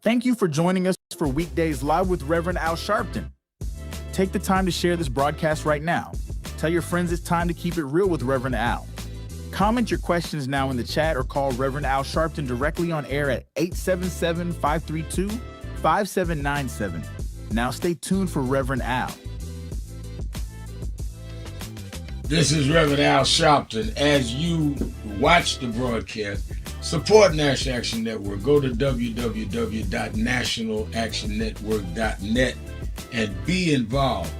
Thank you for joining us for Weekdays Live with Reverend Al Sharpton. Take the time to share this broadcast right now. Tell your friends it's time to keep it real with Reverend Al. Comment your questions now in the chat or call Reverend Al Sharpton directly on air at 877-532-5797. Now stay tuned for Reverend Al. This is Reverend Al Sharpton. As you watch the broadcast, support National Action Network. Go to www.nationalactionnetwork.net and be involved.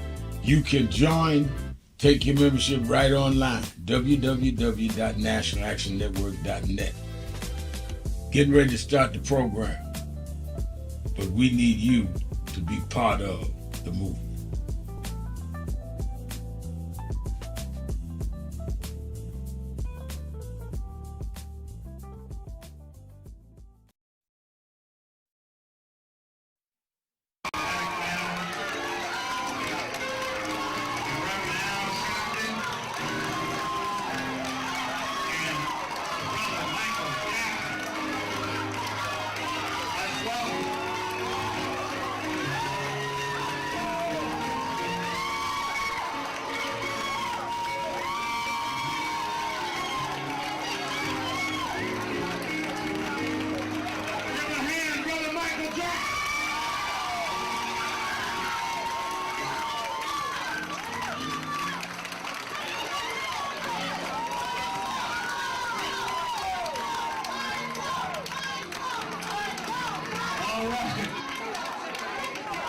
You can join, take your membership right online, www.nationalactionnetwork.net. Getting ready to start the program, but we need you to be part of the movement.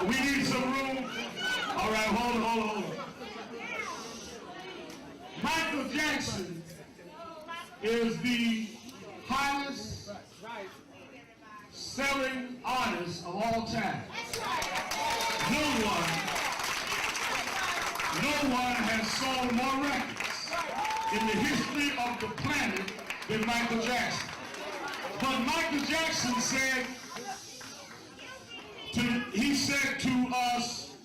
We need some room. All right, hold on. Michael Jackson is the highest selling artist of all time. No one has sold more records in the history of the planet than Michael Jackson. But Michael Jackson said to us,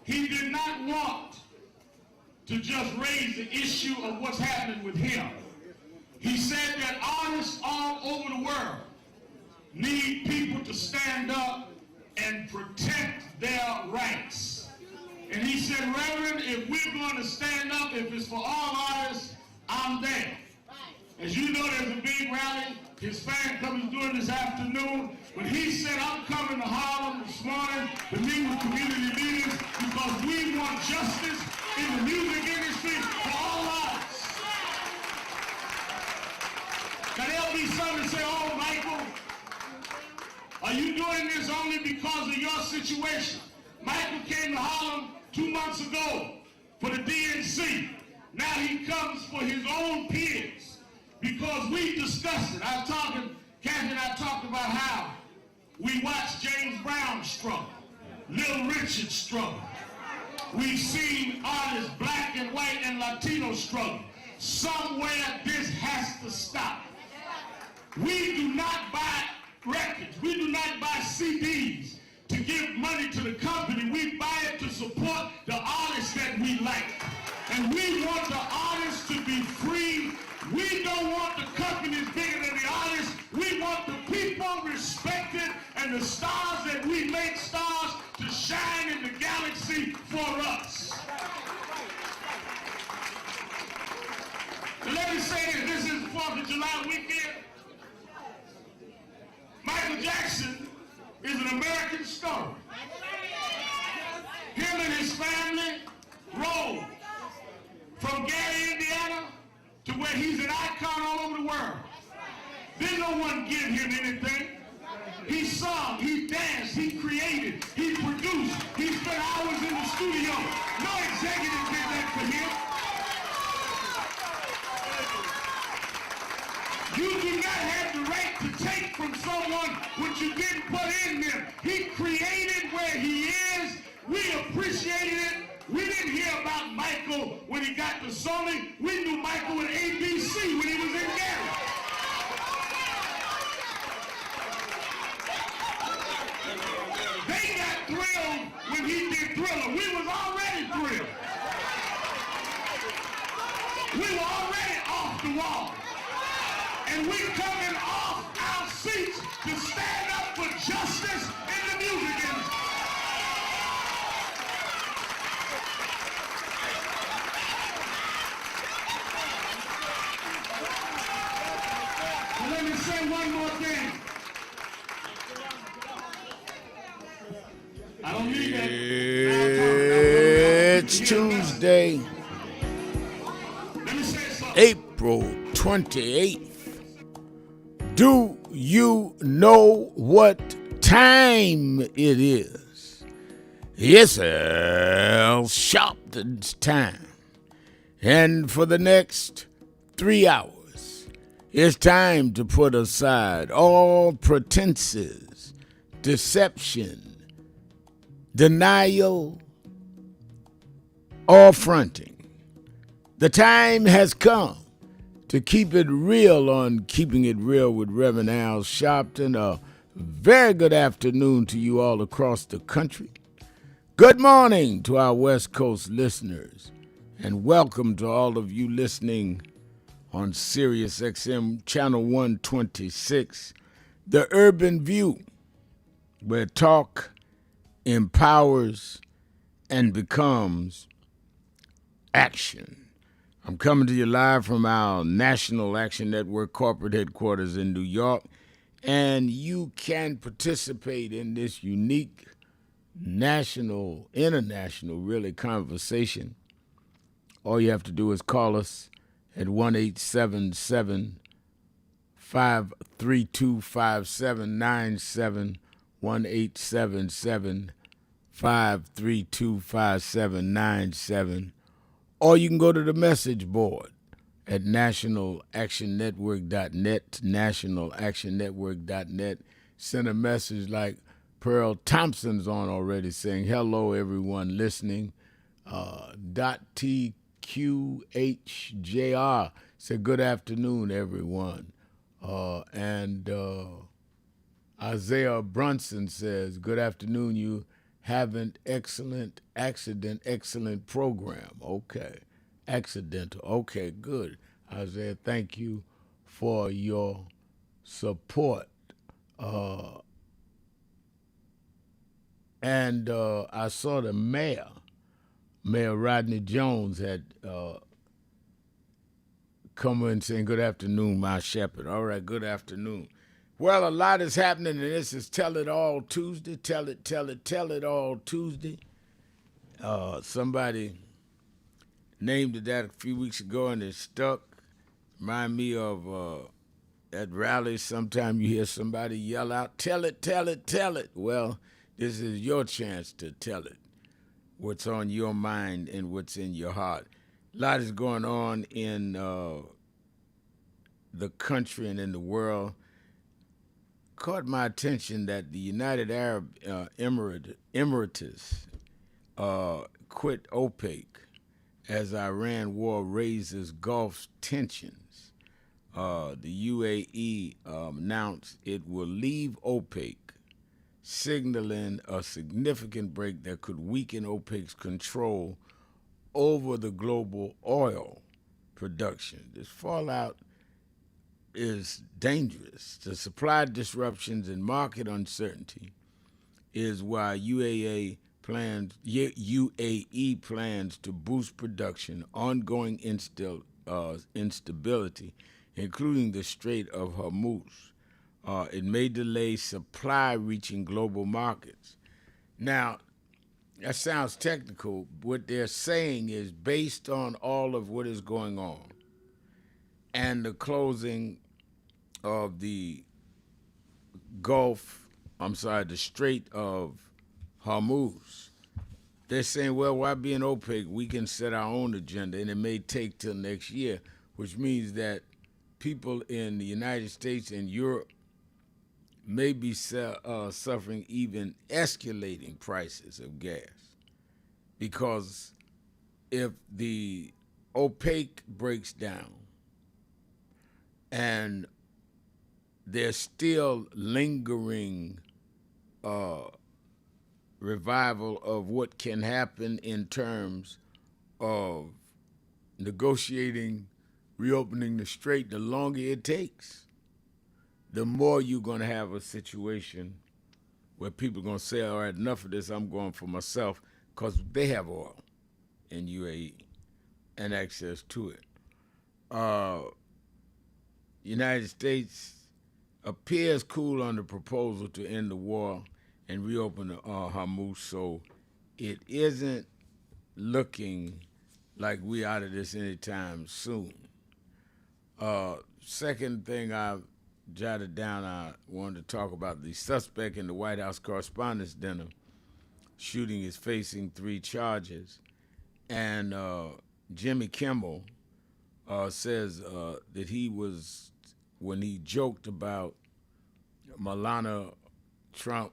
he did not want to just raise the issue of what's happening with him. He said that artists all over the world need people to stand up and protect their rights. And he said, Reverend, if we're going to stand up, if it's for all artists, I'm there. As you know, there's a big rally his fan comes doing this afternoon, but he said, I'm coming to Harlem this morning to meet with community leaders because we want justice in the music industry for all artists. Now there'll be some that say, oh, Michael, are you doing this only because of your situation? Michael came to Harlem 2 months ago for the DNC. Now he comes for his own peers. Because we discussed it. Kathy and I talked about how we watched James Brown struggle, Little Richard struggle. We've seen artists, black and white and Latino struggle. Somewhere this has to stop. We do not buy records. We do not buy CDs to give money to the company. We buy it to support the artists that we like. And we want the artists to be free. We don't want the companies bigger than the artists. We want the people respected and the stars that we make stars to shine in the galaxy for us. So let me say this is the 4th of July weekend. Michael Jackson is an American story. Him and his family rode from Gary, Indiana, to where he's an icon all over the world. Didn't no one give him anything. He sung, he danced, he created, he produced, he spent hours in the studio. No executive did that for him. You do not have the right to take from someone what you didn't put in them. He created where he is. We appreciated it. We didn't hear about Michael when he got to Sony. We knew Michael at ABC when he was in Gary. They got thrilled when he did Thriller. We was already thrilled. We were already off the wall. And we coming off our seats to stand up for justice in the music industry. And let me say one more thing. I don't need that. It's Tuesday, Let me say something. April 28th. Do you know what time it is? Yes, sir, Sharpton's time. And for the next 3 hours, it's time to put aside all pretenses, deception, denial, or fronting. The time has come to keep it real on Keeping It Real with Reverend Al Sharpton. A very good afternoon to you all across the country. Good morning to our West Coast listeners, and welcome to all of you listening on Sirius XM Channel 126, The Urban View, where talk empowers and becomes action. I'm coming to you live from our National Action Network corporate headquarters in New York, and you can participate in this unique national, international, really, conversation. All you have to do is call us at 1-877-532-5797, 1-877-532-5797, or you can go to the message board at nationalactionnetwork.net, nationalactionnetwork.net. Send a message like Pearl Thompson's on already saying, hello, everyone listening. TQHJR said, good afternoon, everyone. And Isaiah Brunson says, good afternoon, you have an excellent program. Okay. Accidental. Okay, good. Isaiah, thank you for your support. And I saw the Mayor Rodney Jones, had come in saying, good afternoon, my shepherd. All right, good afternoon. Well, a lot is happening, and this is Tell It All Tuesday. Tell it all Tuesday. Somebody named it that a few weeks ago, and it stuck. Remind me of at rallies, sometimes you hear somebody yell out, tell it. Well, this is your chance to tell it, what's on your mind and what's in your heart. A lot is going on in the country and in the world. Caught my attention that the United Arab Emirates quit OPEC as Iran war raises Gulf tensions. The UAE announced it will leave OPEC, signaling a significant break that could weaken OPEC's control over the global oil production. This fallout is dangerous. The supply disruptions and market uncertainty is why UAE plans to boost production, ongoing instability, including the Strait of Hormuz. It may delay supply reaching global markets. Now, that sounds technical. What they're saying is based on all of what is going on and the closing of the the Strait of Hormuz, they're saying, well, why be in OPEC? We can set our own agenda, and it may take till next year, which means that people in the United States and Europe may be suffering even escalating prices of gas. Because if the OPEC breaks down and there's still lingering revival of what can happen in terms of negotiating, reopening the strait, the longer it takes, the more you're going to have a situation where people are going to say, all right, enough of this, I'm going for myself, because they have oil in UAE and access to it. United States appears cool on the proposal to end the war and reopen the Hormuz, so it isn't looking like we out of this anytime soon. Second thing I jotted down, I wanted to talk about the suspect in the White House Correspondents' Dinner shooting is facing 3 charges, and Jimmy Kimmel says that he was, when he joked about Melania Trump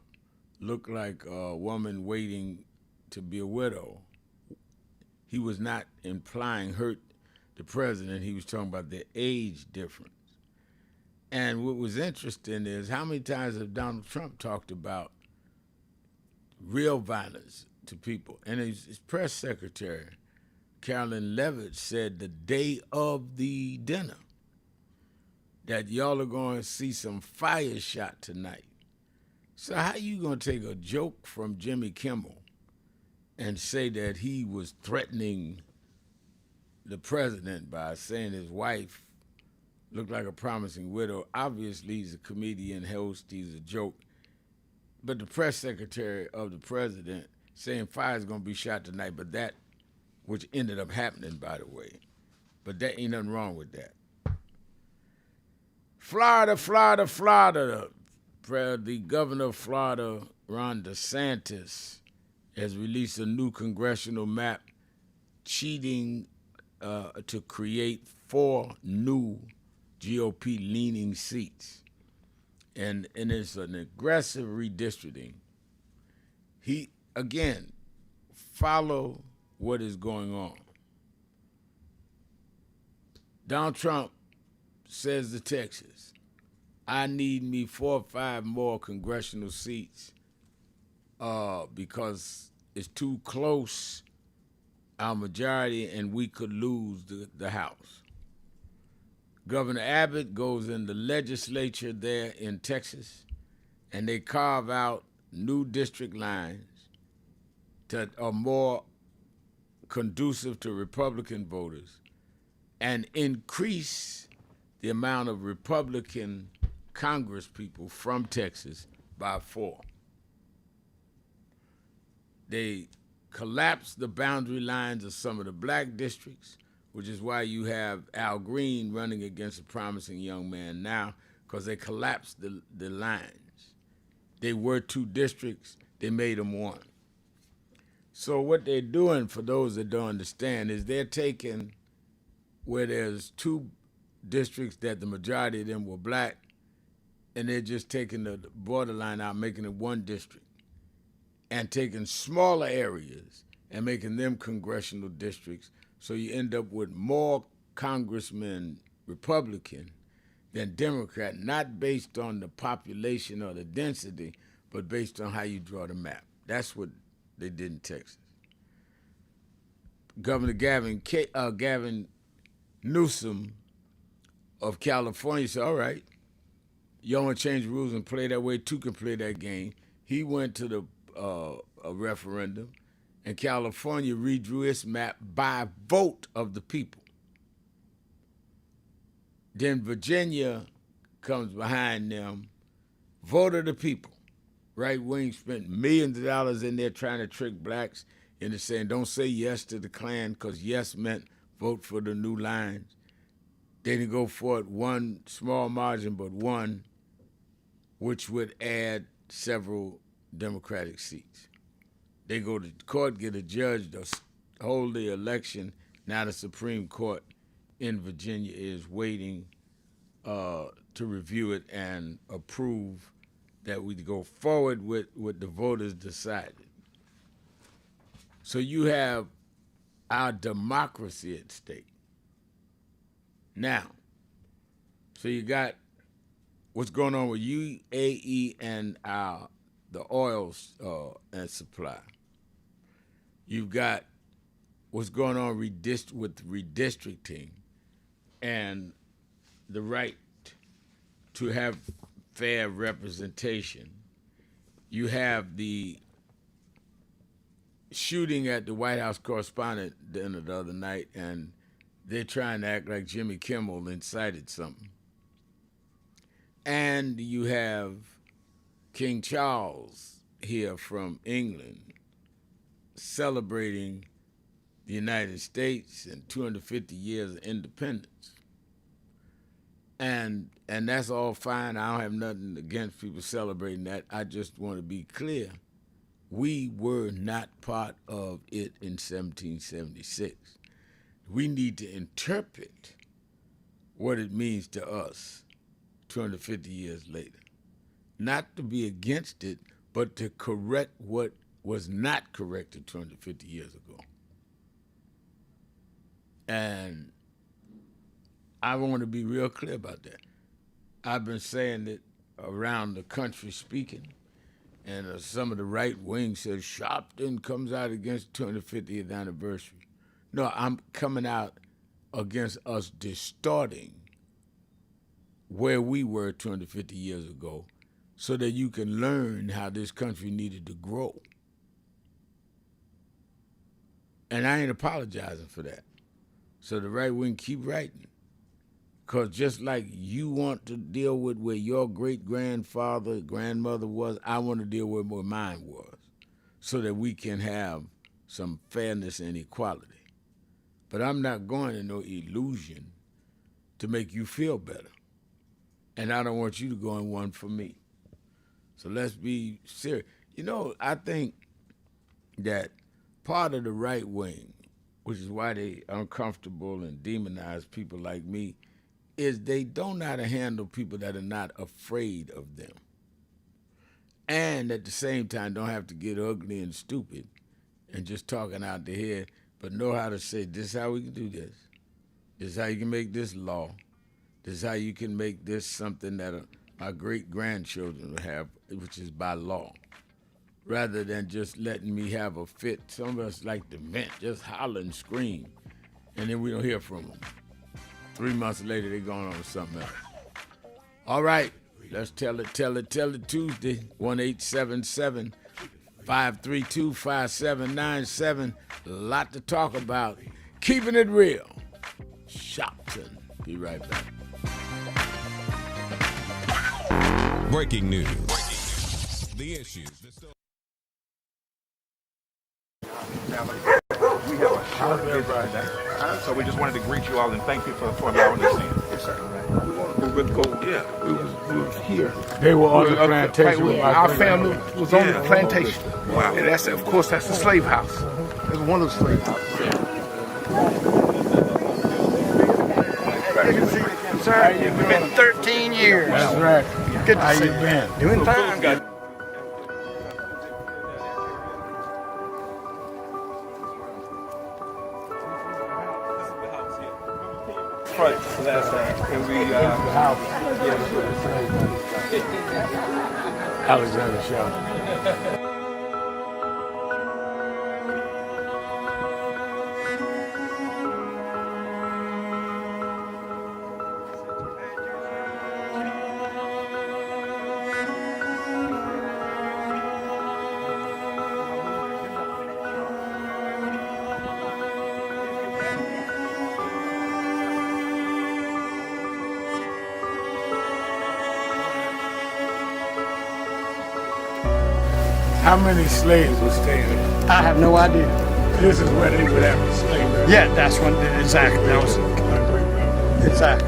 looked like a woman waiting to be a widow, he was not implying hurt the president. He was talking about the age difference. And what was interesting is how many times have Donald Trump talked about real violence to people? And his press secretary, Carolyn Levitt, said the day of the dinner that y'all are going to see some fire shot tonight. So how you going to take a joke from Jimmy Kimmel and say that he was threatening the president by saying his wife looked like a promising widow? Obviously, he's a comedian, host, he's a joke. But the press secretary of the president saying fire's going to be shot tonight, but that, which ended up happening, by the way, but that ain't nothing wrong with that. Florida. The governor of Florida, Ron DeSantis, has released a new congressional map cheating to create 4 new GOP-leaning seats. And it's an aggressive redistricting. He, again, follow what is going on. Donald Trump says to Texas, I need me 4 or 5 more congressional seats because it's too close, our majority, and we could lose the House. Governor Abbott goes in the legislature there in Texas, and they carve out new district lines that are more conducive to Republican voters and increase the amount of Republican Congress people from Texas by 4. They collapse the boundary lines of some of the black districts, which is why you have Al Green running against a promising young man now, because they collapsed the lines. They were 2 districts, they made them 1. So what they're doing, for those that don't understand, is they're taking where there's 2 districts that the majority of them were black, and they're just taking the borderline out, making it 1 district, and taking smaller areas and making them congressional districts. So you end up with more congressmen Republican than Democrat, not based on the population or the density, but based on how you draw the map. That's what they did in Texas. Governor Gavin Newsom of California said, all right, y'all want to change the rules and play that way, 2 can play that game. He went to the a referendum, and California redrew its map by vote of the people. Then Virginia comes behind them, vote of the people. Right wing spent millions of dollars in there trying to trick blacks into saying, don't say yes to the Klan, because yes meant vote for the new lines. They didn't go for it 1 small margin, but 1, which would add several Democratic seats. They go to court, get a judge to hold the election. Now the Supreme Court in Virginia is waiting to review it and approve that we go forward with what the voters decided. So you have our democracy at stake. Now, so you got what's going on with UAE and the oil and supply. You've got what's going on with redistricting and the right to have fair representation you have the shooting at the White House Correspondent Dinner the other night, and they're trying to act like Jimmy Kimmel incited something. And you have King Charles here from England celebrating the United States and 250 years of independence. And that's all fine. I don't have nothing against people celebrating that. I just want to be clear. We were not part of it in 1776. We need to interpret what it means to us 250 years later. Not to be against it, but to correct what was not corrected 250 years ago. And I want to be real clear about that. I've been saying it around the country speaking, and some of the right wing says Sharpton comes out against 250th anniversary. No, I'm coming out against us distorting where we were 250 years ago so that you can learn how this country needed to grow. And I ain't apologizing for that. So the right wing keep writing. Because just like you want to deal with where your great-grandfather, grandmother was, I want to deal with where mine was so that we can have some fairness and equality. But I'm not going to no illusion to make you feel better. And I don't want you to go in one for me. So let's be serious. You know, I think that part of the right wing, which is why they uncomfortable and demonize people like me, is they don't know how to handle people that are not afraid of them. And at the same time, don't have to get ugly and stupid and just talking out the head, but know how to say, this is how we can do this. This is how you can make this law. This is how you can make this something that my great-grandchildren will have, which is by law. Rather than just letting me have a fit. Some of us like to vent, just holler and scream, and then we don't hear from them. 3 months later, they're going on to something else. All right, let's tell it Tuesday, 1-877-532-5797. A lot to talk about. Keeping it real. Sharpton. Be right back. Breaking news. The issues. We have a short visit today, so we just wanted to greet you all and thank you for allowing us in. Yes, sir. We was here. They were on the plantation. Our family was on the plantation. Wow. And that's, of course, that's the slave house. That's one of the slave houses. Good to see you again, sir. It's been 13 years. That's right. Good to How see you been? Doing fine. Last time, and we Alexander Shelton. How many slaves were staying there? I have no idea. This is where they would have a slave. Yeah, that's what, exactly. That was, exactly.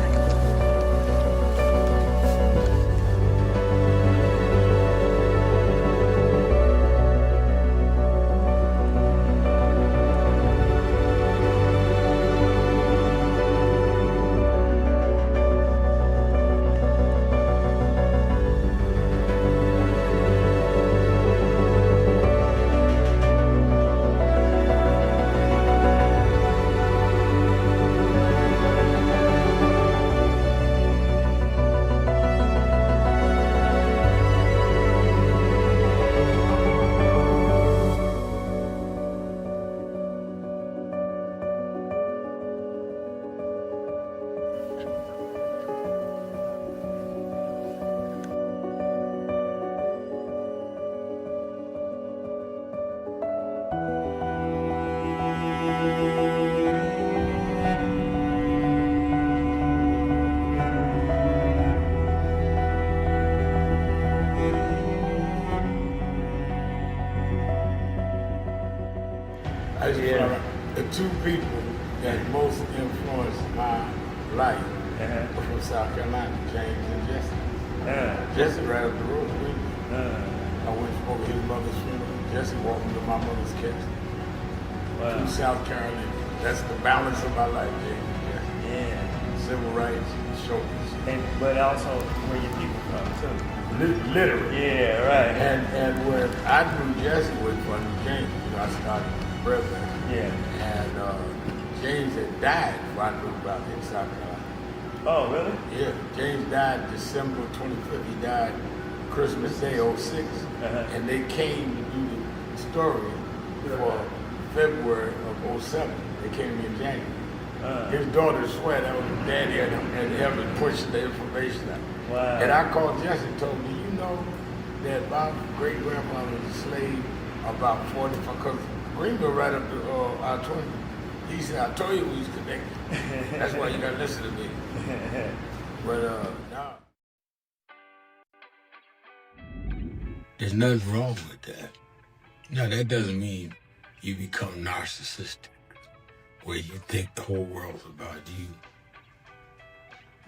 I used to fly around. The two people that most influenced my life were from South Carolina, James and Jesse. Jesse right up the road with me. I went over his mother's funeral. Jesse walked me to my mother's casket. From South Carolina. That's the balance of my life, James and Jesse. Yeah. Civil rights, shoulders. But also where your people from too. Literally. Yeah, right. And when I knew Jesse was from James, I started president. Yeah. And James had died before I knew about him in South Carolina. Oh, really? Yeah, James died December 25th. He died Christmas Day, 06. And they came to do the story for February of 07. They came to me in January. His daughter swear that was his daddy and helped push the information out. Wow. And I called Jesse and told me, you know that my great-grandfather was a slave about 40, because Greenville right up to I-20. He said, I told you we was connected. That's why you gotta listen to me. But no. There's nothing wrong with that. No, that doesn't mean you become narcissistic, where you think the whole world's about you.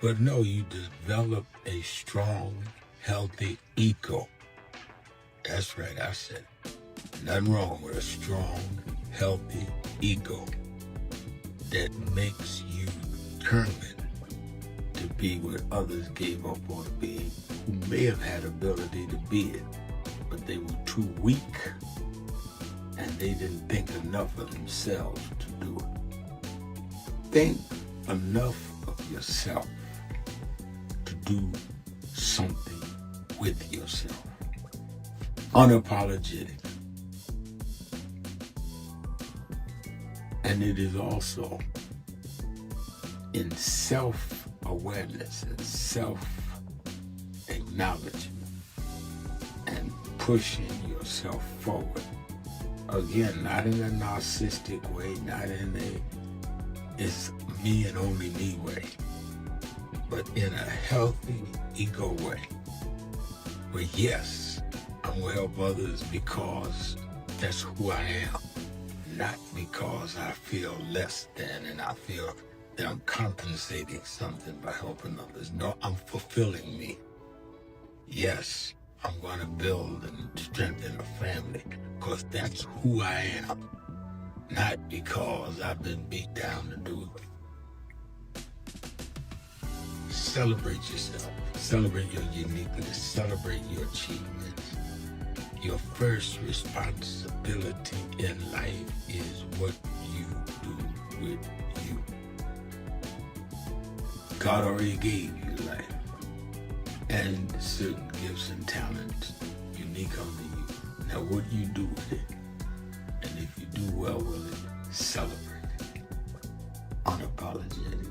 But no, you develop a strong, healthy ego. That's right, I said it. Nothing wrong with a strong, healthy ego that makes you determined to be what others gave up on being, who may have had ability to be it, but they were too weak and they didn't think enough of themselves to do it. Think enough of yourself to do something with yourself. Unapologetic. And it is also in self-awareness and self-acknowledgement and pushing yourself forward. Again, not in a narcissistic way, not in it's me and only me way, but in a healthy ego way, where yes, I'm gonna help others because that's who I am, not because I feel less than and I feel that I'm compensating something by helping others. No, I'm fulfilling me. Yes, I'm gonna build and strengthen a family because that's who I am, not because I've been beat down to do it. Celebrate yourself. Celebrate your uniqueness. Celebrate your achievements. Your first responsibility in life is what you do with you. God already gave you life and certain gifts and talents unique unto you. Now what you do with it, and if you do well with it, celebrate it. Unapologetic.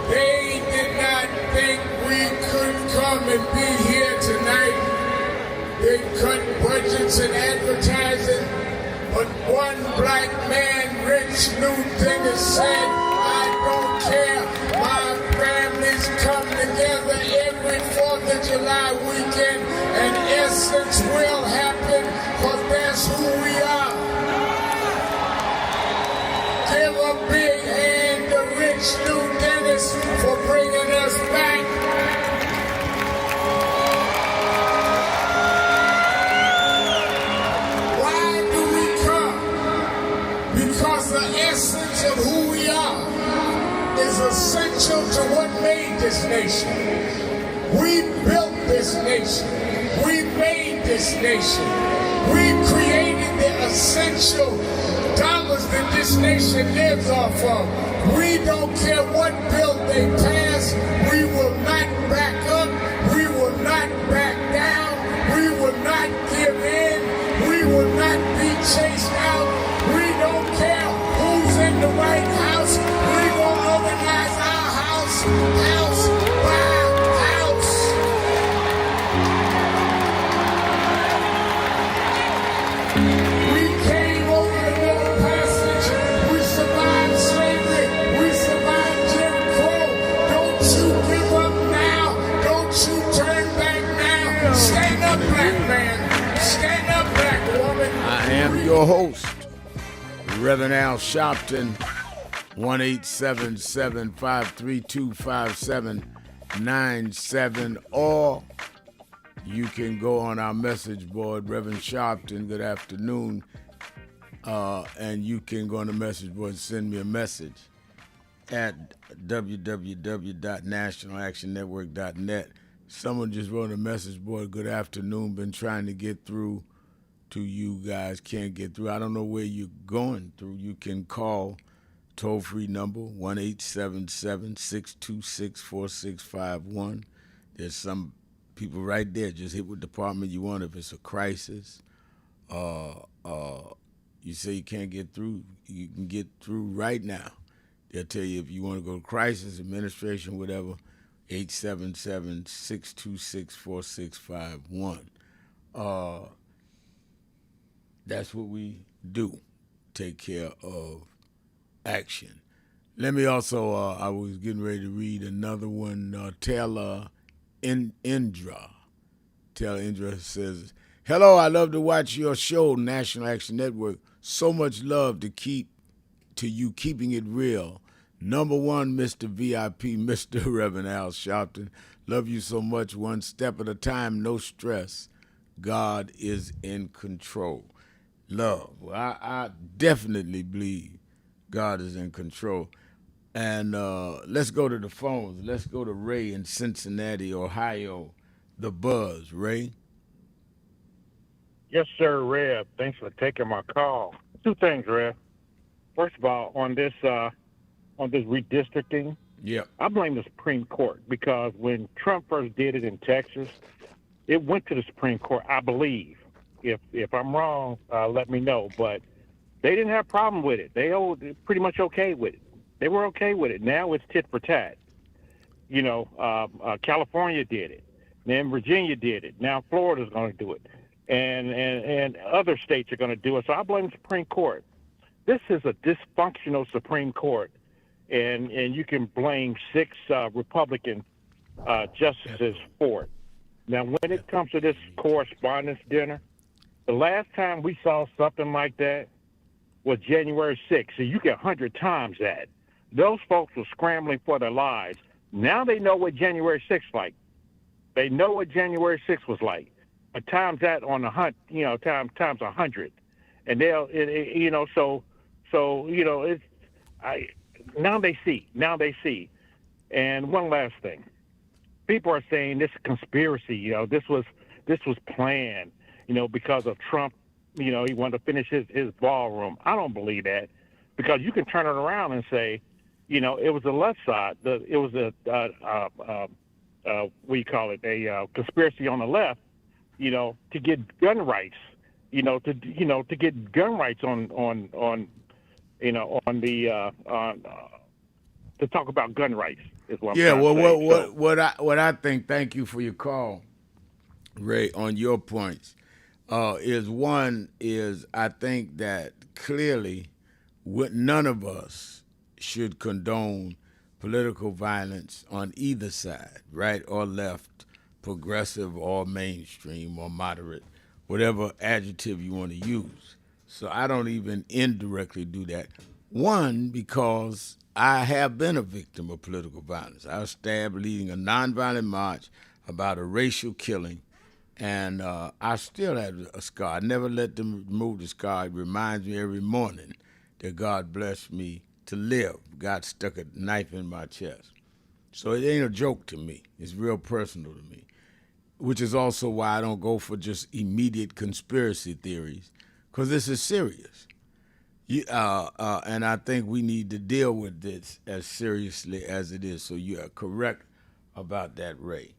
They did not think we could come and be here tonight. They cut budgets and advertising, but one black man, Rich Newton, said, I don't care. My families come together every 4th of July weekend, and Essence will happen, because that's who we are. Give a big hand to Rich New Dennis for bringing us back. Why do we come? Because the essence of who we are is essential to what made this nation. We built this nation. We made this nation. We created the essential dollars that this nation lives off of. We don't care what bill they pass. We will not back up. We will not back down. We will not give in. We will not be chased out. We don't care who's in the White House. We will organize our house by house. We came over the Middle Passage. We survived slavery. We survived Jim Crow. Don't you give up now. Don't you turn back now. Stand up, black man. Stand up, black woman. I am your host, Reverend Al Sharpton. 1-877-532-5797, or you can go on our message board, Reverend Sharpton, good afternoon, and you can go on the message board and send me a message at www.nationalactionnetwork.net. Someone just wrote a message board, good afternoon, been trying to get through to you guys, can't get through. I don't know where you're going through. You can call toll-free number, 1-877-626-4651. There's some people right there. Just hit what department you want. If it's a crisis, you say you can't get through, you can get through right now. They'll tell you if you want to go to crisis, administration, whatever, 877-626-4651. That's what we do, take care of action. Let me also, I was getting ready to read another one. Taylor Indra. Taylor Indra says, hello, I love to watch your show, National Action Network. So much love to you keeping it real. Number one, Mr. VIP, Mr. Reverend Al Sharpton. Love you so much, one step at a time, no stress. God is in control. Love. Well, I definitely believe God is in control. And let's go to the phones. Let's go to Ray in Cincinnati, Ohio. The Buzz. Ray? Yes, sir, Rev. Thanks for taking my call. Two things, Rev. First of all, on this redistricting, I blame the Supreme Court, because when Trump first did it in Texas, it went to the Supreme Court, I believe. If I'm wrong, let me know. But they didn't have a problem with it. They were pretty much okay with it. They were okay with it. Now it's tit for tat. You know, California did it. Then Virginia did it. Now Florida's going to do it. And other states are going to do it. So I blame the Supreme Court. This is a dysfunctional Supreme Court. And you can blame 6 Republican justices for it. Now, when it comes to this correspondence dinner, the last time we saw something like that was January 6th. So you get 100 times that. Those folks were scrambling for their lives. Now they know what January 6th like. They know what January 6th was like. But times that on the hunt, you know, times 100. And they'll, now they see. And one last thing. People are saying this is conspiracy, you know, this was planned, you know, because of Trump, you know, he wanted to finish his ballroom. I don't believe that, because you can turn it around and say, you know, it was the left side. It was a conspiracy on the left, you know, to get gun rights, to get gun rights on to talk about gun rights. Is what I'm Yeah, trying well, to say. So, what I think. Thank you for your call, Ray. On your points, is I think that clearly, none of us should condone political violence on either side, right or left, progressive or mainstream or moderate, whatever adjective you want to use. So I don't even indirectly do that. One, because I have been a victim of political violence. I was stabbed leading a nonviolent march about a racial killing, and I still have a scar. I never let them remove the scar. It reminds me every morning that God blessed me to live. God stuck a knife in my chest. So it ain't a joke to me. It's real personal to me, which is also why I don't go for just immediate conspiracy theories, because this is serious. And I think we need to deal with this as seriously as it is. So you are correct about that, Ray.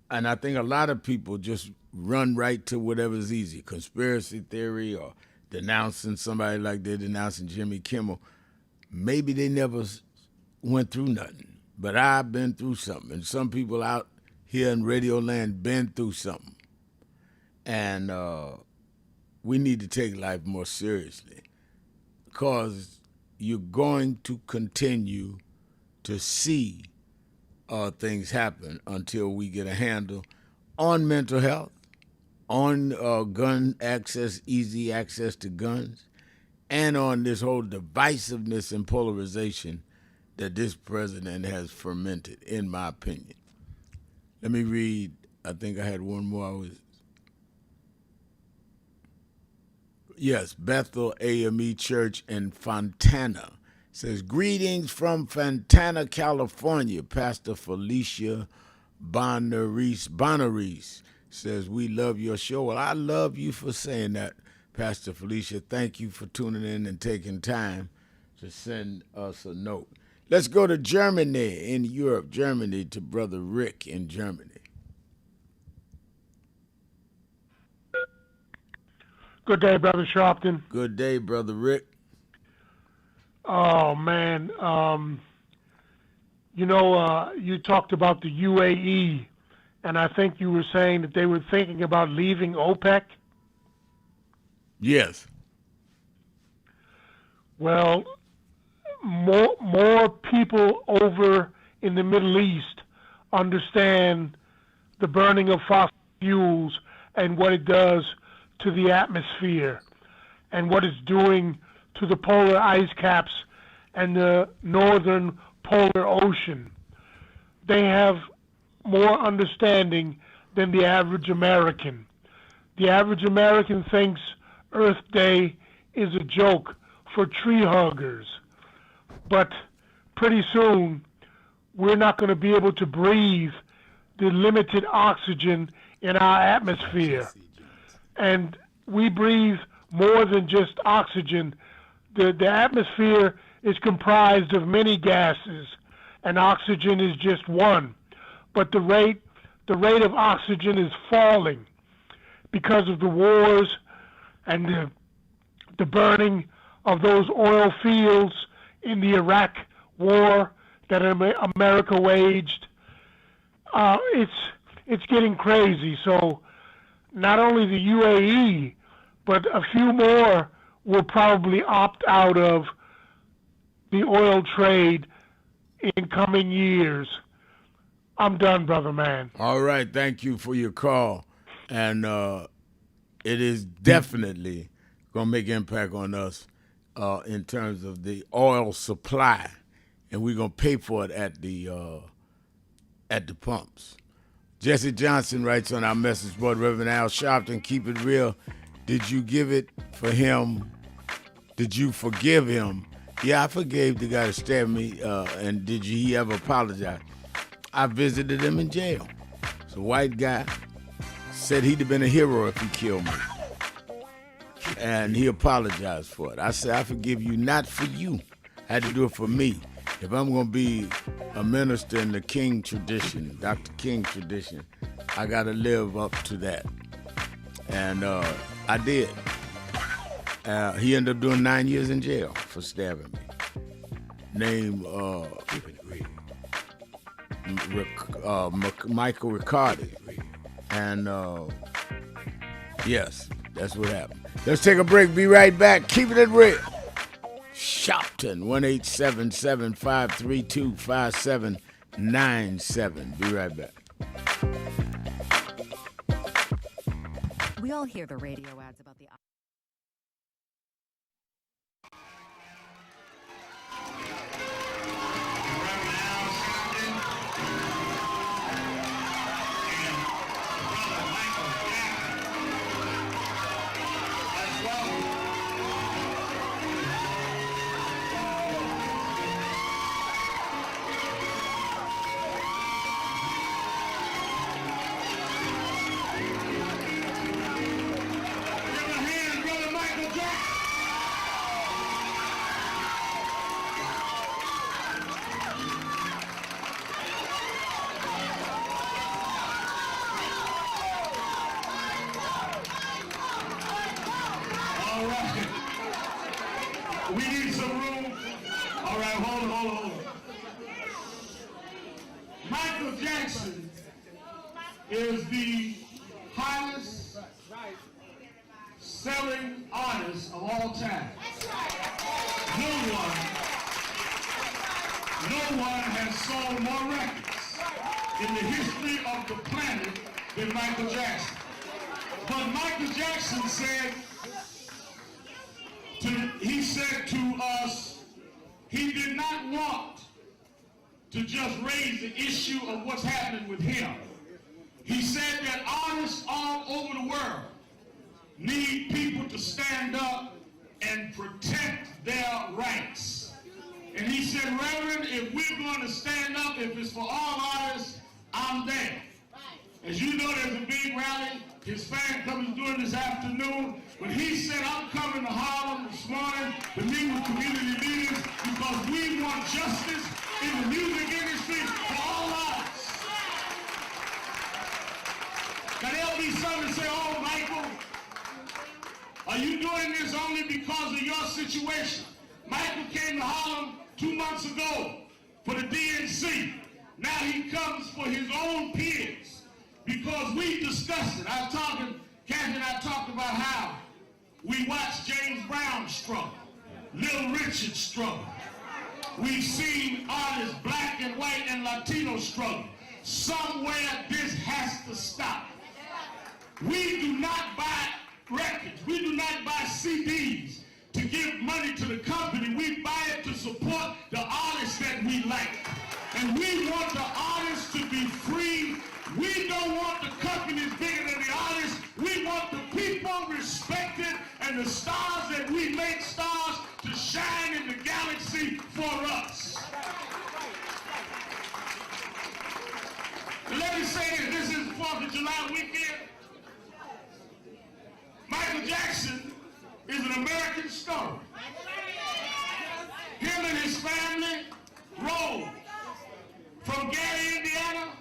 And I think a lot of people just run right to whatever's easy, conspiracy theory or denouncing somebody like they're denouncing Jimmy Kimmel. Maybe they never went through nothing, but I've been through something. And some people out here in Radio Land been through something. And we need to take life more seriously, because you're going to continue to see things happen until we get a handle on mental health, on gun access, easy access to guns, and on this whole divisiveness and polarization that this president has fermented, in my opinion. Let me read. I think I had one more. Yes, Bethel AME Church in Fontana says, greetings from Fontana, California. Pastor Felicia Bonaris says, we love your show. Well, I love you for saying that, Pastor Felicia. Thank you for tuning in and taking time to send us a note. Let's go to Germany, in Europe, Germany, to Brother Rick in Germany. Good day, Brother Sharpton. Good day, Brother Rick. Oh, man. You talked about the UAE, and I think you were saying that they were thinking about leaving OPEC. Yes. Well, more people over in the Middle East understand the burning of fossil fuels and what it does to the atmosphere and what it's doing to the polar ice caps and the northern polar ocean. They have more understanding than the average American. The average American thinks Earth Day is a joke for tree huggers. But pretty soon, we're not going to be able to breathe the limited oxygen in our atmosphere. And we breathe more than just oxygen. The atmosphere is comprised of many gases, and oxygen is just one. But the rate of oxygen is falling because of the wars and the burning of those oil fields in the Iraq war that America waged. It's getting crazy. So not only the UAE, but a few more will probably opt out of the oil trade in coming years. I'm done, brother man. All right, thank you for your call. And it is definitely going to make impact on us in terms of the oil supply, and we're going to pay for it at the pumps. Jesse Johnson writes on our message board, Reverend Al Sharpton, keep it real. Did you give it for him? Did you forgive him? Yeah, I forgave the guy that stabbed me, and did he ever apologize? I visited him in jail. It's a white guy, said he'd have been a hero if he killed me. And he apologized for it. I said, I forgive you, not for you. I had to do it for me. If I'm going to be a minister in the King tradition, Dr. King tradition, I got to live up to that. And I did. He ended up doing 9 years in jail for stabbing me. Name Michael Riccardi. And yes, that's what happened. Let's take a break. Be right back. Keeping it real. Sharpton, 1-877-532-5797. Be right back. We all hear the radio ads about the... We need some room. All right, hold on. Michael Jackson is the highest selling artist of all time. No one has sold more records in the history of the planet than Michael Jackson. But Michael Jackson said to us, he did not want to just raise the issue of what's happening with him. He said that artists all over the world need people to stand up and protect their rights. And he said, Reverend, if we're going to stand up, if it's for all artists, I'm there. As you know, there's a big rally. His fan club is doing this afternoon. But he said, I'm coming to Harlem this morning to meet with community leaders because we want justice in the music industry for all artists. Now there'll be some that say, oh, Michael, are you doing this only because of your situation? Michael came to Harlem 2 months ago for the DNC. Now he comes for his own peers because we discussed it. Kathy and I talked about how we watched James Brown struggle, Little Richard struggle. We've seen artists, black and white and Latino struggle. Somewhere this has to stop. We do not buy records. We do not buy CDs to give money to the company. We buy it to support the artists that we like. And we want the artists to be free. We don't want the companies bigger than the artists. We want the people respected and the stars that we make stars to shine in the galaxy for us. And let me say this is the 4th of July weekend. Michael Jackson is an American story. Him and his family rode from Gary, Indiana,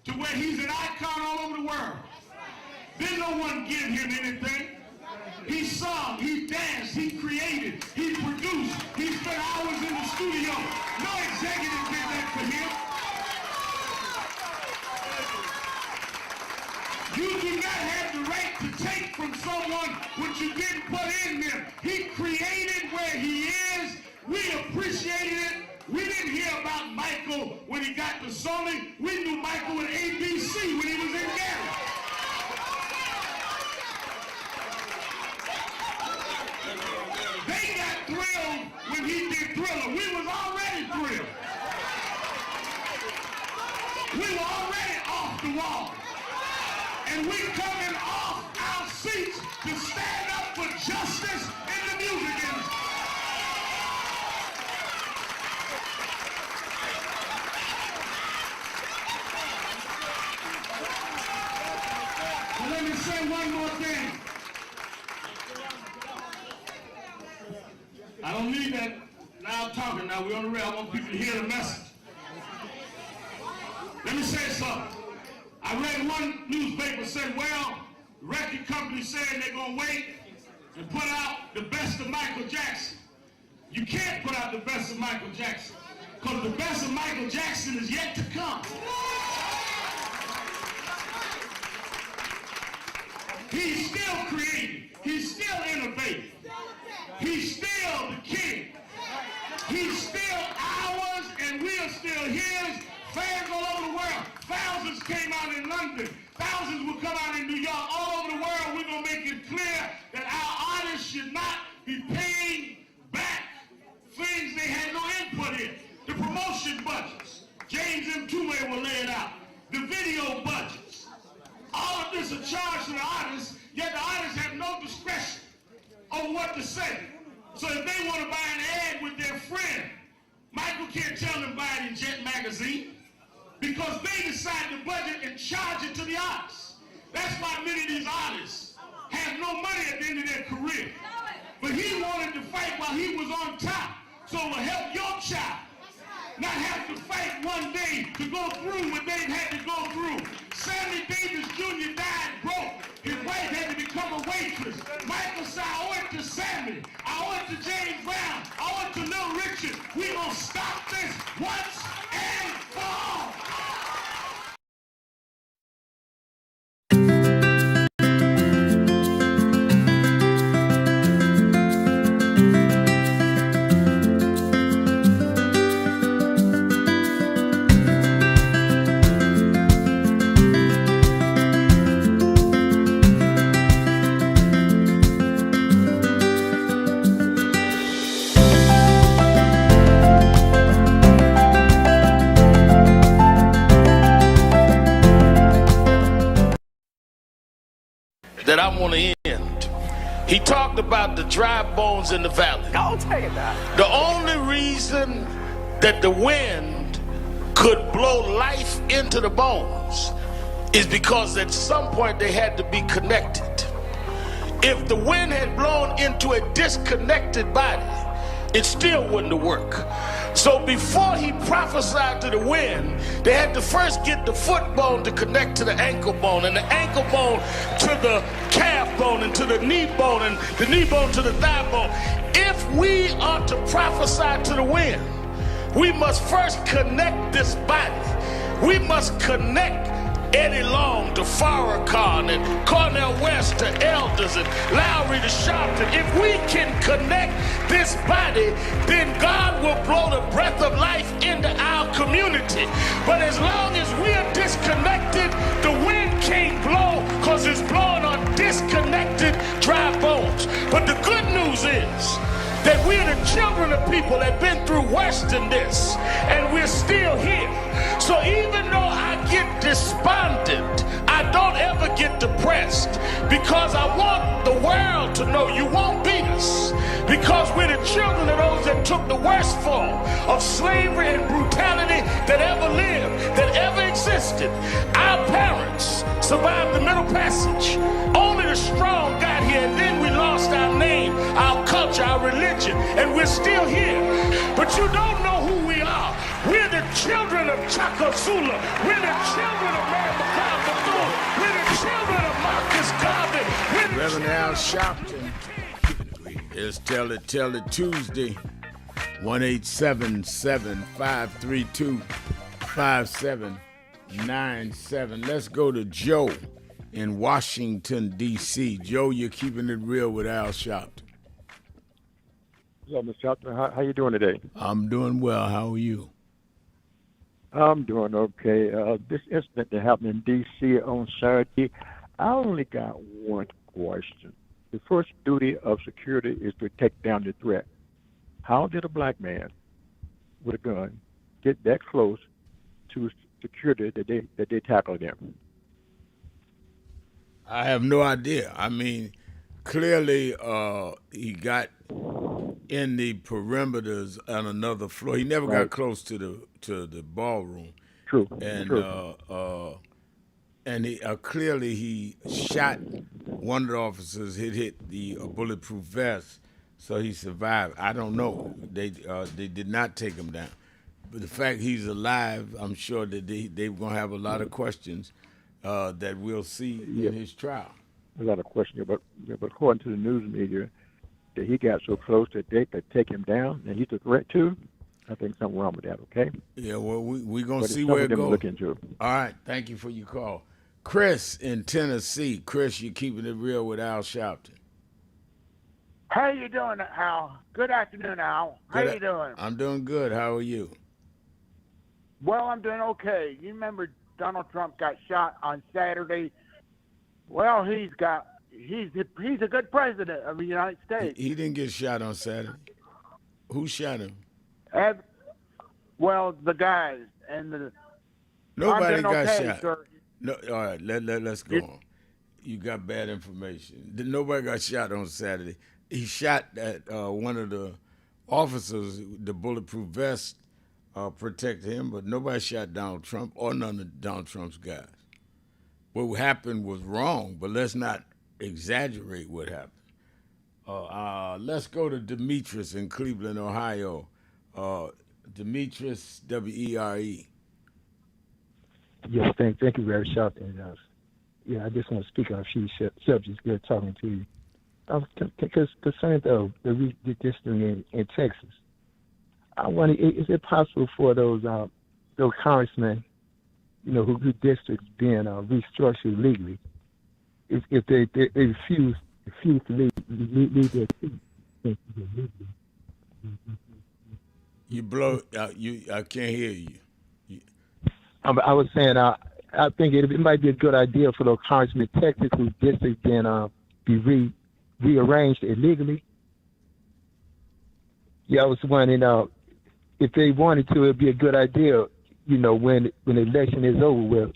to where he's an icon all over the world. Didn't no one give him anything. He sung, he danced, he created, he produced, he spent hours in the studio. No executive did that for him. You do not have the right to take from someone what you didn't put in them. He created where he is. We appreciated it. We didn't hear about Michael when he got to Sony. We knew Michael at ABC when he was in Gary. They got thrilled when he did Thriller. We was already thrilled. We were already off the wall. And we coming off our seats to stand up for justice in the music industry. And let me say one more thing. I don't need that now talking. Now we're on the rail. I want people to hear the message. Let me say something. I read one newspaper said, well, the record company said they're going to wait and put out the best of Michael Jackson. You can't put out the best of Michael Jackson because the best of Michael Jackson is yet to come. He's still creating. He's still innovating. He's still the king. He's still ours, and we are still his. Fans all over the world. Thousands came out in London. Thousands will come out in New York. All over the world, we're going to make it clear that our artists should not be paying back things they had no input in. The promotion budgets. James M. Tume will lay it out. The video budgets. All of this is charged to the artists, yet the artists have no discretion on what to say. So if they want to buy an ad with their friend, Michael can't tell them buy it in Jet Magazine because they decide the budget and charge it to the artists. That's why many of these artists have no money at the end of their career. But he wanted to fight while he was on top, so it will help your child not have to fight one day to go through what they've had to go through. Sammy Davis Jr. died broke. His wife had to become a waitress. Michael said, I went to Sammy. I went to James Brown. I went to Little Richard. We gonna stop this once and for all. That I want to end. He talked about the dry bones in the valley. Don't take that. The only reason that the wind could blow life into the bones is because at some point they had to be connected. If the wind had blown into a disconnected body, it still wouldn't have worked. So before he prophesied to the wind, they had to first get the foot bone to connect to the ankle bone, and the ankle bone to the calf bone, and to the knee bone, and the knee bone to the thigh bone. If we are to prophesy to the wind, we must first connect this body. We must connect Eddie Long to Farrakhan and Cornel West to Elders and Lowry to Sharpton. If we can connect this body, then God will blow the breath of life into our community. But as long as we are disconnected, the wind can't blow because it's blowing on disconnected dry bones. But the good news is that we're the children of people that have been through worse than this, and we're still here. So even though I get despondent, I don't ever get depressed, because I want the world to know you won't beat us, because we're the children of those that took the worst form of slavery and brutality that ever lived, that ever existed. Our parents survived the Middle Passage. Only the strong got here, and then we lost our name, our culture, our religion, and we're still here. But you don't know who we are. We're the children of Chaka Zulu. We're the children of Mary McLeod. We're the children of Marcus Garvey. Reverend Al Sharpton. It's Tell It Tuesday. 1-877-532-5797. Let's go to Joe in Washington, D.C. Joe, you're keeping it real with Al Sharpton. Hello, Mr. Sharpton. How you doing today? I'm doing well. How are you? I'm doing okay. This incident that happened in D.C. on Saturday, I only got one question. The first duty of security is to take down the threat. How did a black man with a gun get that close to security that they tackled him? I have no idea. I mean, clearly he got in the perimeters on another floor. He never got close to the ballroom. True. And True. And he clearly he shot one of the officers. Hit the bulletproof vest, so he survived. I don't know. They did not take him down, but the fact he's alive, I'm sure that they're gonna have a lot of questions that we'll see in his trial. A lot of questions, but according to the news media, that he got so close that they could take him down, and he's a threat too. I think something wrong with that. Okay. Yeah. Well, we're gonna see where it goes. Look into. All right. Thank you for your call. Chris in Tennessee. Chris, you're keeping it real with Al Sharpton. How you doing, Al? Good afternoon, Al. How you doing? I'm doing good. How are you? Well, I'm doing okay. You remember Donald Trump got shot on Saturday? Well, he's a good president of the United States. He didn't get shot on Saturday. Who shot him? Well, the guys and the. Nobody got okay, shot. Sir. No, all right, let's go on. You got bad information. Nobody got shot on Saturday. He shot at one of the officers. The bulletproof vest protected him, but nobody shot Donald Trump or none of Donald Trump's guys. What happened was wrong, but let's not exaggerate what happened. Let's go to Demetrius in Cleveland, Ohio. Demetrius, W-E-R-E. Yes, thank you very much. Yeah, I just want to speak on a few subjects. Good talking to you. Because concerned of the redistricting in Texas, I wonder, is it possible for those congressmen, who districts being restructured legally, if they refuse to leave their seats? You blow. I can't hear you. I was saying, I think it might be a good idea for those congressmen in Texas whose districts can be rearranged illegally. Yeah, I was wondering if they wanted to, it'd be a good idea. When the election is over with,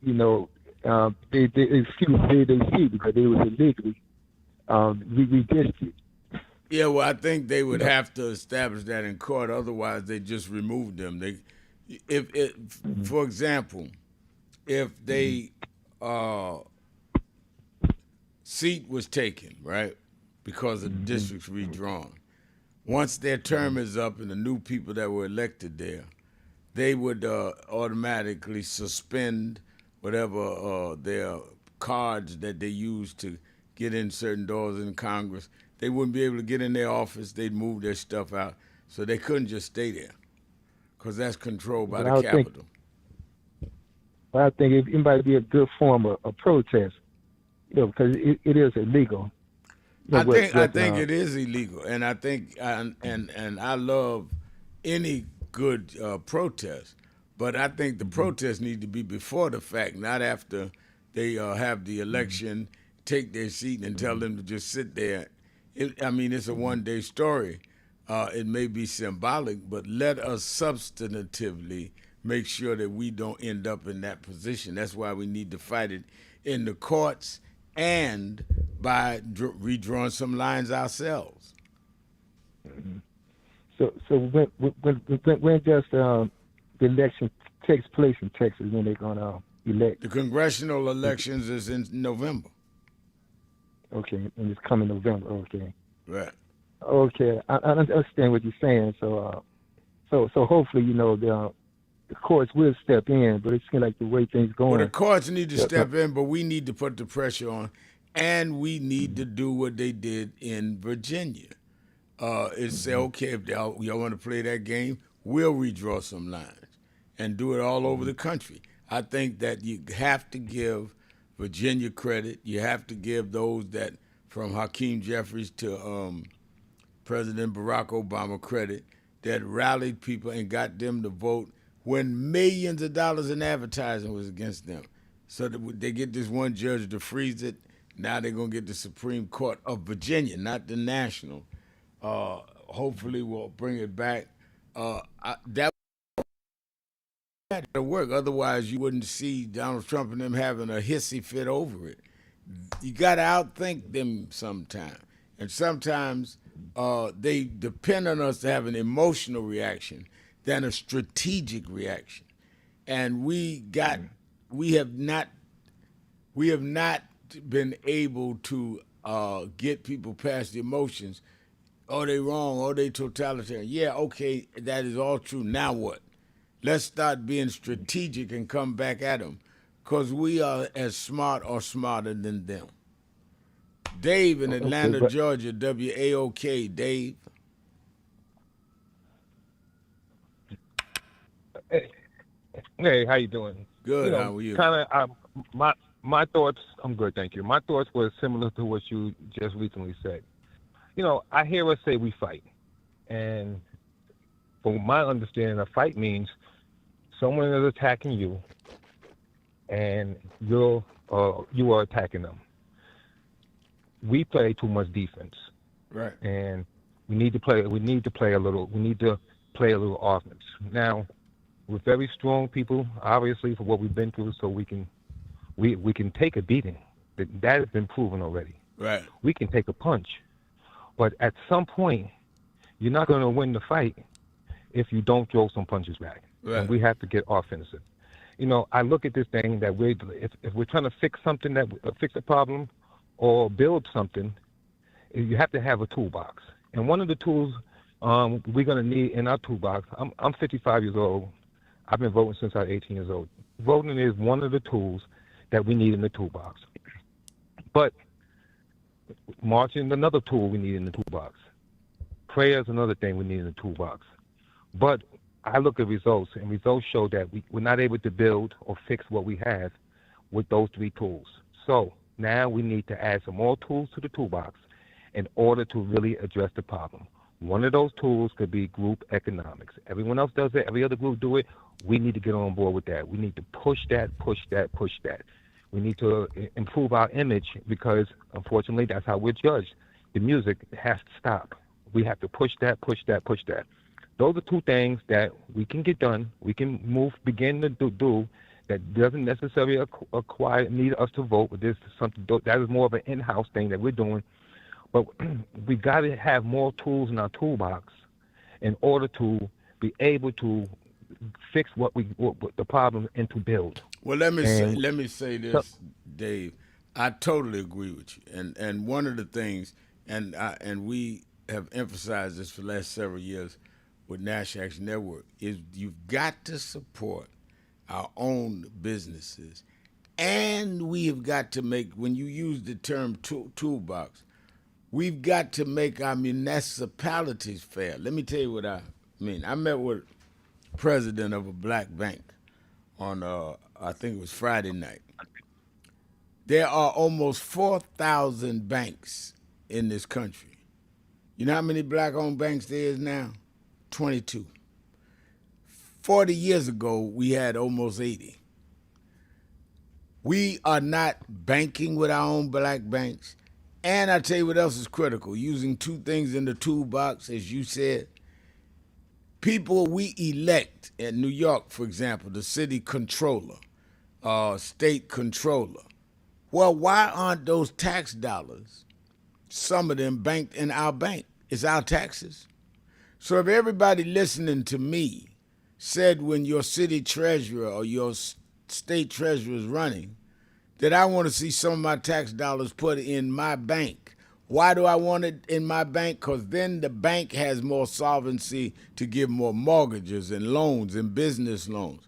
they refuse to leave their seat because they was illegally redistricted. Yeah, well, I think they would have to establish that in court. Otherwise, they just remove them. For example, if they seat was taken, right, because the district's redrawn, once their term is up and the new people that were elected there, they would automatically suspend whatever their cards that they use to get in certain doors in Congress. They wouldn't be able to get in their office. They'd move their stuff out. So they couldn't just stay there because that's controlled by the Capitol. I think it might be a good form of protest, because it is illegal. I think it is illegal, and I think and I love any good protest, but I think the protest need to be before the fact, not after they have the election, take their seat, and tell them to just sit there. It's a one-day story. It may be symbolic, but let us substantively make sure that we don't end up in that position. That's why we need to fight it in the courts and by redrawing some lines ourselves. So when does the election takes place in Texas, when they're going to elect? The congressional elections is in November. Okay, and it's coming November. Okay. Right. Okay, I understand what you're saying. So hopefully, the courts will step in, but it seems like the way things going. Well, the courts need to step in, but we need to put the pressure on, and we need to do what they did in Virginia. Is say, okay, if y'all want to play that game, we'll redraw some lines and do it all over the country. I think that you have to give Virginia credit. You have to give those that, from Hakeem Jeffries to President Barack Obama, credit, that rallied people and got them to vote when millions of dollars in advertising was against them. So that they get this one judge to freeze it. Now they're going to get the Supreme Court of Virginia, not the national. Hopefully we'll bring it back. That had to work. Otherwise, you wouldn't see Donald Trump and them having a hissy fit over it. You got to outthink them sometimes. And sometimes they depend on us to have an emotional reaction than a strategic reaction. And we have not been able to get people past the emotions. Oh, they wrong. Oh, they totalitarian. Yeah, okay, that is all true. Now what? Let's start being strategic and come back at them, because we are as smart or smarter than them. Dave in Atlanta, Georgia, WAOK. Dave. Hey, how you doing? Good. How are you? my thoughts. I'm good, thank you. My thoughts were similar to what you just recently said. I hear us say we fight, and from my understanding, a fight means someone is attacking you, and you are attacking them. We play too much defense, Right. and we need to play. We need to play a little. We need to play a little offense. Now, we're very strong people, obviously, for what we've been through, so we can take a beating. That has been proven already. Right. We can take a punch, but at some point, you're not going to win the fight if you don't throw some punches back. Right. And we have to get offensive. I look at this thing that if we're trying to fix something fix a problem or build something, you have to have a toolbox. And one of the tools we're going to need in our toolbox. I'm 55 years old. I've been voting since I was 18 years old. Voting is one of the tools that we need in the toolbox. But marching is another tool we need in the toolbox. Prayer is another thing we need in the toolbox. But I look at results, and results show that we're not able to build or fix what we have with those three tools. So now we need to add some more tools to the toolbox in order to really address the problem. One of those tools could be group economics. Everyone else does it. Every other group do it. We need to get on board with that. We need to push that, push that, push that. We need to improve our image because, unfortunately, that's how we're judged. The music has to stop. We have to push that, push that, push that. Those are two things that we can get done. We can begin to do that doesn't necessarily need us to vote. But this is something that is more of an in-house thing that we're doing. But we got to have more tools in our toolbox in order to be able to fix what the problem and to build. Well, let me say this, Dave. I totally agree with you. And one of the things, and we have emphasized this for the last several years with National Action Network, is you've got to support our own businesses, and we have got to make, when you use the term toolbox, we've got to make our municipalities fair. Let me tell you what I mean. I met with the president of a black bank on, I think it was Friday night. There are almost 4,000 banks in this country. You know how many black-owned banks there is now? 22. 40 years ago, we had almost 80. We are not banking with our own black banks. And I tell you what else is critical, using two things in the toolbox, as you said. People we elect in New York, for example, the city controller, state controller. Well, why aren't those tax dollars, some of them, banked in our bank? It's our taxes. So if everybody listening to me said when your city treasurer or your state treasurer is running that I want to see some of my tax dollars put in my bank. Why do I want it in my bank? Because then the bank has more solvency to give more mortgages and loans and business loans.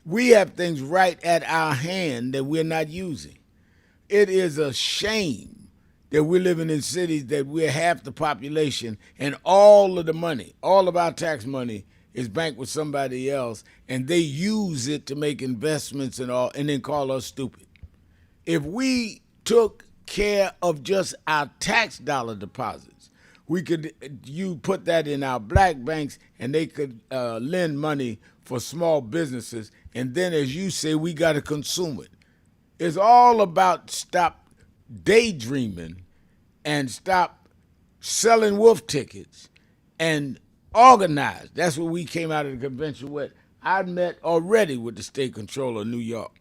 We have things right at our hand that we're not using. It is a shame that we're living in cities that we're half the population and all of the money, all of our tax money is banked with somebody else, and they use it to make investments and all, and then call us stupid. If we took care of just our tax dollar deposits, you put that in our black banks, and they could lend money for small businesses, and then, as you say, we got to consume it. It's all about stop daydreaming and stop selling wolf tickets and organize. That's what we came out of the convention with. I met already with the state controller of New York,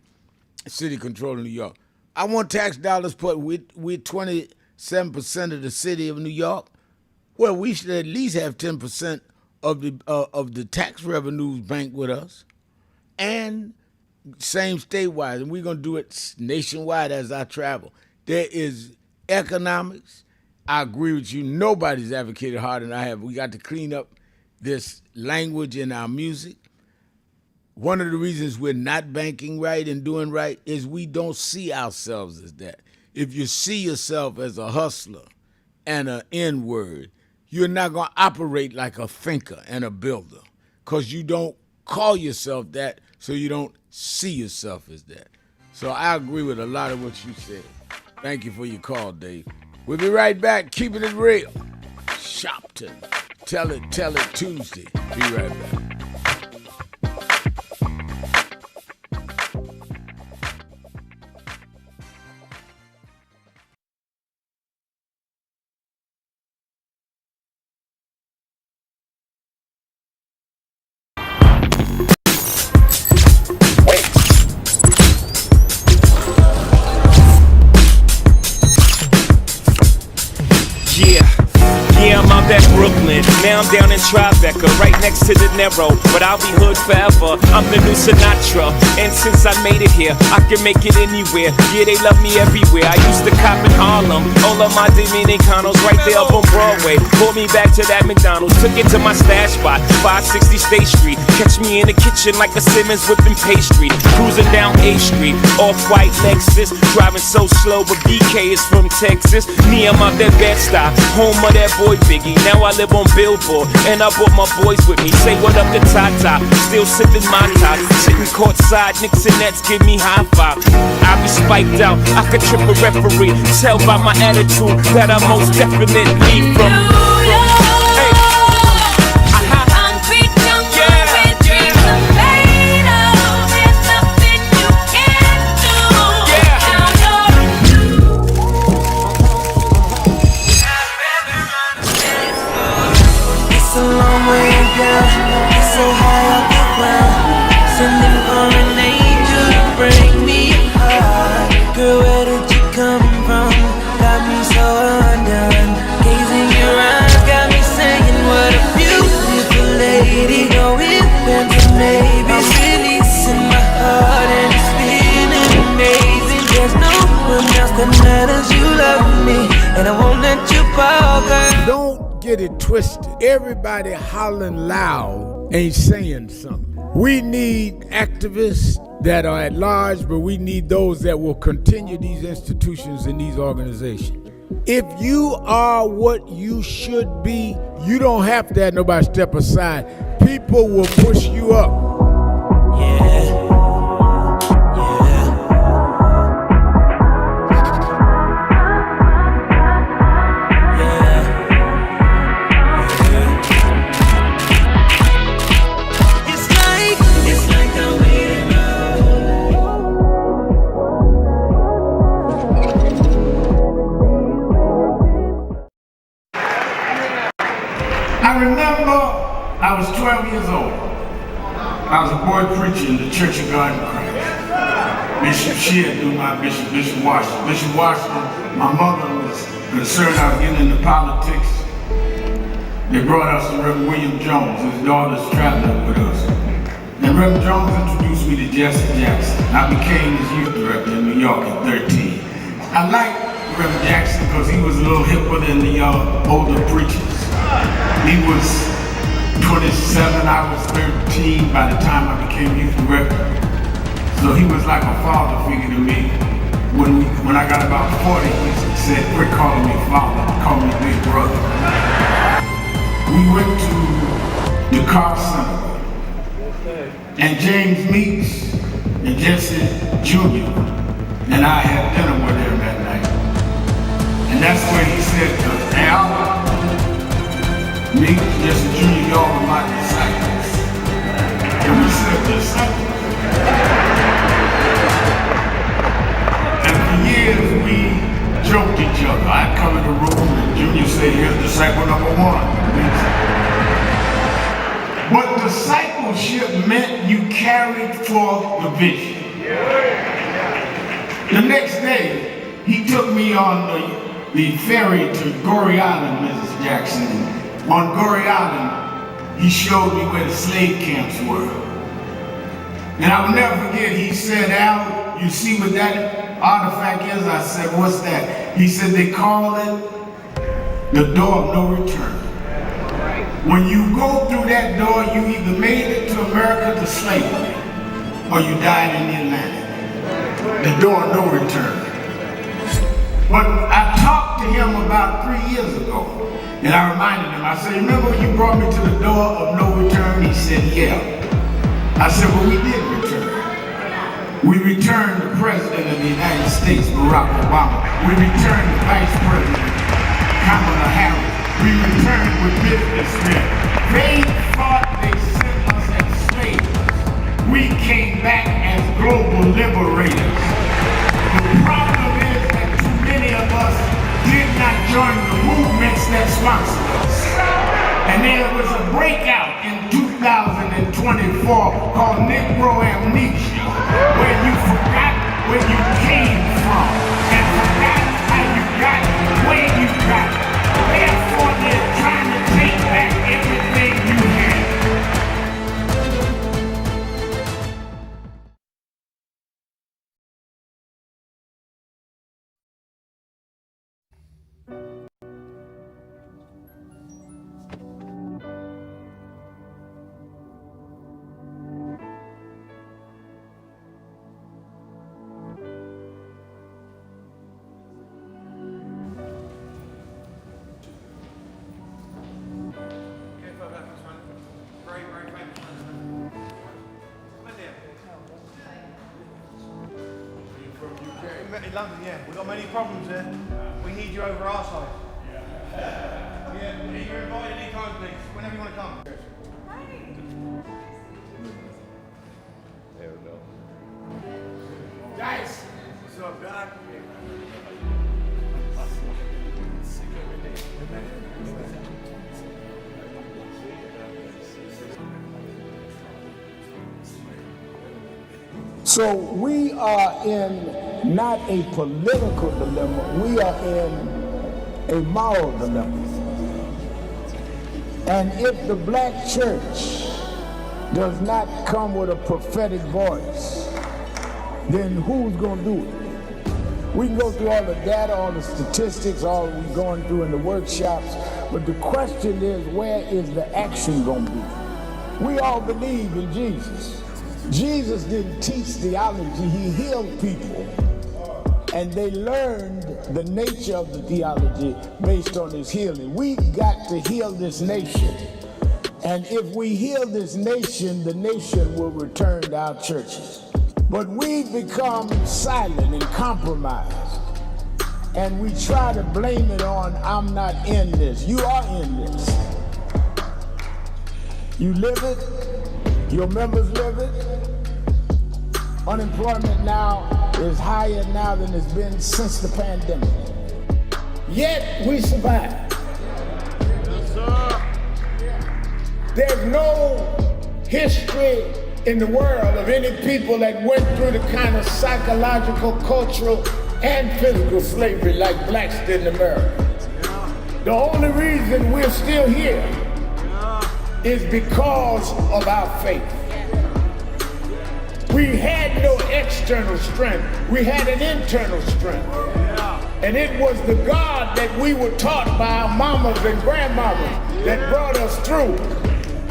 city controller of New York. I want tax dollars put with 27% of the city of New York. Well, we should at least have 10% of the tax revenues banked with us, and same statewide. And we're gonna do it nationwide as I travel. There is economics. I agree with you. Nobody's advocated harder than I have. We got to clean up this language in our music. One of the reasons we're not banking right and doing right is we don't see ourselves as that. If you see yourself as a hustler and an N-word, you're not going to operate like a thinker and a builder because you don't call yourself that, so you don't see yourself as that. So I agree with a lot of what you said. Thank you for your call, Dave. We'll be right back, keeping it real. Sharpton. Tell it Tuesday. Be right back. Yeah, I'm out at Brooklyn. Now I'm down in Tribeca, right next to the Narrow. But I'll be hood forever. I'm the new Sinatra. And since I made it here, I can make it anywhere. Yeah, they love me everywhere. I used to cop in Harlem. All of my Dominicanos right there up on Broadway. Pulled me back to that McDonald's. Took it to my stash spot, 560 State Street. Catch me in the kitchen like a Simmons whipping pastry. Cruising down A Street, off-white Lexus. Driving so slow, but BK is from Texas. Me, I'm out that Bed-Stuy, home of that boy Biggie. Now I live on Billboard, and I brought my boys with me. Say what up to Tata, still sipping my top. Sitting courtside, Knicks and Nets give me high five. I be spiked out, I could trip a referee. Tell by my attitude that I most definitely from. Don't get it twisted. Everybody hollering loud ain't saying something. We need activists that are at large, but we need those that will continue these institutions and these organizations. If you are what you should be, you don't have to have nobody step aside. People will push you up. I remember I was 12 years old. I was a boy preacher in the Church of God in Christ. Bishop Shear knew my bishop, Bishop Washington. Bishop Washington, my mother was concerned I was getting into politics. They brought us to Reverend William Jones. His daughter's traveling with us. And Reverend Jones introduced me to Jesse Jackson. I became his youth director in New York at 13. I liked Reverend Jackson because he was a little hipper than the older preachers. He was 27, I was 13 by the time I became youth director. So he was like a father figure to me. When I got about 40, he said, quit calling me father, call me big brother. We went to the car center, and James Meeks and Jesse Jr. and I had dinner with him that night. And that's where he said to us, Al, me, Jesse Jr., y'all are my disciples. And we said disciples. And for years we joked each other. I'd come in the room and Junior said, here's disciple number one. But discipleship meant you carried forth the vision. The next day, he took me on the ferry to Goree Island, Mrs. Jackson. On Goree Island, he showed me where the slave camps were. And I will never forget, he said, Al, you see what that artifact is? I said, what's that? He said, they call it the door of no return. When you go through that door, you either made it to America to slavery, or you died in the Atlantic. The door of no return. But I talked to him about 3 years ago. And I reminded him, I said, remember when you brought me to the door of no return? He said, yeah. I said, well, we did return. We returned the President of the United States, Barack Obama. We returned the Vice President, Kamala Harris. We returned with businessmen. They thought they sent us as slaves. We came back as global liberators. The problem is that too many of us did not join the movements that sponsored us. And there was a breakout in 2024 called Negro Amnesia, where you forgot where you came from and forgot how you got where you got. Therefore, they're trying to take back everything you had. In London, yeah. We've got many problems there. We need you over our side. Yeah, you're invited anytime, please. Whenever you want to come. There we go. Dice! What's up, Doc? So we are in not a political dilemma, we are in a moral dilemma. And if the black church does not come with a prophetic voice, then who's going to do it? We can go through all the data, all the statistics, all we're going through in the workshops, but the question is, where is the action going to be? We all believe in Jesus. Jesus didn't teach theology, he healed people. And they learned the nature of the theology based on his healing. We've got to heal this nation. And if we heal this nation, the nation will return to our churches. But we've become silent and compromised. And we try to blame it on, I'm not in this. You are in this. You live it, your members live it. Unemployment now is higher now than it's been since the pandemic. Yet we survive. There's no history in the world of any people that went through the kind of psychological, cultural, and physical slavery like blacks did in America. The only reason we're still here is because of our faith. We had no external strength. We had an internal strength. And it was the God that we were taught by our mamas and grandmamas that brought us through.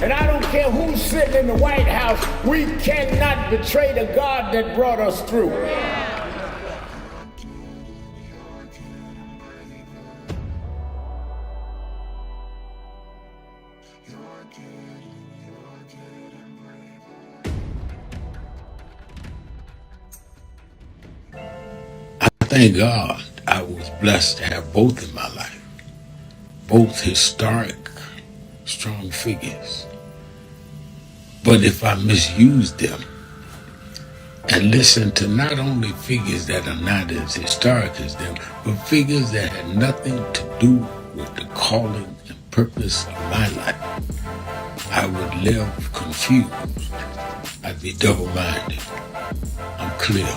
And I don't care who's sitting in the White House, we cannot betray the God that brought us through. Thank God I was blessed to have both in my life. Both historic, strong figures. But if I misuse them and listen to not only figures that are not as historic as them, but figures that had nothing to do with the calling and purpose of my life, I would live confused. I'd be double-minded. I'm clear.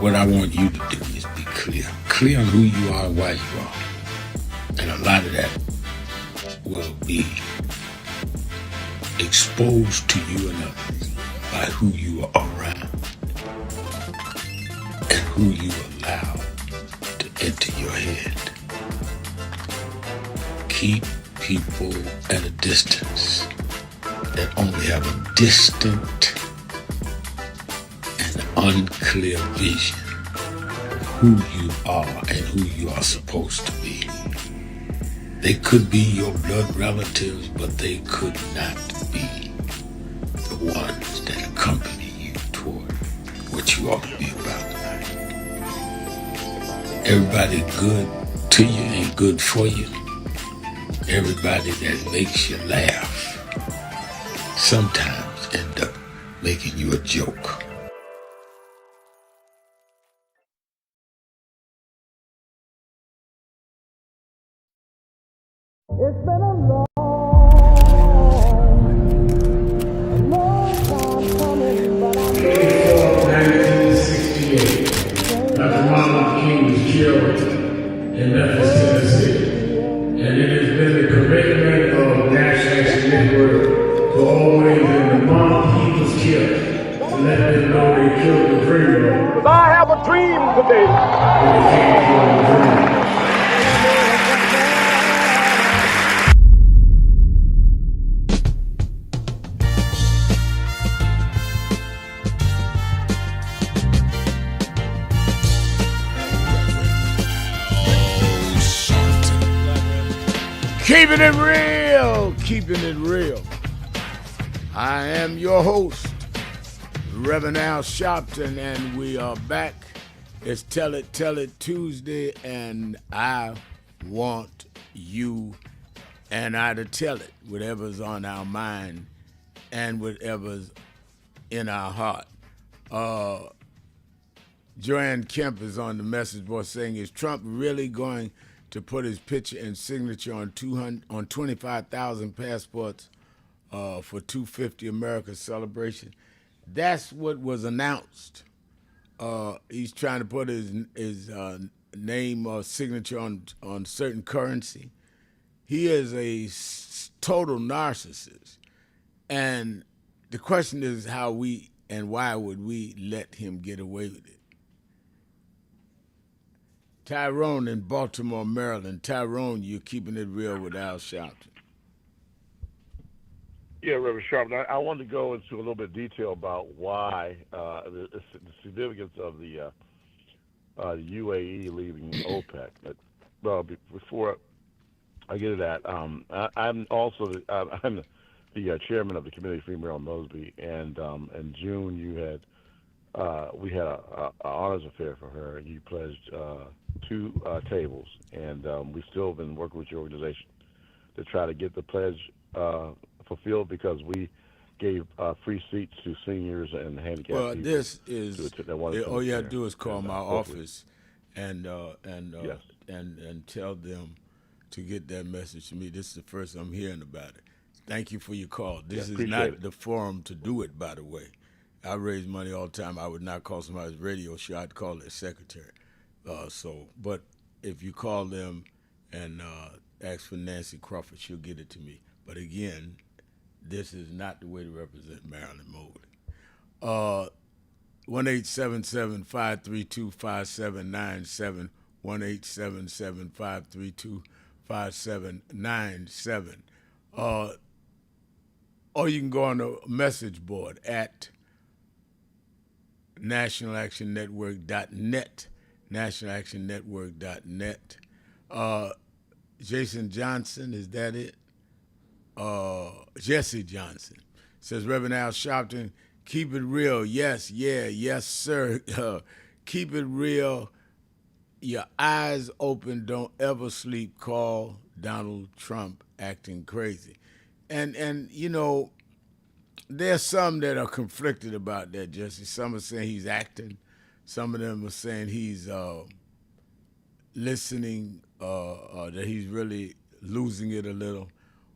What I want you to do is be clear. Clear on who you are and why you are. And a lot of that will be exposed to you and others by who you are around and who you allow to enter your head. Keep people at a distance that only have a distant unclear vision of who you are and who you are supposed to be. They could be your blood relatives, but they could not be the ones that accompany you toward you ought to be about tonight. Everybody good to you ain't good for you. Everybody that makes you laugh sometimes end up making you a joke. It's been a long time coming, but I know 1968, Dr. Martin Luther King was killed in Memphis, Tennessee. And it has been the commitment of National Action Network to always, in the month he was killed, to let them know they killed the dreamer. I have a dream today. When they can't kill the dreamer. Keeping it real, keeping it real. I am your host, Reverend Al Sharpton, and we are back. It's Tell It Tuesday, and I want you and I to tell it, whatever's on our mind and whatever's in our heart. Joanne Kemp is on the message board saying, is Trump really going to put his picture and signature on 25,000 passports for 250 America celebration? That's what was announced. He's trying to put his name or signature on certain currency. He is a total narcissist. And the question is how we and why would we let him get away with it? Tyrone in Baltimore, Maryland. Tyrone, you're keeping it real with Al Sharpton. Yeah, Reverend Sharp. I wanted to go into a little bit of detail about why the significance of the UAE leaving OPEC. But before I get to that, I'm also I'm the chairman of the Committee for Maryland Mosby, and in June we had an honors affair for her, and you pledged 2 tables, and we've still been working with your organization to try to get the pledge fulfilled, because we gave free seats to seniors and handicapped people. Well, this is all you have to do is call my office and tell them to get that message to me. This is the first I'm hearing about it. Thank you for your call. This is not the forum to do it, by the way. I raise money all the time. I would not call somebody's radio show. I'd call their secretary. But if you call them and ask for Nancy Crawford, she'll get it to me. But again, this is not the way to represent Marilyn Mobley. 1-877-532-5797, 1-877-532-5797. Or you can go on the message board at nationalactionnetwork.net, nationalactionnetwork.net. Jason Johnson, is that it? Jesse Johnson says, Reverend Al Sharpton, keep it real. Yes, sir. Keep it real. Your eyes open. Don't ever sleep. Call Donald Trump acting crazy. And you know, there's some that are conflicted about that, Jesse. Some are saying he's acting. Some of them are saying he's listening, that he's really losing it a little.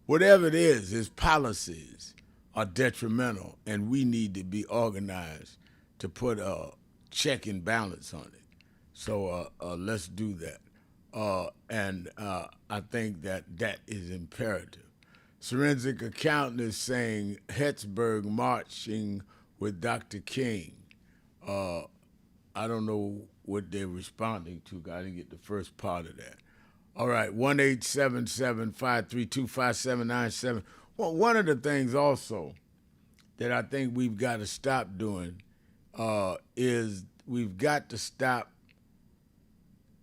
Whatever it is, his policies are detrimental, and we need to be organized to put a check and balance on it. So let's do that. And I think that is imperative. Forensic accountant is saying Pittsburgh marching with Dr. King. I don't know what they're responding to. I didn't get the first part of that. All right, 1-877-532-5797. Well, one of the things also that I think we've got to stop doing is we've got to stop,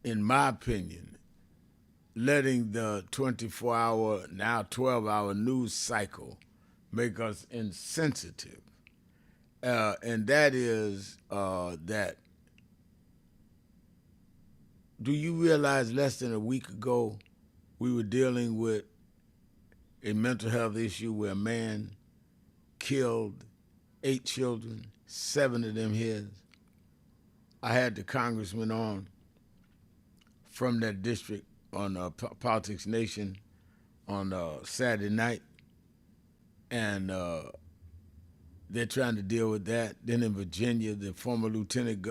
in my opinion, letting the 24-hour, now 12-hour news cycle make us insensitive. and that is that. Do you realize less than a week ago we were dealing with a mental health issue where a man killed 8 children, 7 of them his? I had the congressman on from that district on Politics Nation on Saturday night, and they're trying to deal with that. Then in Virginia, the former lieutenant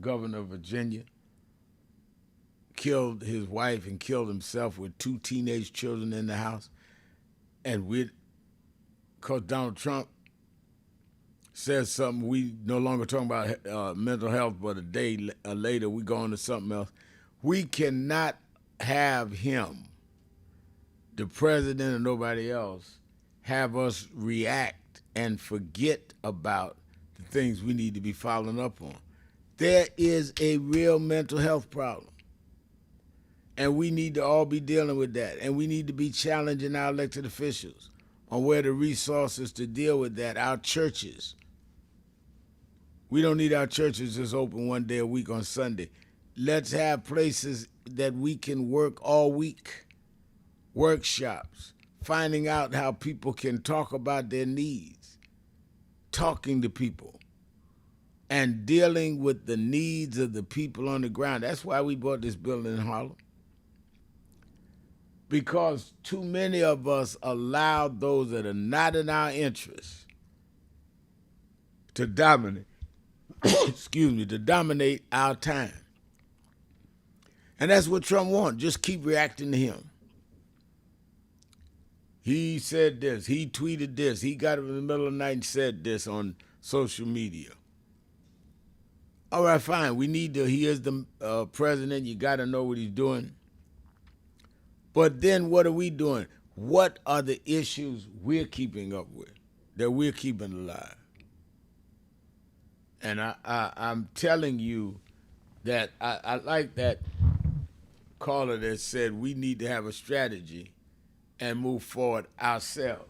governor of Virginia killed his wife and killed himself with 2 teenage children in the house. And because Donald Trump says something, we no longer talking about mental health, but a day later we go on to something else. We cannot have him, the president or nobody else, have us react and forget about the things we need to be following up on. There is a real mental health problem. And we need to all be dealing with that. And we need to be challenging our elected officials on where the resources to deal with that. Our churches. We don't need our churches just open one day a week on Sunday. Let's have places that we can work all week. Workshops. Finding out how people can talk about their needs. Talking to people. And dealing with the needs of the people on the ground. That's why we bought this building in Harlem. Because too many of us allow those that are not in our interest to dominate, to dominate our time. And that's what Trump wants. Just keep reacting to him. He said this. He tweeted this. He got up in the middle of the night and said this on social media. All right, fine. He is the president. You got to know what he's doing. But then what are we doing? What are the issues we're keeping up with, that we're keeping alive? And I'm telling you that I like that caller that said we need to have a strategy and move forward ourselves.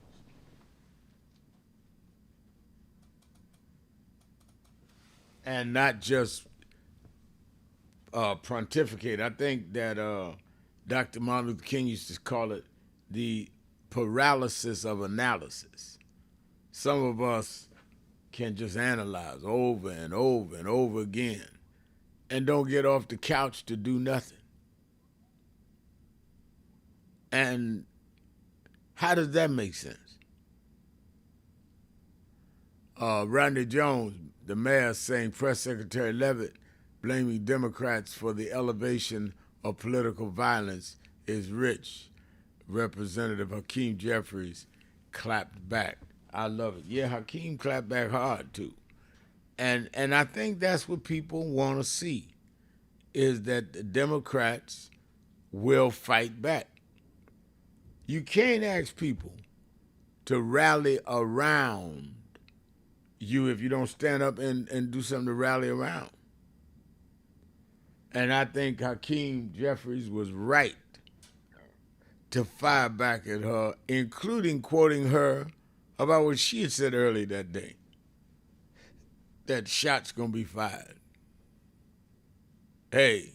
And not just pontificate. I think that Dr. Martin Luther King used to call it the paralysis of analysis. Some of us can just analyze over and over and over again and don't get off the couch to do nothing. And how does that make sense? Randy Jones, the mayor, saying Press Secretary Leavitt blaming Democrats for the elevation of political violence is rich. Representative Hakeem Jeffries clapped back. I love it. Yeah, Hakeem clapped back hard too. And I think that's what people want to see, is that the Democrats will fight back. You can't ask people to rally around you if you don't stand up and do something to rally around. And I think Hakeem Jeffries was right to fire back at her, including quoting her about what she had said earlier that day, that shots gonna be fired. Hey,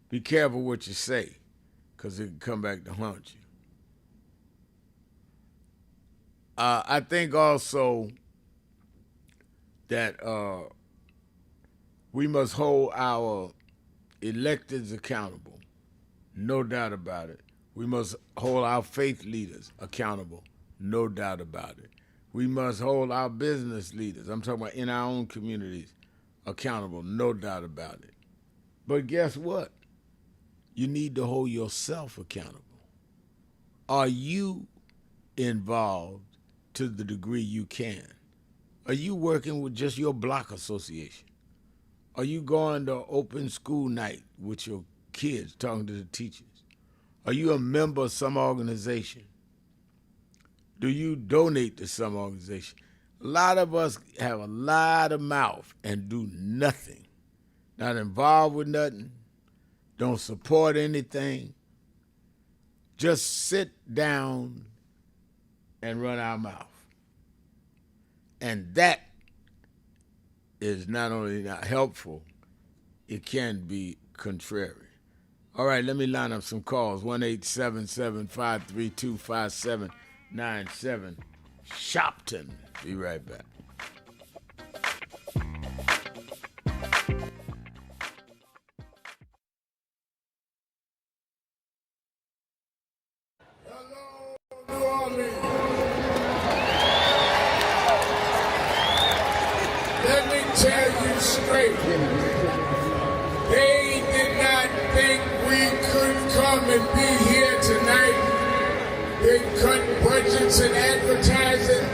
be careful what you say, because it can come back to haunt you. I think also that we must hold our electeds accountable, no doubt about it. We must hold our faith leaders accountable, no doubt about it. We must hold our business leaders, I'm talking about in our own communities, accountable, no doubt about it. But guess what? You need to hold yourself accountable. Are you involved to the degree you can? Are you working with just your block association? Are you going to open school night with your kids, talking to the teachers? Are you a member of some organization? Do you donate to some organization? A lot of us have a lot of mouth and do nothing. Not involved with nothing. Don't support anything. Just sit down and run our mouth. And that is not only not helpful, it can be contrary. All right, let me line up some calls. 1-877-532-5797. Sharpton. Be right back. Let me tell you straight. They did not think we could come and be here tonight. They cut budgets and advertising.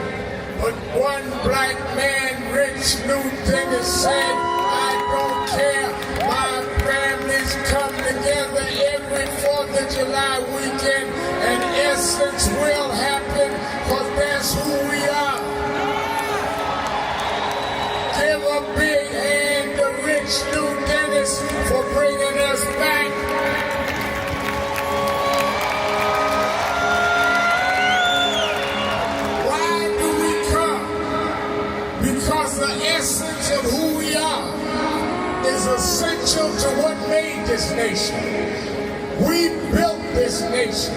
But one black man, Rich Newton, has said, I don't care. My families come together every 4th of July weekend, and Essence will happen, because that's who we are. Give a big hand to Rich New Dennis for bringing us back. Why do we come? Because the essence of who we are is essential to what made this nation. We built this nation.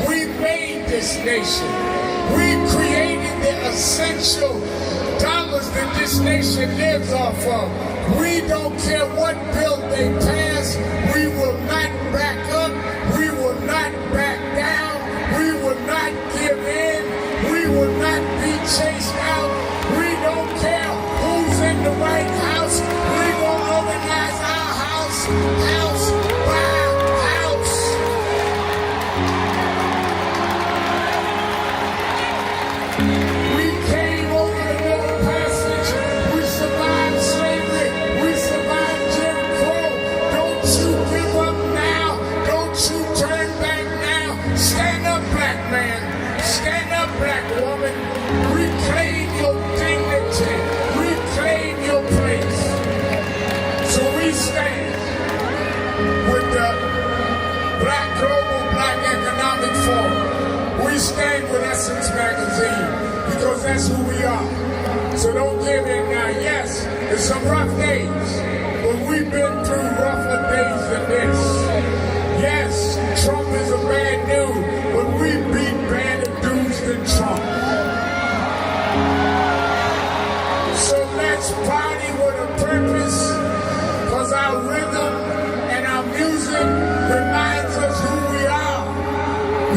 We made this nation. We created the essential dollars that this nation lives off of. We don't care what bill they pass. We will not back up. We will not back down. We will not give in. We will not be chased out. We don't care who's in the White House. We will organize our house by house. We came over the Middle Passage. We survived slavery. We survived Jim Crow. Don't you give up now. Don't you turn back now. Stand up, black man. Stand up, black woman. Reclaim your dignity. Reclaim your place. So we stand with the Global Black Economic Forum. We stand with Essence Magazine, because that's who we are. So don't give in now. Yes, there's some rough days, but we've been through rougher days than this. Yes, Trump is a bad dude, but we beat badder dudes than Trump. So let's party with a purpose, because our rhythm and our music reminds us who we are,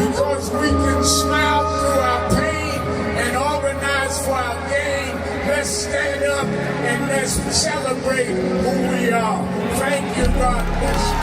because we can smile through our pain and organize for our gain. Let's stand up and let's celebrate who we are. Thank you, God bless you.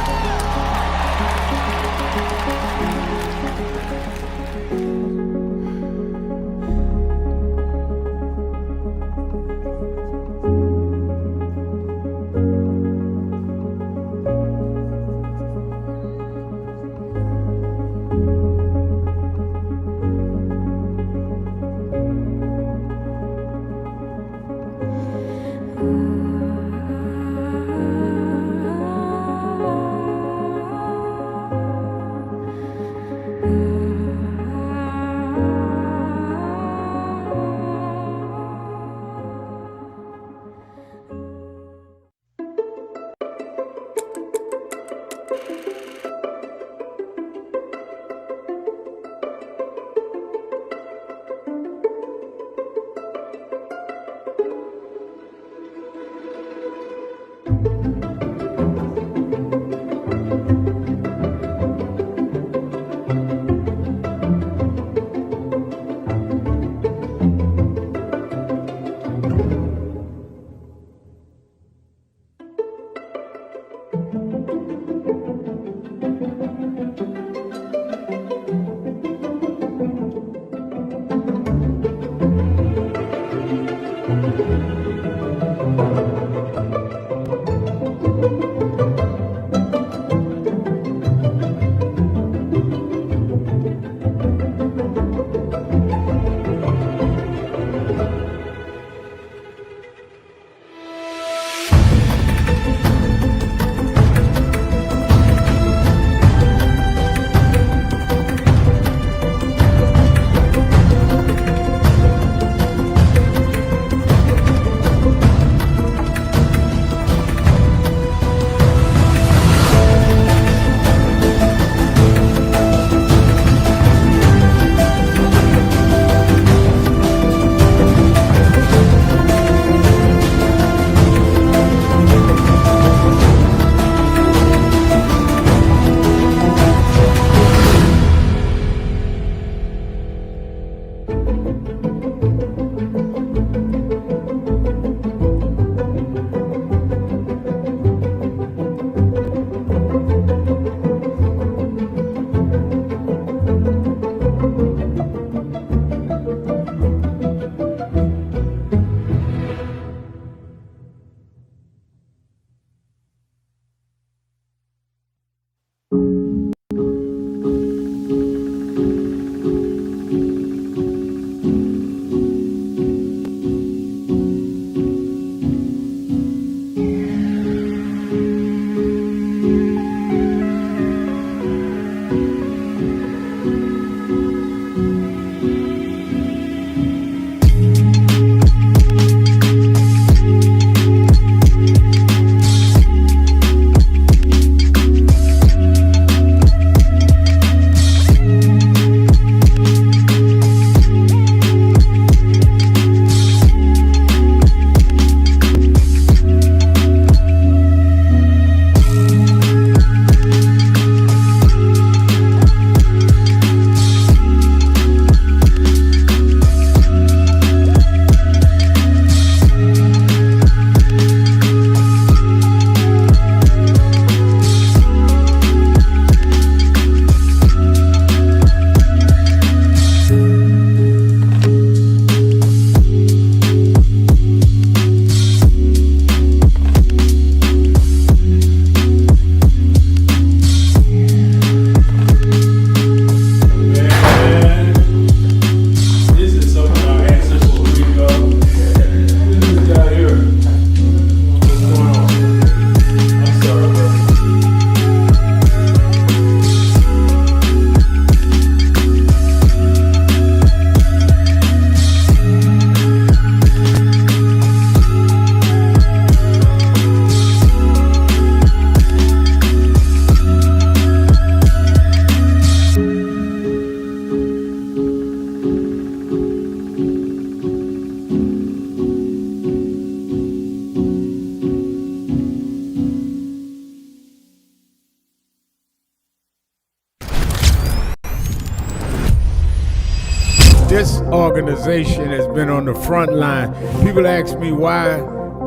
organization has been on the front line. People ask me, why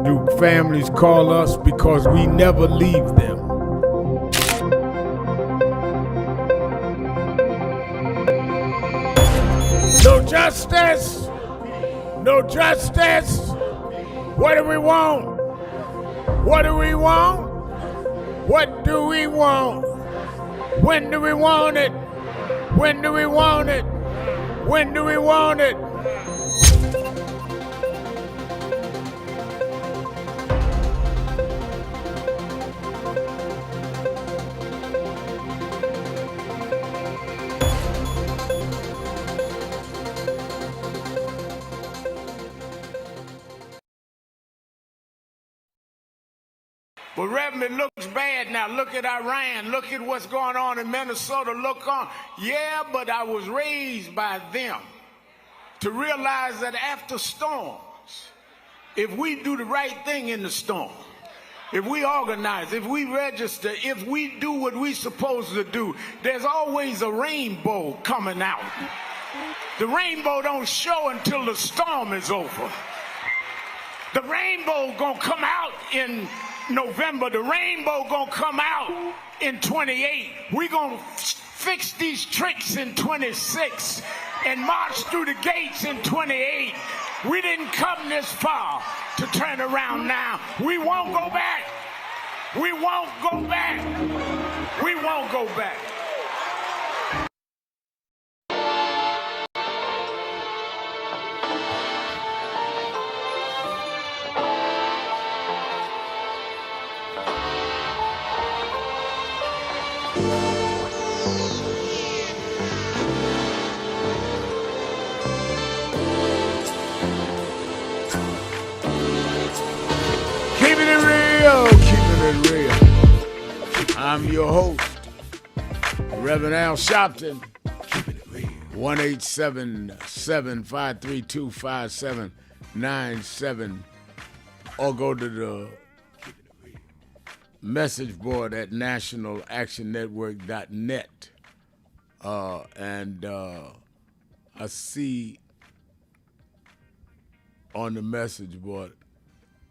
do families call us? Because we never leave them. No justice. No justice. What do we want? What do we want? What do we want? When do we want it? When do we want it? When do we want it? But Reverend, it looks bad now. Look at Iran. Look at what's going on in Minnesota. Look on. Yeah, but I was raised by them to realize that after storms, if we do the right thing in the storm, if we organize, if we register, if we do what we're supposed to do, there's always a rainbow coming out. The rainbow don't show until the storm is over. The rainbow gonna come out in November. The rainbow gonna come out in 28. We gonna fix these tricks in 26 and march through the gates in 28. We didn't come this far to turn around now. We won't go back. We won't go back. We won't go back. Keeping it real. I'm your host, Reverend Al Sharpton. 1-877-532-5797, or go to the message board at nationalactionnetwork.net. And I see on the message board,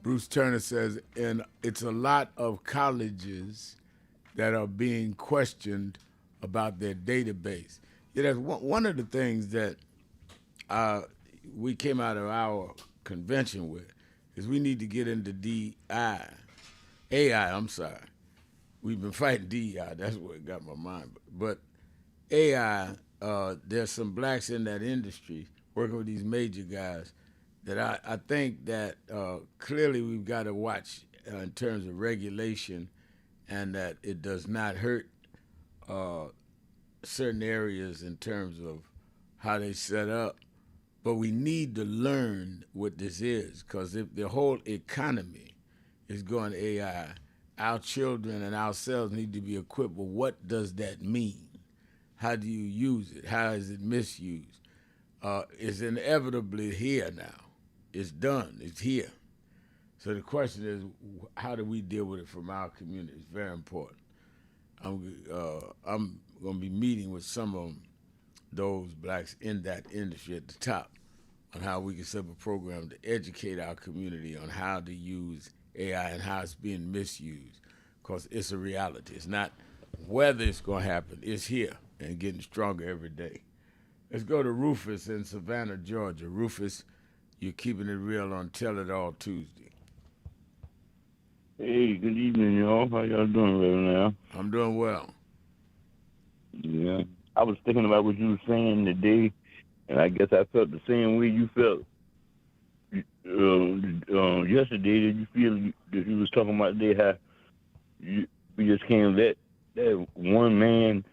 Bruce Turner says, and it's a lot of colleges that are being questioned about their database. Yeah, that's one of the things that we came out of our convention with, is we need to get into AI, We've been fighting DEI, that's what got my mind. But AI, there's some blacks in that industry working with these major guys that I think that clearly we've got to watch in terms of regulation, and that it does not hurt certain areas in terms of how they set up. But we need to learn what this is, because if the whole economy is going to AI, our children and ourselves need to be equipped with what does that mean? How do you use it? How is it misused? It's inevitably here now. It's done. It's here. So the question is, how do we deal with it from our community? It's very important. I'm going to be meeting with some of those blacks in that industry at the top on how we can set up a program to educate our community on how to use AI and how it's being misused, because it's a reality. It's not whether it's going to happen. It's here and getting stronger every day. Let's go to Rufus in Savannah, Georgia. Rufus, you're keeping it real on Tell It All Tuesday. Hey, good evening, y'all. How y'all doing right now? I'm doing well. Yeah. I was thinking about what you were saying today, and I guess I felt the same way you felt yesterday. Did you feel that you was talking about today, how we just can't let that one man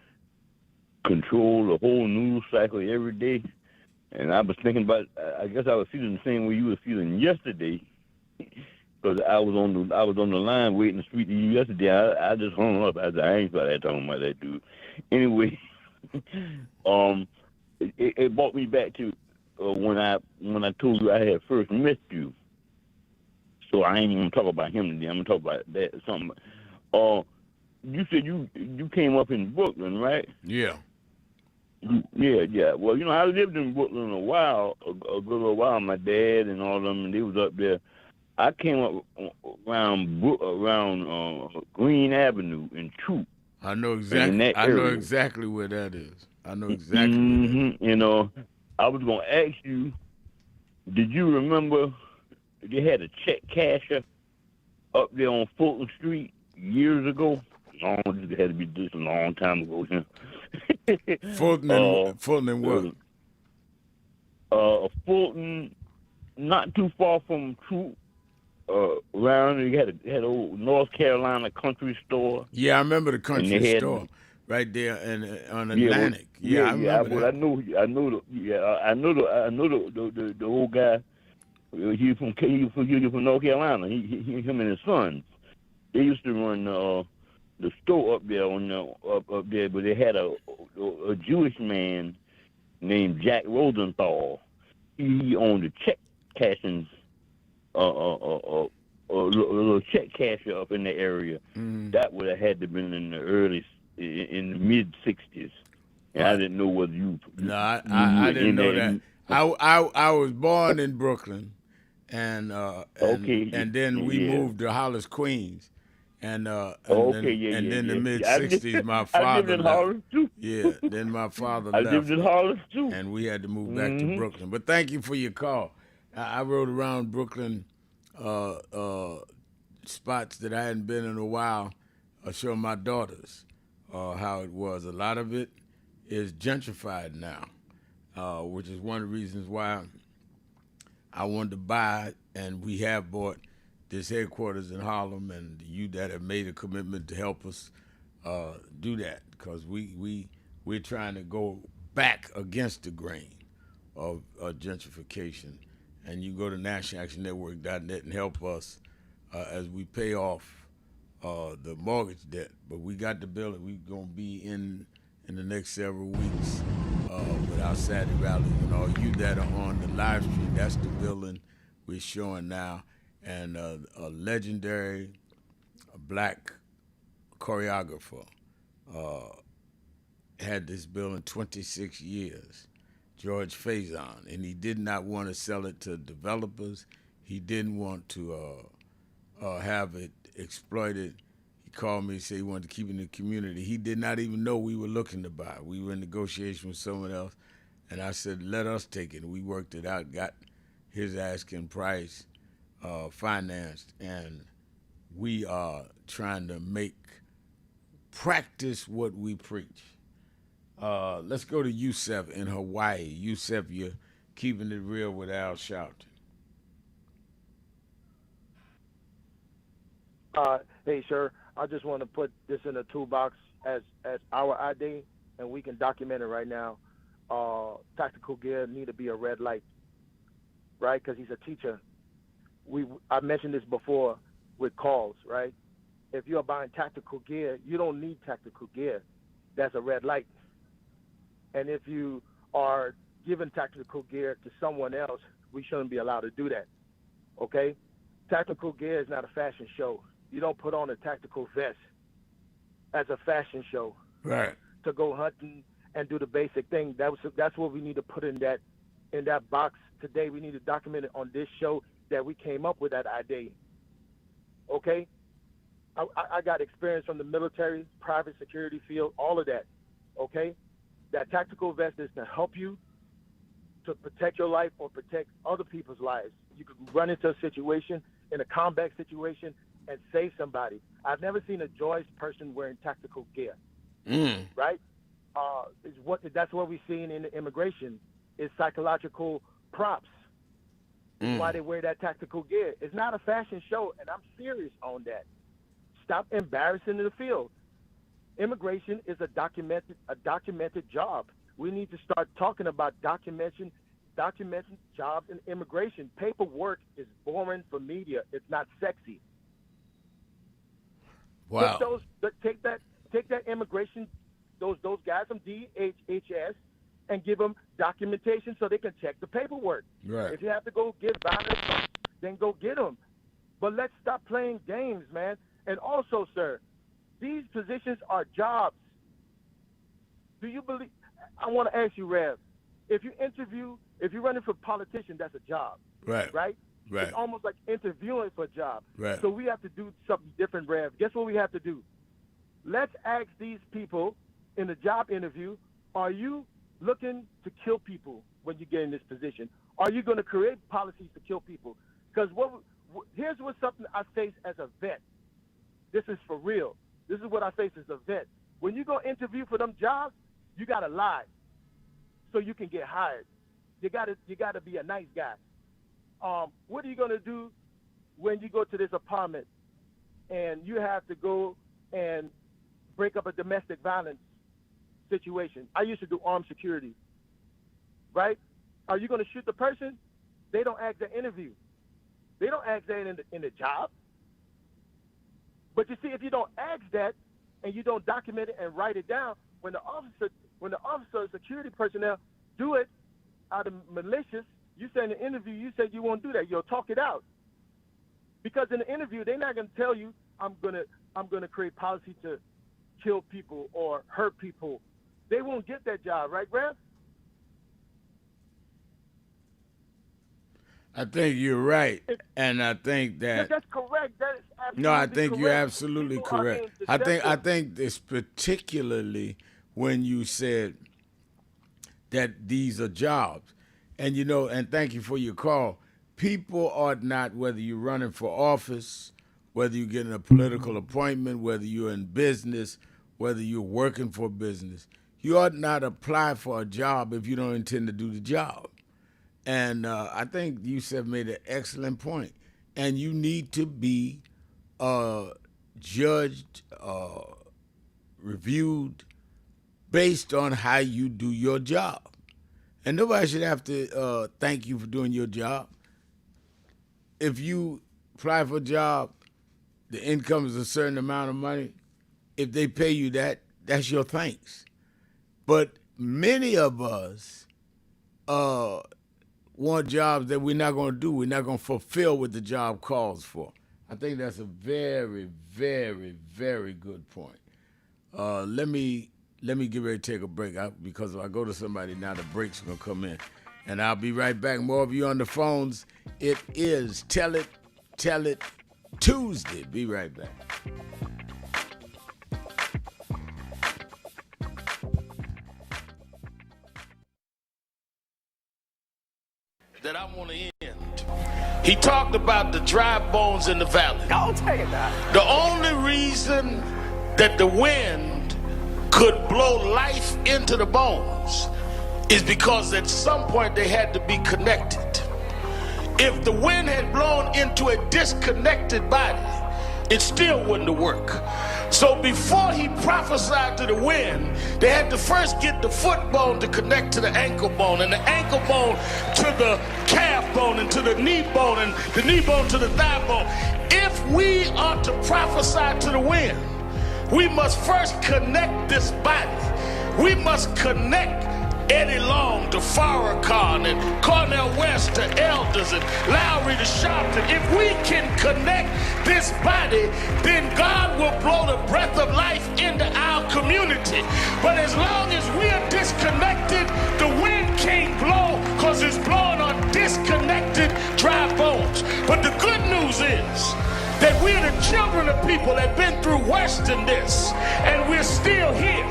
control the whole news cycle every day? And I was thinking about, I guess I was feeling the same way you were feeling yesterday, because I was on the line waiting to speak to you yesterday. I just hung up. I ain't talking about that dude. Anyway, it brought me back to when I told you I had first met you. So I ain't even talk about him today. I'm gonna talk about that something. You said you came up in Brooklyn, right? Yeah. Yeah. Well, I lived in Brooklyn a while, a good little while. My dad and all of them, they was up there. I came up around Green Avenue in Troop. I know In exactly. that I know area. exactly where that is. I know exactly where that is. I was gonna ask you, did you remember they had a check casher up there on Fulton Street years ago? It had to be just a long time ago. Fulton and what? Fulton, not too far from Troop. Around you had an old North Carolina country store. Yeah, I remember the country had, store right there on Atlantic. I remember that. I know the old guy. He was from North Carolina. Him and his son. They used to run the store up there up there, but they had a Jewish man named Jack Rosenthal. He owned a check cashing a little check casher up in the area. That would have had to been in the mid '60s. And I didn't know whether you. No, I didn't know that. I was born in Brooklyn, and then we moved to Hollis, Queens, and then the mid '60s, my father I lived in Hollis too. Yeah, then my father I left. lived in Hollis too, and we had to move back to Brooklyn. But thank you for your call. I rode around Brooklyn spots that I hadn't been in a while, showing my daughters how it was. A lot of it is gentrified now, which is one of the reasons why I wanted to buy, and we have bought this headquarters in Harlem, and you that have made a commitment to help us do that, because we're trying to go back against the grain of gentrification. And you go to nationalactionnetwork.net and help us as we pay off the mortgage debt. But we got the building. We're going to be in the next several weeks with our Saturday rallies. And all you that are on the live stream, that's the building we're showing now. And a legendary black choreographer had this building 26 years. George Faison, and he did not want to sell it to developers. He didn't want to have it exploited. He called me and said he wanted to keep it in the community. He did not even know we were looking to buy. We were in negotiation with someone else, and I said, let us take it. We worked it out, got his asking price financed, and we are trying to practice what we preach. Let's go to Yusef in Hawaii. Yusef, you're keeping it real with Al Sharpton. Hey, sir, I just want to put this in a toolbox as our ID, and we can document it right now. Tactical gear need to be a red light, right? Because he's a teacher. I mentioned this before with calls, right? If you're buying tactical gear, you don't need tactical gear. That's a red light. And if you are giving tactical gear to someone else, we shouldn't be allowed to do that, okay? Tactical gear is not a fashion show. You don't put on a tactical vest as a fashion show, right? To go hunting and do the basic thing. That's what we need to put in that box today. We need to document it on this show that we came up with that idea, okay? I got experience from the military, private security field, all of that, okay? That tactical vest is to help you to protect your life or protect other people's lives. You could run into a situation, in a combat situation, and save somebody. I've never seen a joyous person wearing tactical gear, right? That's what we're seeing in the immigration is psychological props. That's why they wear that tactical gear. It's not a fashion show, and I'm serious on that. Stop embarrassing the field. Immigration is a documented job. We need to start talking about documenting jobs in immigration. Paperwork is boring for media. It's not sexy. Wow. Take that immigration, those guys from DHS, and give them documentation so they can check the paperwork. Right. If you have to go get violence, then go get them. But let's stop playing games, man. And also, sir, these positions are jobs. Do you believe, I want to ask you, Rev, if you're running for politician, that's a job. Right. Right? Right. It's almost like interviewing for a job. Right. So we have to do something different, Rev. Guess what we have to do? Let's ask these people in the job interview, are you looking to kill people when you get in this position? Are you going to create policies to kill people? Because here's what's something I face as a vet. This is for real. This is what I face as a vet. When you go interview for them jobs, you got to lie so you can get hired. You got to be a nice guy. What are you going to do when you go to this apartment and you have to go and break up a domestic violence situation? I used to do armed security, right? Are you going to shoot the person? They don't ask that interview. They don't ask that in the job. But you see, if you don't ask that and you don't document it and write it down, when the officer security personnel do it out of malicious, you say in the interview, you said you won't do that. You'll talk it out. Because in the interview, they're not going to tell you, I'm gonna create policy to kill people or hurt people. They won't get that job, right, Rev? I think you're right, and I think that that's correct. That is absolutely no, I think correct. you're absolutely People are correct. being I think this particularly when you said that these are jobs, and and thank you for your call. People ought not, whether you're running for office, whether you're getting a political appointment, whether you're in business, whether you're working for business, you ought not apply for a job if you don't intend to do the job. And I think you made an excellent point. And you need to be judged, reviewed based on how you do your job. And nobody should have to thank you for doing your job. If you apply for a job, the income is a certain amount of money. If they pay you that, that's your thanks. But many of us want jobs that we're not going to do. We're not going to fulfill what the job calls for. I think that's a very, very, very good point. Let me get ready to take a break because if I go to somebody now, the break's going to come in. And I'll be right back. More of you on the phones. It is Tell It Tuesday. Be right back. That I want to end. He talked about the dry bones in the valley. Don't take it down. The only reason that the wind could blow life into the bones is because at some point they had to be connected. If the wind had blown into a disconnected body, it still wouldn't have worked. So before he prophesied to the wind, they had to first get the foot bone to connect to the ankle bone, and the ankle bone to the calf bone, and to the knee bone, and the knee bone to the thigh bone. If we are to prophesy to the wind, we must first connect this body. We must connect Eddie Long to Farrakhan and Cornel West to Elders and Lowry to Sharpton. If we can connect this body, then God will blow the breath of life into our community. But as long as we are disconnected, the wind can't blow because it's blowing on disconnected dry bones. But the good news is that we're the children of people that have been through worse than this, and we're still here.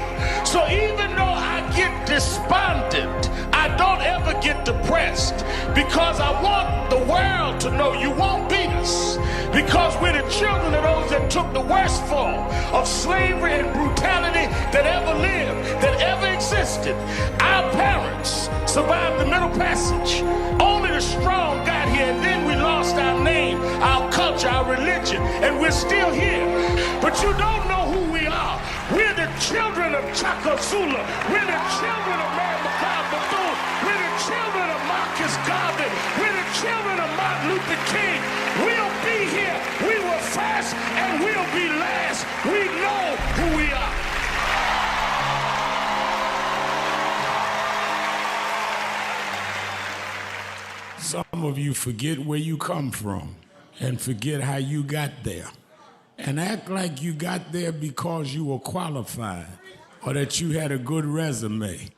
So even though I get despondent, I don't ever get depressed, because I want the world to know you won't beat us, because we're the children of those that took the worst form of slavery and brutality that ever lived, that ever existed. Our parents survived the Middle Passage. Only the strong got here, and then we lost our name, our culture, our religion, and we're still here. But you don't know who we are. We're the children of Chaka Zulu. We're the children of Mary McLeod Bethune. We're the children of Marcus Garvey. We're the children of Martin Luther King. We'll be here. We were first, and we'll be last. We know who we are. Some of you forget where you come from and forget how you got there, and act like you got there because you were qualified or that you had a good resume.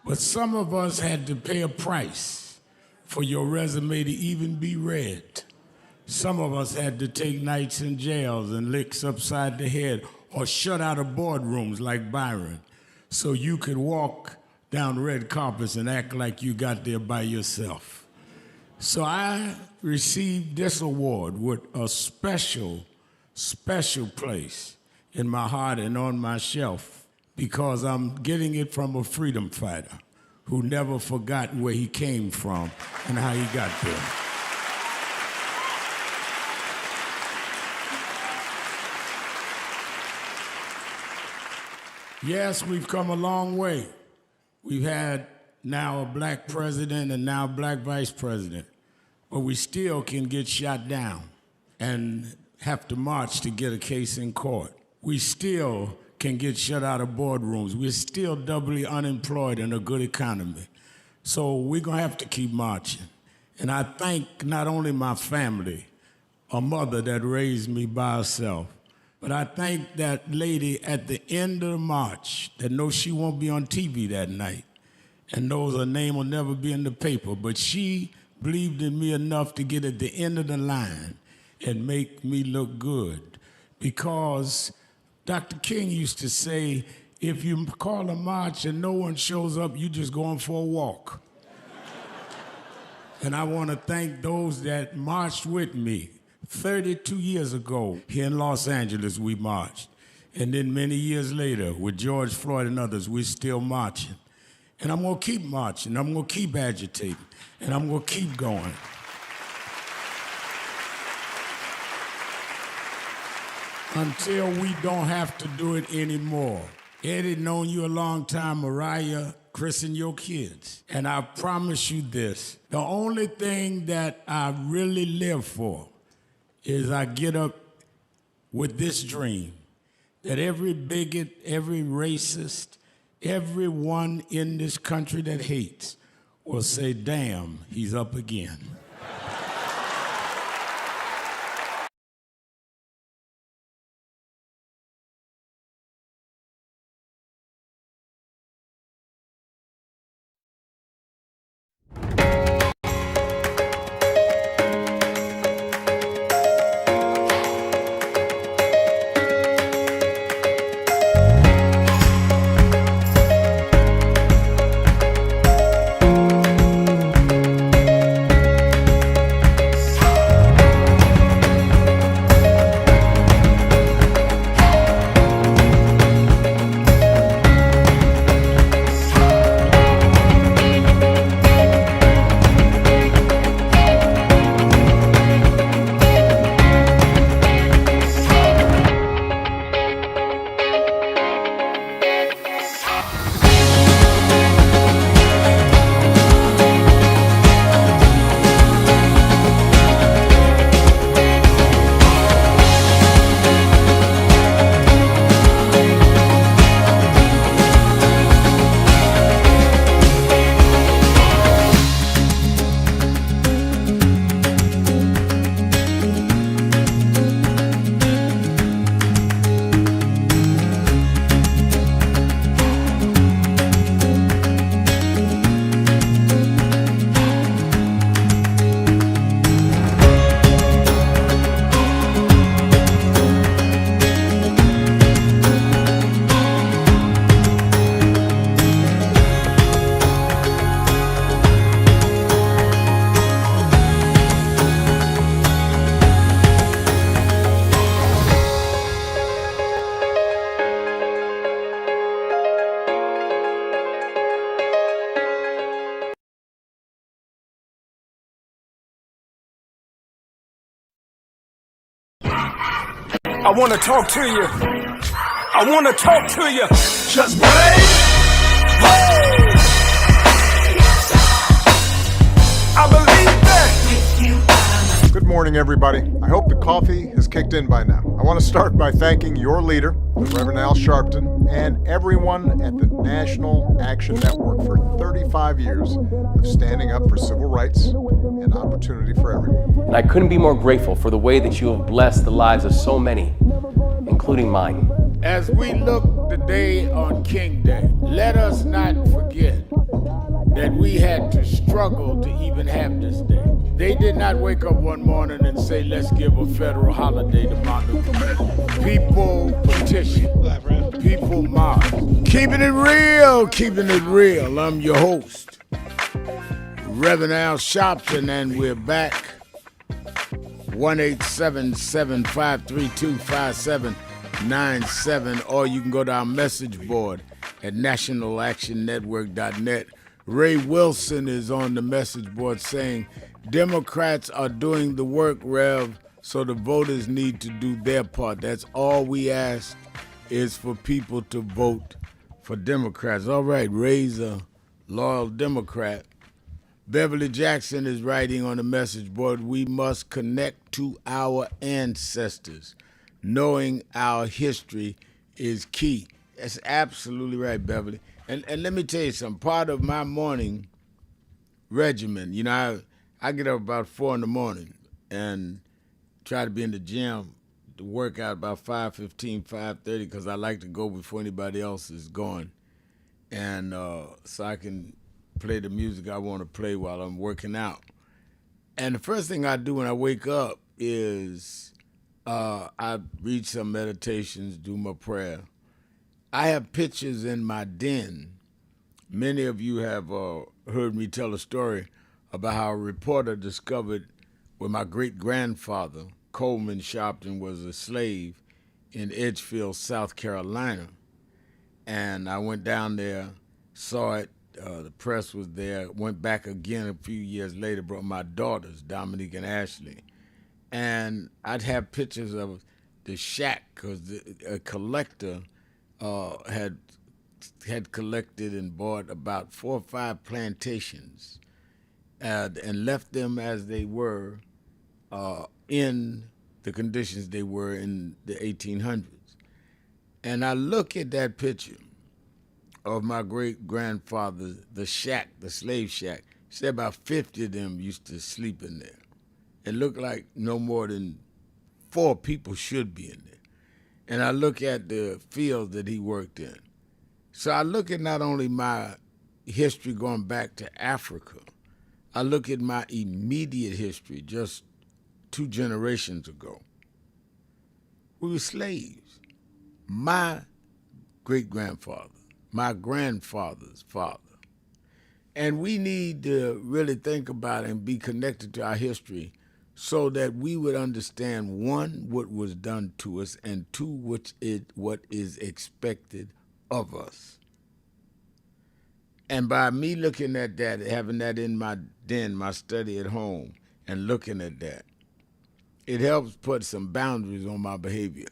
But some of us had to pay a price for your resume to even be read. Some of us had to take nights in jails and licks upside the head or shut out of boardrooms like Byron so you could walk down red carpets and act like you got there by yourself. So I received this award with a special place in my heart and on my shelf because I'm getting it from a freedom fighter who never forgot where he came from and how he got there. Yes, we've come a long way. We've had now a black president and now a black vice president, but we still can get shot down and have to march to get a case in court. We still can get shut out of boardrooms. We're still doubly unemployed in a good economy. So we're gonna have to keep marching. And I thank not only my family, a mother that raised me by herself, but I thank that lady at the end of the march that knows she won't be on TV that night and knows her name will never be in the paper, but she believed in me enough to get at the end of the line and make me look good. Because Dr. King used to say, if you call a march and no one shows up, you just going for a walk. And I want to thank those that marched with me. 32 years ago, here in Los Angeles, we marched. And then many years later, with George Floyd and others, we're still marching. And I'm gonna keep marching, I'm gonna keep agitating, and I'm gonna keep going. Until we don't have to do it anymore. Eddie, known you a long time, Mariah, Chris, and your kids. And I promise you this, the only thing that I really live for is I get up with this dream that every bigot, every racist, everyone in this country that hates will say, damn, he's up again. I want to talk to you. I want to talk to you. Just break. I believe that. Good morning, everybody. I hope the coffee has kicked in by now. I want to start by thanking your leader, the Reverend Al Sharpton, and everyone at the National Action Network for 35 years of standing up for civil rights and opportunity for everyone. And I couldn't be more grateful for the way that you have blessed the lives of so many, including mine. As we look today on King Day, let us not forget that we had to struggle to even have this day. They did not wake up one morning and say, let's give a federal holiday to Martin Luther King. People petition. People march. Keeping it real, keeping it real. I'm your host, Reverend Al Sharpton, and we're back. 1-877-532-5797, or you can go to our message board at nationalactionnetwork.net. Ray Wilson is on the message board saying, Democrats are doing the work, Rev, so the voters need to do their part. That's all we ask is for people to vote for Democrats. All right, Ray's a loyal Democrat. Beverly Jackson is writing on the message board, we must connect to our ancestors. Knowing our history is key. That's absolutely right, Beverly. And let me tell you something. Part of my morning regimen, you know, I get up about 4 in the morning and try to be in the gym to work out about 5:15, 5:30, because I like to go before anybody else is going. And so I can play the music I want to play while I'm working out. And the first thing I do when I wake up is I read some meditations, do my prayer. I have pictures in my den. Many of you have heard me tell a story about how a reporter discovered where my great-grandfather, Coleman Sharpton, was a slave in Edgefield, South Carolina. And I went down there, saw it. The press was there. Went back again a few years later, brought my daughters, Dominique and Ashley. And I'd have pictures of the shack, because a collector had collected and bought about 4 or 5 plantations and left them as they were in the conditions they were in the 1800s. And I look at that picture of my great-grandfather, the shack, the slave shack. He said about 50 of them used to sleep in there. It looked like no more than 4 people should be in there. And I look at the field that he worked in. So I look at not only my history going back to Africa, I look at my immediate history just 2 generations ago. We were slaves. My great-grandfather, my grandfather's father. And we need to really think about and be connected to our history so that we would understand, 1, what was done to us, and 2, what is expected of us. And by me looking at that, having that in my den, my study at home, and looking at that, it helps put some boundaries on my behavior.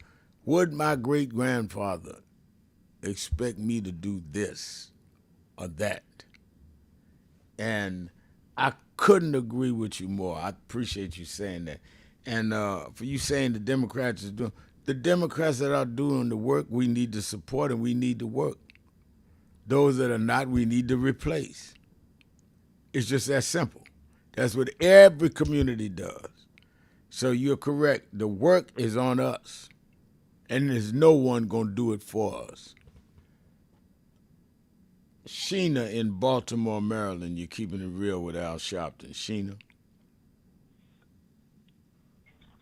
Would my great-grandfather expect me to do this or that? And I couldn't agree with you more. I appreciate you saying that. And for you saying the Democrats are doing, the Democrats that are doing the work, we need to support and we need to work. Those that are not, we need to replace. It's just that simple. That's what every community does. So you're correct. The work is on us. And there's no one going to do it for us. Sheena in Baltimore, Maryland, you're keeping it real with Al Sharpton. Sheena.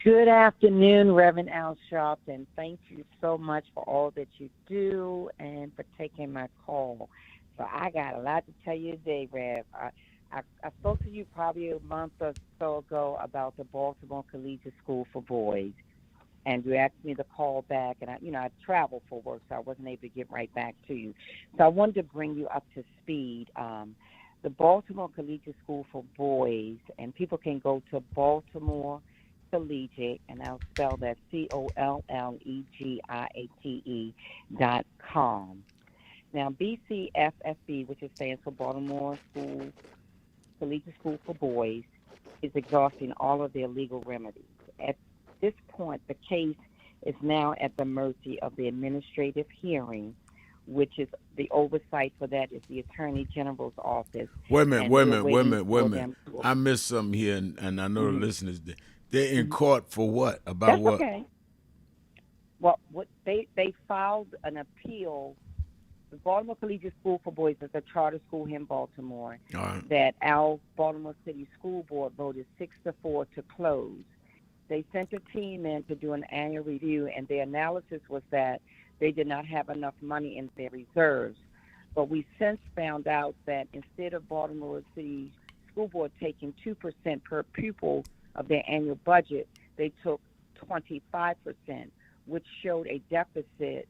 Good afternoon, Reverend Al Sharpton. Thank you so much for all that you do and for taking my call. So I got a lot to tell you today, Rev. I spoke to you probably a month or so ago about the Baltimore Collegiate School for Boys. And you asked me to call back, and I traveled for work, so I wasn't able to get right back to you. So I wanted to bring you up to speed. The Baltimore Collegiate School for Boys, and people can go to Baltimore Collegiate, and I'll spell that COLLEGIATE.com. Now, BCFFB, which stands for Baltimore Collegiate School for Boys, is exhausting all of their legal remedies. At this point, the case is now at the mercy of the administrative hearing, which is the oversight for that is the Attorney General's office. Wait a minute. I missed something here, and I know the listeners did. They're in court for what? About That's what? Okay. Well, they filed an appeal the Baltimore Collegiate School for Boys is a charter school here in Baltimore All right. that our Baltimore City School Board voted 6-4 to close. They sent a team in to do an annual review, and their analysis was that they did not have enough money in their reserves. But we since found out that instead of Baltimore City School Board taking 2% per pupil of their annual budget, they took 25%, which showed a deficit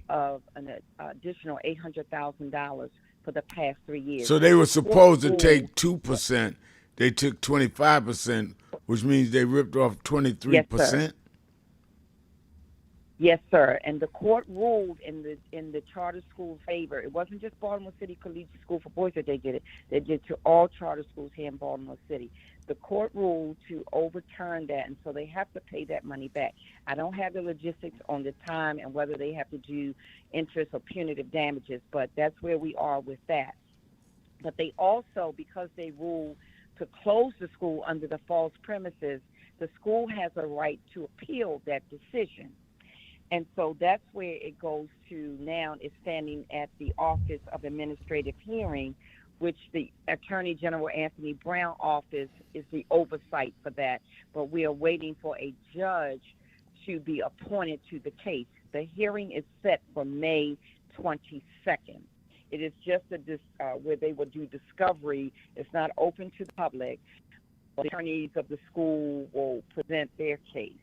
of an additional $800,000 for the past 3 years. So they were supposed to take 2%. They took 25%, which means they ripped off 23%. Yes, sir. Yes, sir. And the court ruled in the charter school's favor. It wasn't just Baltimore City Collegiate School for Boys that they did it. They did it to all charter schools here in Baltimore City. The court ruled to overturn that, and so they have to pay that money back. I don't have the logistics on the time and whether they have to do interest or punitive damages, but that's where we are with that. But they also, because they ruled to close the school under the false premises, the school has a right to appeal that decision. And so that's where it goes to now. It's standing at the Office of Administrative Hearing, which the Attorney General Anthony Brown office is the oversight for that. But we are waiting for a judge to be appointed to the case. The hearing is set for May 22nd. It is just where they will do discovery. It's not open to the public. The attorneys of the school will present their case.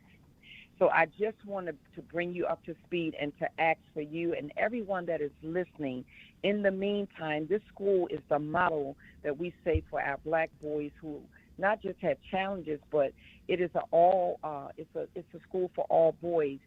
So I just wanted to bring you up to speed and to ask for you and everyone that is listening. In the meantime, this school is the model that we say for our black boys who not just have challenges, but it is it's a school for all boys,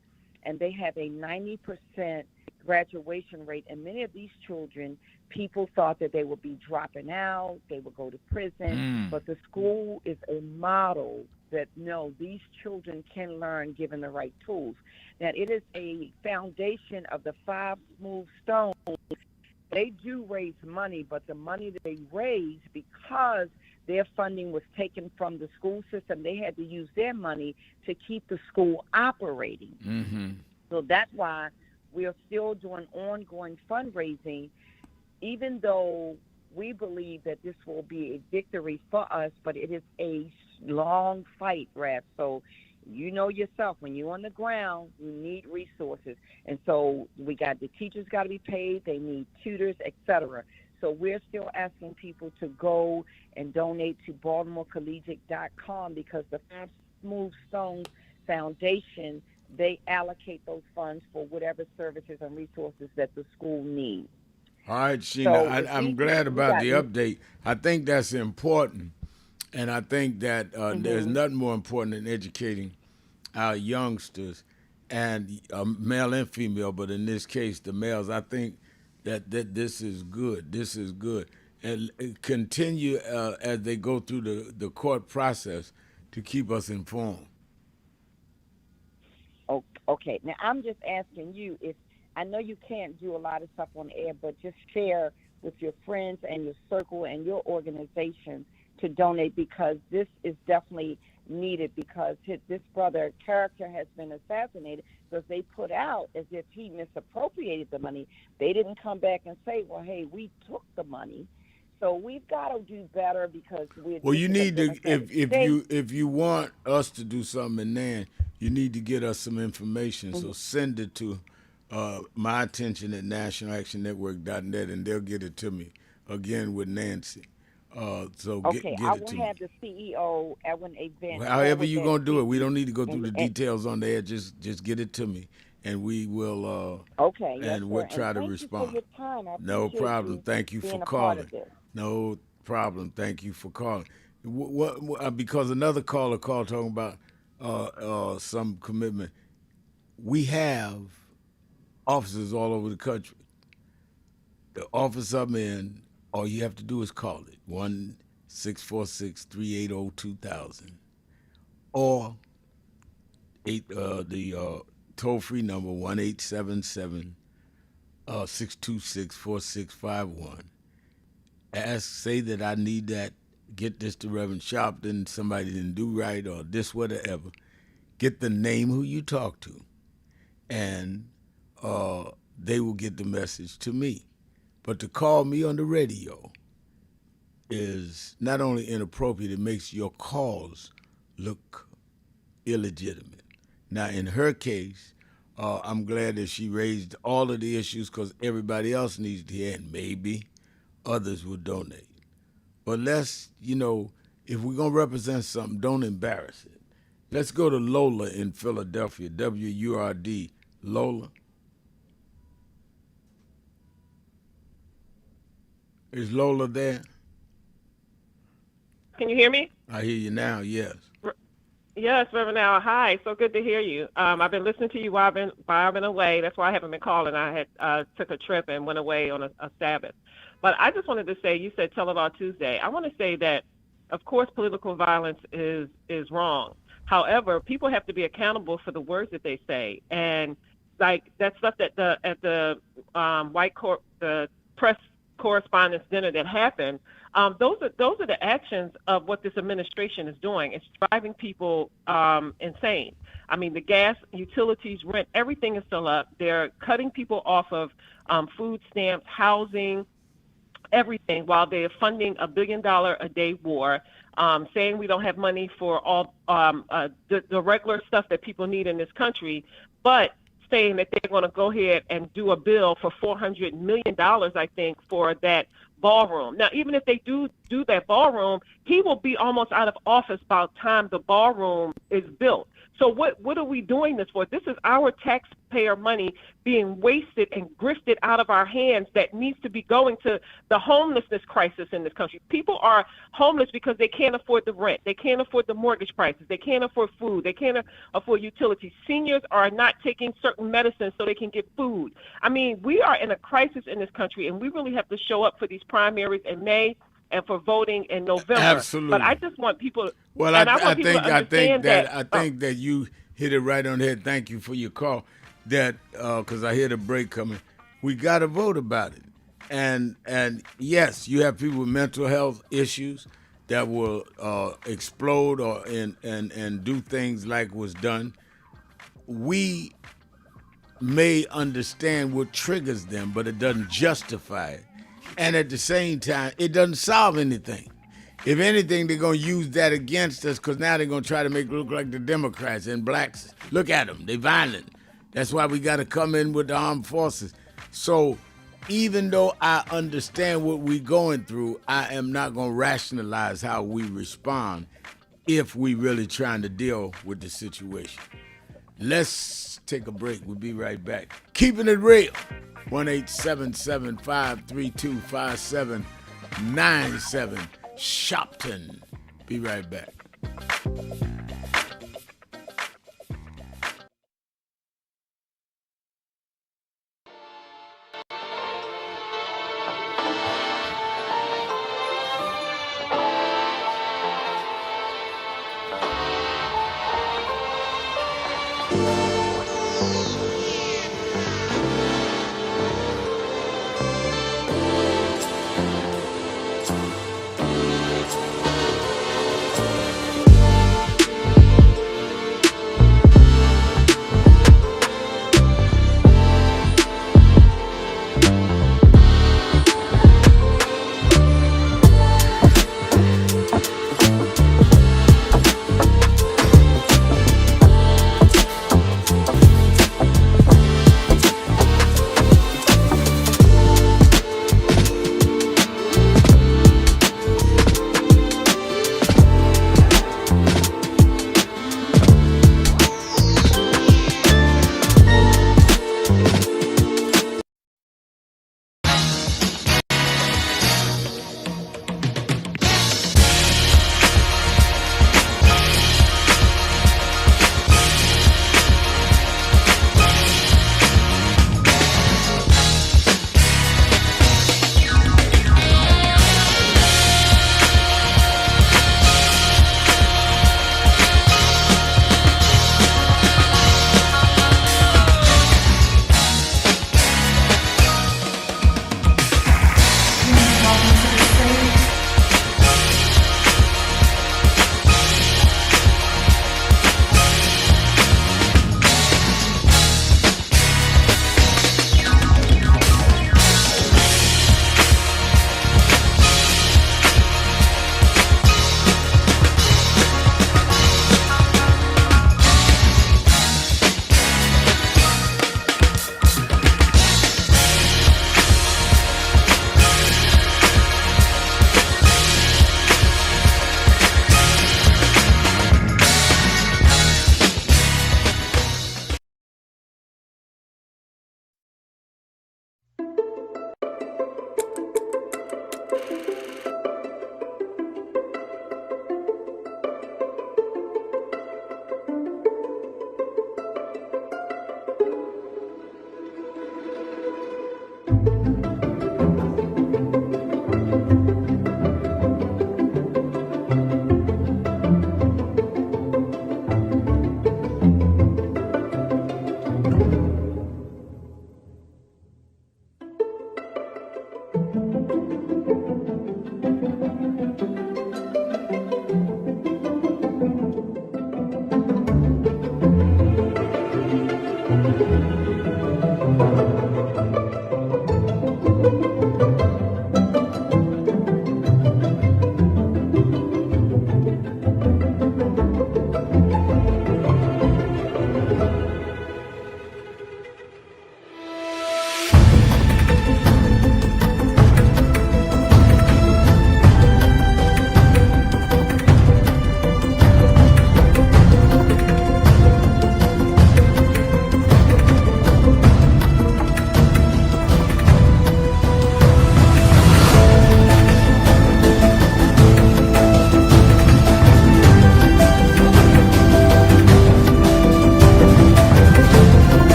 and they have a 90% graduation rate. And many of these children, people thought that they would be dropping out, they would go to prison, but the school is a model that, no, these children can learn given the right tools. Now, it is a foundation of the 5 smooth stones. They do raise money, but the money that they raise, because their funding was taken from the school system, they had to use their money to keep the school operating. Mm-hmm. So that's why we are still doing ongoing fundraising, even though we believe that this will be a victory for us, but it is a long fight, Raph. So you know yourself, when you're on the ground, you need resources. And so we got the teachers got to be paid, they need tutors, etc. So we're still asking people to go and donate to BaltimoreCollegiate.com, because the 5 Smooth Stones Foundation, they allocate those funds for whatever services and resources that the school needs. All right, Sheena, So I'm glad about the update. I think that's important, and I think that there's nothing more important than educating our youngsters, and male and female, but in this case, the males. I think that this is good. This is good. And continue as they go through the court process to keep us informed. Okay. Now, I'm just asking you, if I know you can't do a lot of stuff on air, but just share with your friends and your circle and your organization to donate, because this is definitely needed, because this brother character has been assassinated because they put out as if he misappropriated the money. They didn't come back and say, well, hey, we took the money. So we've got to do better, because we're Well, you need to, if you want us to do something in there, you need to get us some information. So send it to my attention at nationalactionnetwork.net, and they'll get it to me again with Nancy. So get it to me. I will have the CEO at an event. However you're gonna do it, we don't need to go through the details on there. Just get it to me, and we will. And we'll try to respond. Thank you for your time. No problem. Thank you for calling. No problem. Thank you for calling. Because another caller called talking about some commitment. We have offices all over the country. The office I'm in, all you have to do is call it 1-646-380-2000, or the toll-free number 1-877-626-4651. Say that I need that. Get this to Reverend Sharpton. Somebody didn't do right, or this, whatever. Get the name who you talk to, and they will get the message to me. But to call me on the radio is not only inappropriate, it makes your cause look illegitimate. Now, in her case, I'm glad that she raised all of the issues because everybody else needs to hear, and maybe others will donate. But let's, if we're going to represent something, don't embarrass it. Let's go to Lola in Philadelphia, WURD. Lola. Is Lola there? Can you hear me? I hear you now, yes. Yes, Reverend Al. Hi, so good to hear you. I've been listening to you while I've been away. That's why I haven't been calling. I had took a trip and went away on a Sabbath. But I just wanted to say, you said Tell It All Tuesday. I want to say that, of course, political violence is wrong. However, people have to be accountable for the words that they say. And like that stuff that at the the press correspondence dinner that happened, those are the actions of what this administration is doing. It's driving people insane. I mean, the gas, utilities, rent, everything is still up. They're cutting people off of food stamps, housing, everything, while they're funding $1 billion a day war, saying we don't have money for all the regular stuff that people need in this country, but saying that they're going to go ahead and do a bill for $400 million, I think, for that ballroom. Now, even if they do that ballroom, he will be almost out of office by the time the ballroom is built. So what are we doing this for? This is our taxpayer money being wasted and grifted out of our hands that needs to be going to the homelessness crisis in this country. People are homeless because they can't afford the rent. They can't afford the mortgage prices. They can't afford food. They can't afford utilities. Seniors are not taking certain medicines so they can get food. I mean, we are in a crisis in this country, and we really have to show up for these primaries in May and for voting in November. Absolutely. But I just want people. Well, and I people to think understand I think that you hit it right on the head. Thank you for your call. That because I hear the break coming, we got to vote about it. And yes, you have people with mental health issues that will explode or and do things like was done. We may understand what triggers them, but it doesn't justify it. And at the same time, it doesn't solve anything. If anything, they're going to use that against us because now they're going to try to make it look like the Democrats and blacks. Look at them. They're violent. That's why we got to come in with the armed forces. So even though I understand what we're going through, I am not going to rationalize how we respond if we really trying to deal with the situation. Let's take a break. We'll be right back. Keeping it real. 1-877-532-5797. Sharpton. Be right back.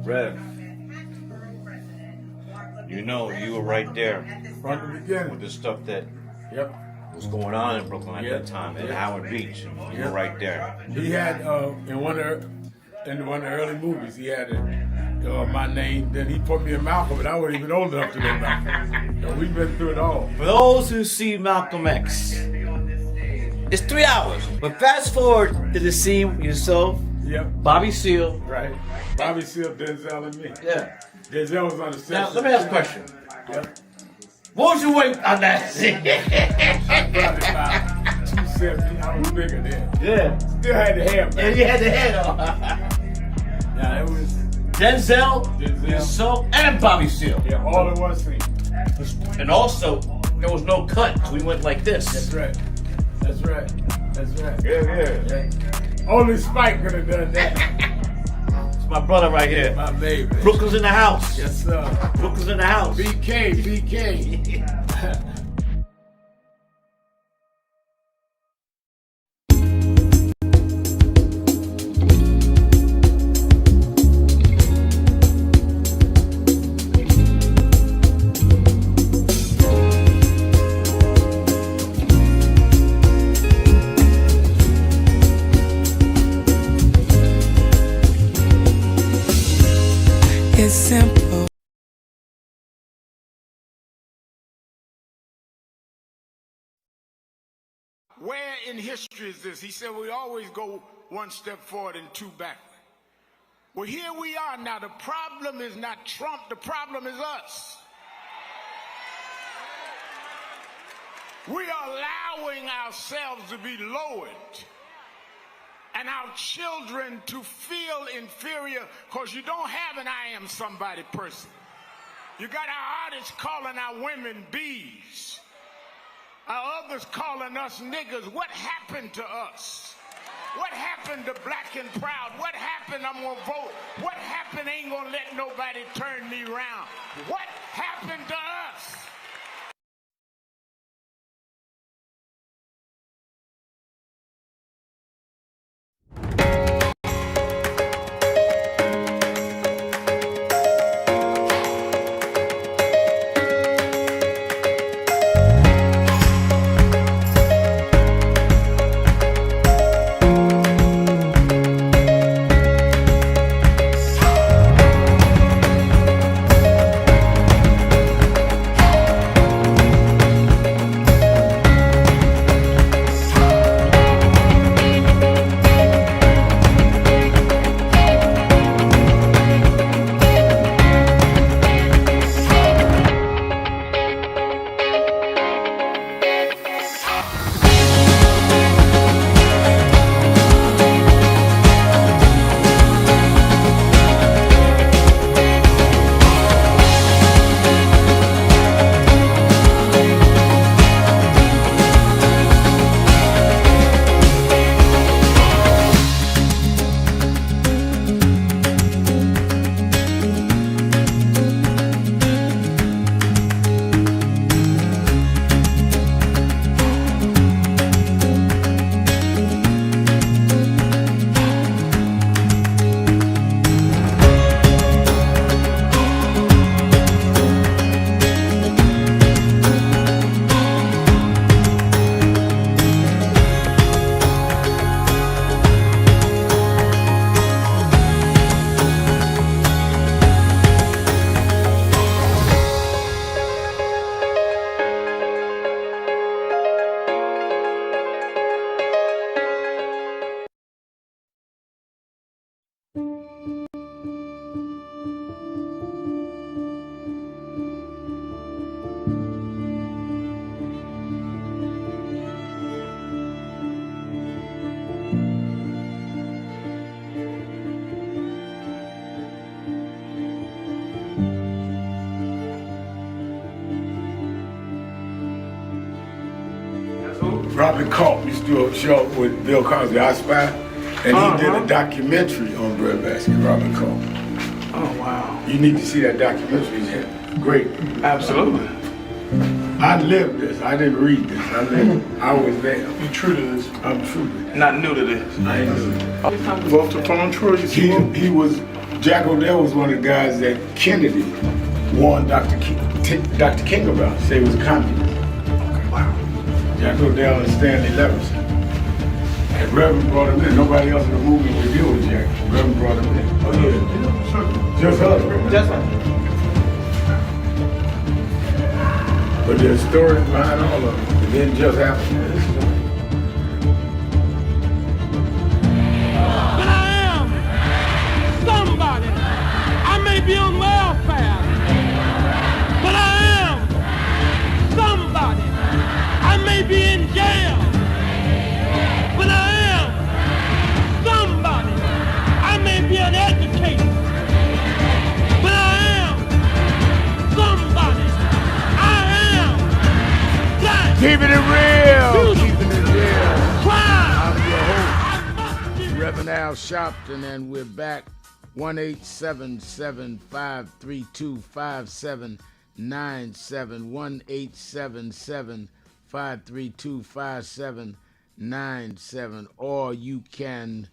Rev, you know, you were right there from the beginning with the stuff that Yep. was going on in Brooklyn at that time, at Howard Beach. You were right there. He had in one of the early movies, he had my name. Then he put me in Malcolm, and I wasn't even old enough to know Malcolm. So we've been through it all. For those who see Malcolm X, it's 3 hours. But fast forward to the scene with yourself, Bobby Seale. Right. Bobby Seale, Denzel, and me. Yeah. Denzel was on the set. Now, let me ask a question. Yep. What was your weight on that scene? I brought it about 270. I was bigger then. Yeah. Still had the hair, man. Yeah, you had the hair on. Yeah, it was Denzel, yourself, and Bobby Seale. Yeah, all in one scene. And also, there was no cut. We went like this. That's right. That's right. That's right. Yeah. Only Spike could have done that. It's my brother right here. My baby. Brooklyn's in the house. Yes, sir. Brooklyn's in the house. BK. It's simple. Where in history is this? He said we always go one step forward and two backward. Well, here we are now. The problem is not Trump. The problem is us. We are allowing ourselves to be lowered and our children to feel inferior because you don't have an I am somebody person. You got our artists calling our women bees. Our others calling us niggas. What happened to us? What happened to black and proud? What happened? I'm gonna vote. What happened? Ain't gonna let nobody turn me around. What happened to us? Robert Culp used to do a show with Bill Cosby, I Spy, and he did a documentary on breadbasket, Robert Culp. Oh, wow. You need to see that documentary. It's great. Absolutely. I lived this. I didn't read this. I lived it. I was there. You true to this? I'm true to this. Not new to this. I ain't new to this. Vote to phone Troy. He was, Jack O'Dell was one of the guys that Kennedy warned Dr. King about. Say he was a communist. Wow. Jack O'Dell and Stanley Levinson. And Reverend brought him in. Nobody else in the movie would deal with Jack. Reverend brought him in. Oh, yeah. Sure. Just us. Just us. But there's stories behind all of it. It didn't just happen. But I am somebody. I may be on welfare, but I am somebody. I may be in jail, but I am somebody. I may be uneducated, but I am somebody. Keeping it real. Keeping it real. I'm your host, Reverend Al Sharpton, and we're back. 1-877-532-5797. 1-877-532-5797. Or you can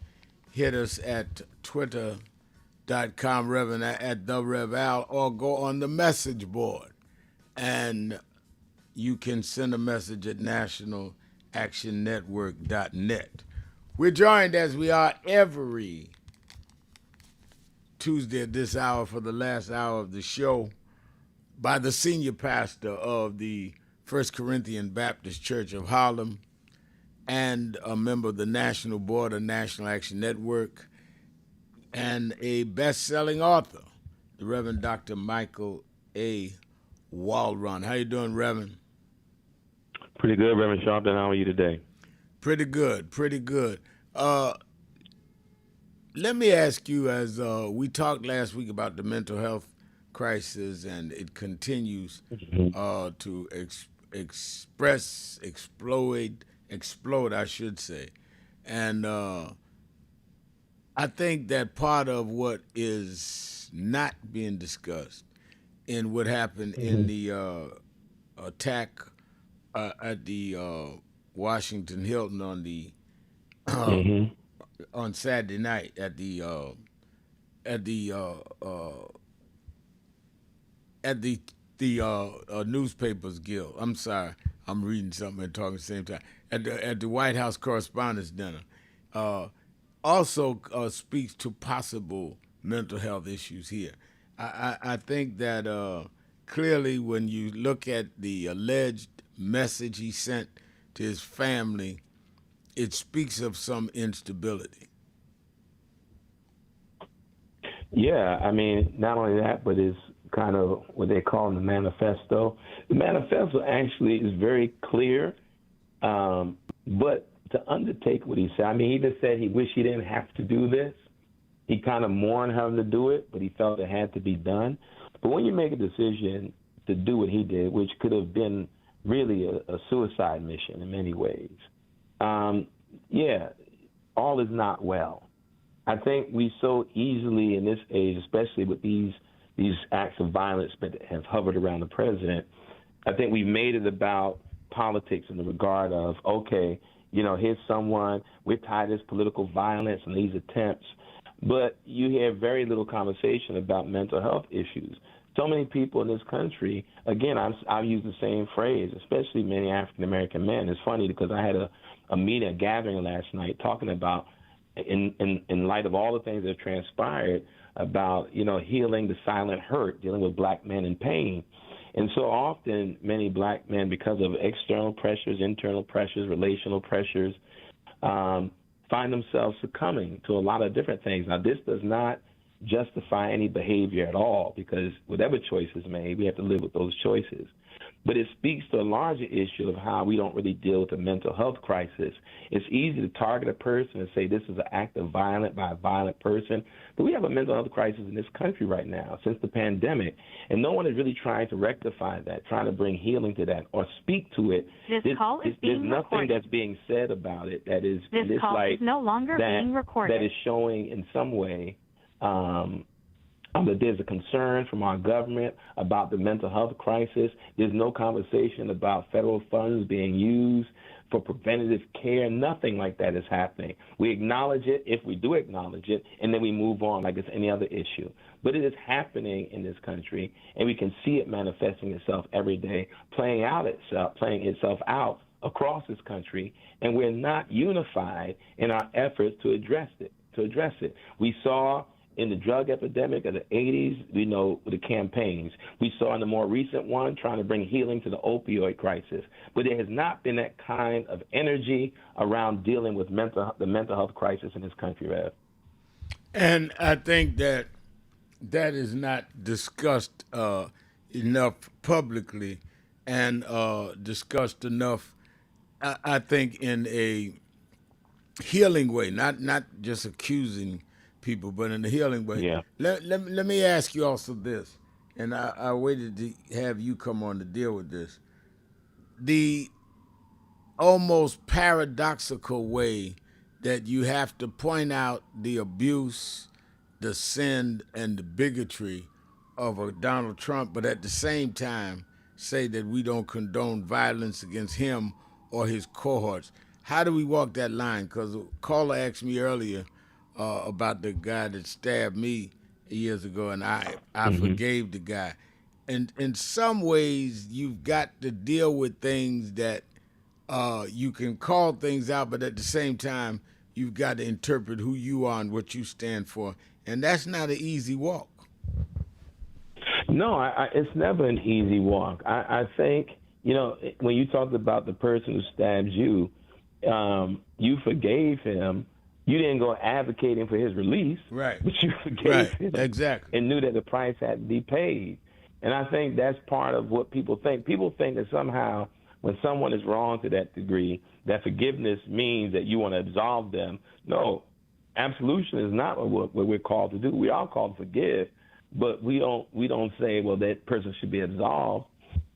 hit us at twitter.com, Reverend at the Rev Al, or go on the message board. And you can send a message at nationalactionnetwork.net. We're joined, as we are every Tuesday at this hour for the last hour of the show, by the senior pastor of the First Corinthian Baptist Church of Harlem and a member of the National Board of National Action Network and a best-selling author, the Reverend Dr. Michael A. Waldron. How you doing, Reverend? Pretty good, Reverend Sharpton. How are you today? Pretty good, pretty good. Let me ask you, as we talked last week about the mental health crisis, and it continues to explode, I should say. And I think that part of what is not being discussed in what happened in the attack at the Washington Hilton on the on Saturday night at the Newspapers Guild. I'm sorry, I'm reading something and talking at the same time. At the White House Correspondents' Dinner, also speaks to possible mental health issues here. I think that clearly, when you look at the alleged message he sent to his family, it speaks of some instability. Yeah, I mean, not only that, but it's kind of what they call the manifesto. The manifesto actually is very clear, but to undertake what he said, I mean, he even said he wished he didn't have to do this. He kind of mourned having to do it, but he felt it had to be done. But when you make a decision to do what he did, which could have been really a suicide mission in many ways, all is not well. I think we so easily in this age, especially with these acts of violence that have hovered around the president, I think we've made it about politics in the regard of, okay, here's someone, we're tired of this political violence and these attempts, but you hear very little conversation about mental health issues. So many people in this country, again, I've used the same phrase, especially many African-American men. It's funny because I had a meeting, a gathering last night talking about, in light of all the things that have transpired, about, healing the silent hurt, dealing with black men in pain. And so often many black men, because of external pressures, internal pressures, relational pressures, find themselves succumbing to a lot of different things. Now, this does not justify any behavior at all, because whatever choices made, we have to live with those choices. but it speaks to a larger issue of how we don't really deal with the mental health crisis. It's easy to target a person and say this is an act of violence by a violent person, but we have a mental health crisis in this country right now since the pandemic, and no one is really trying to rectify that, trying to bring healing to that or speak to it. This call is there's being nothing recorded. that's being said about it that is This call like is no longer that, being recorded. that is showing in some way that there's a concern from our government about the mental health crisis. There's no conversation about federal funds being used for preventative care. Nothing like that is happening. We acknowledge it if we do acknowledge it, and then we move on like it's any other issue. But it is happening in this country, and we can see it manifesting itself every day, playing itself out across this country, and we're not unified in our efforts to address it. We saw in the drug epidemic of the 80s, we know the campaigns. We saw in the more recent one trying to bring healing to the opioid crisis. But there has not been that kind of energy around dealing with the mental health crisis in this country, Rev. And I think that is not discussed enough publicly and discussed enough, I think, in a healing way, not just accusing people, but in a healing way. Yeah. Let me ask you also this, and I waited to have you come on to deal with this. The almost paradoxical way that you have to point out the abuse, the sin, and the bigotry of a Donald Trump, but at the same time say that we don't condone violence against him or his cohorts. How do we walk that line? Because a caller asked me earlier about the guy that stabbed me years ago, and I forgave the guy. And in some ways, you've got to deal with things that you can call things out, but at the same time, you've got to interpret who you are and what you stand for. And that's not an easy walk. No, it's never an easy walk. I think, when you talked about the person who stabbed you, you forgave him. You didn't go advocating for his release, right? But you forgave him, exactly, and knew that the price had to be paid. And I think that's part of what people think. People think that somehow, when someone is wrong to that degree, that forgiveness means that you want to absolve them. No, absolution is not what we're called to do. We are called to forgive, but we don't say, well, that person should be absolved.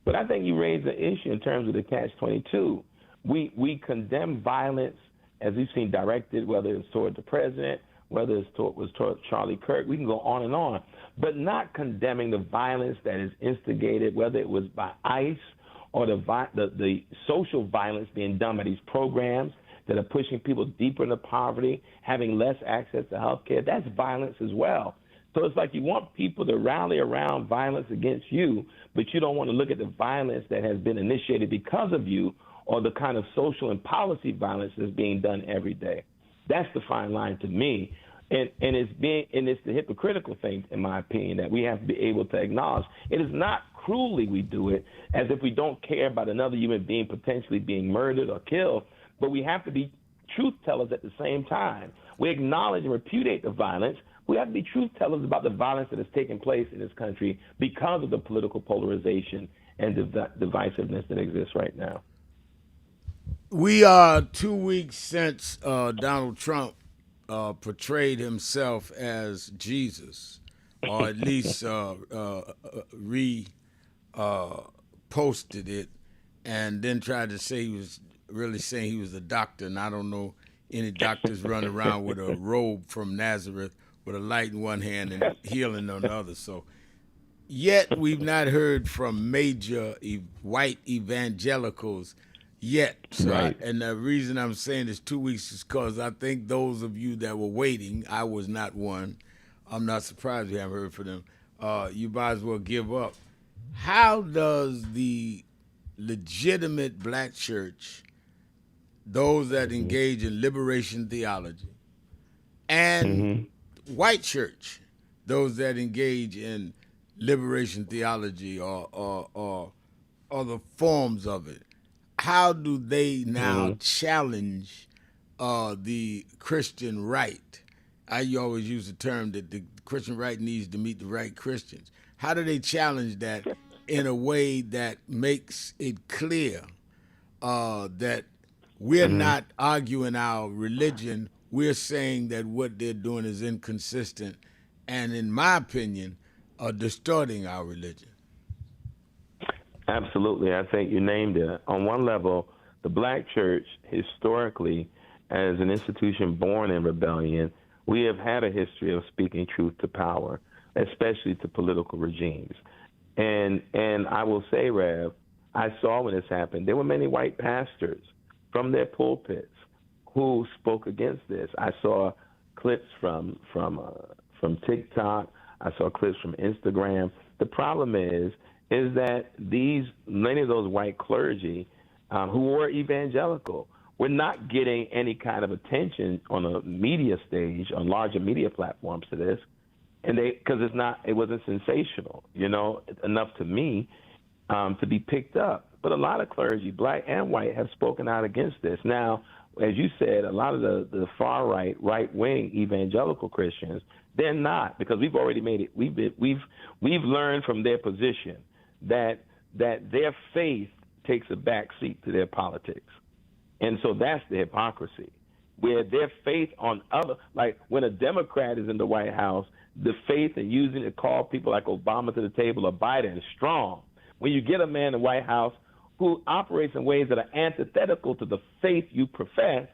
But I think you raised the issue in terms of the catch-22. We condemn violence, as we've seen directed, whether it's toward the president, whether it was toward Charlie Kirk. We can go on, but not condemning the violence that is instigated, whether it was by ICE or the social violence being done by these programs that are pushing people deeper into poverty, having less access to health care. That's violence as well. So it's like you want people to rally around violence against you, but you don't want to look at the violence that has been initiated because of you, or the kind of social and policy violence that's being done every day. That's the fine line to me. And it's the hypocritical thing, in my opinion, that we have to be able to acknowledge. It is not cruelly we do it, as if we don't care about another human being potentially being murdered or killed, but we have to be truth tellers at the same time. We acknowledge and repudiate the violence. We have to be truth tellers about the violence that has taken place in this country because of the political polarization and divisiveness that exists right now. We are 2 weeks since Donald Trump portrayed himself as Jesus, or at least posted it, and then tried to say he was really saying he was a doctor. And I don't know any doctors running around with a robe from Nazareth with a light in one hand and healing on the other. So yet we've not heard from major white evangelicals yet. So right. And the reason I'm saying this 2 weeks is because I think those of you that were waiting, I was not one. I'm not surprised you haven't heard from them. You might as well give up. How does the legitimate black church, those that engage in liberation theology, and white church, those that engage in liberation theology or other forms of it, how do they now challenge the Christian right? I always use the term that the Christian right needs to meet the right Christians. How do they challenge that in a way that makes it clear that we're not arguing our religion. We're saying that what they're doing is inconsistent and, in my opinion, distorting our religion. Absolutely. I think you named it. On one level, the black church, historically, as an institution born in rebellion, we have had a history of speaking truth to power, especially to political regimes. And I will say, Rev, I saw when this happened, there were many white pastors from their pulpits who spoke against this. I saw clips from TikTok. I saw clips from Instagram. The problem is that many of those white clergy who were evangelical were not getting any kind of attention on a media stage, on larger media platforms to this, and because it wasn't sensational, enough to me to be picked up. But a lot of clergy, black and white, have spoken out against this. Now, as you said, a lot of the far right-wing evangelical Christians, they're not, because we've already made it. We've learned from their position that their faith takes a back seat to their politics. And so that's the hypocrisy, where their faith on like when a Democrat is in the White House, the faith in using to call people like Obama to the table or Biden is strong. When you get a man in the White House who operates in ways that are antithetical to the faith you profess,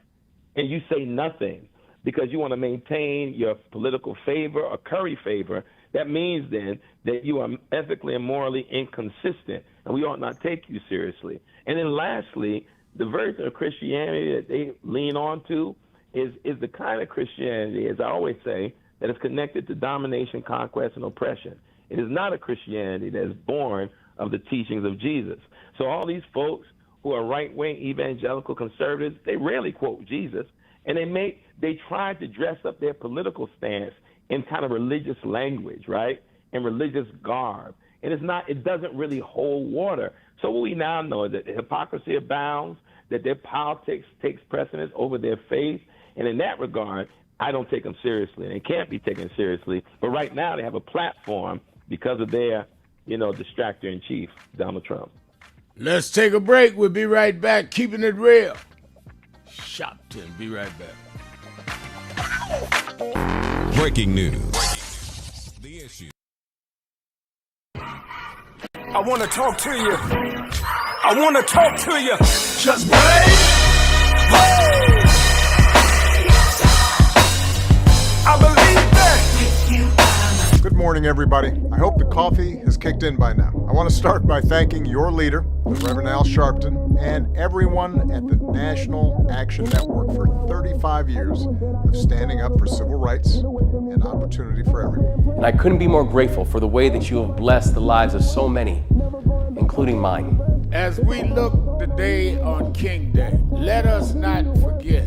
and you say nothing because you want to maintain your political favor or curry favor, that means then that you are ethically and morally inconsistent, and we ought not take you seriously. And then lastly, the version of Christianity that they lean on to is the kind of Christianity, as I always say, that is connected to domination, conquest, and oppression. It is not a Christianity that is born of the teachings of Jesus. So all these folks who are right-wing evangelical conservatives, they rarely quote Jesus, and they try to dress up their political stance in kind of religious language, right, and religious garb. And it doesn't really hold water. So what we now know is that hypocrisy abounds, that their politics takes precedence over their faith, and in that regard, I don't take them seriously, and they can't be taken seriously. But right now, they have a platform because of their, distractor-in-chief, Donald Trump. Let's take a break. We'll be right back. Keeping it real. Sharpton. Be right back. Breaking news. The issue. I want to talk to you. I want to talk to you. Just wait. I believe that. Good morning, everybody. I hope the coffee has kicked in by now. I want to start by thanking your leader, the Reverend Al Sharpton, and everyone at the National Action Network for 35 years of standing up for civil rights and opportunity for everyone. And I couldn't be more grateful for the way that you have blessed the lives of so many, including mine. As we look today on King Day, let us not forget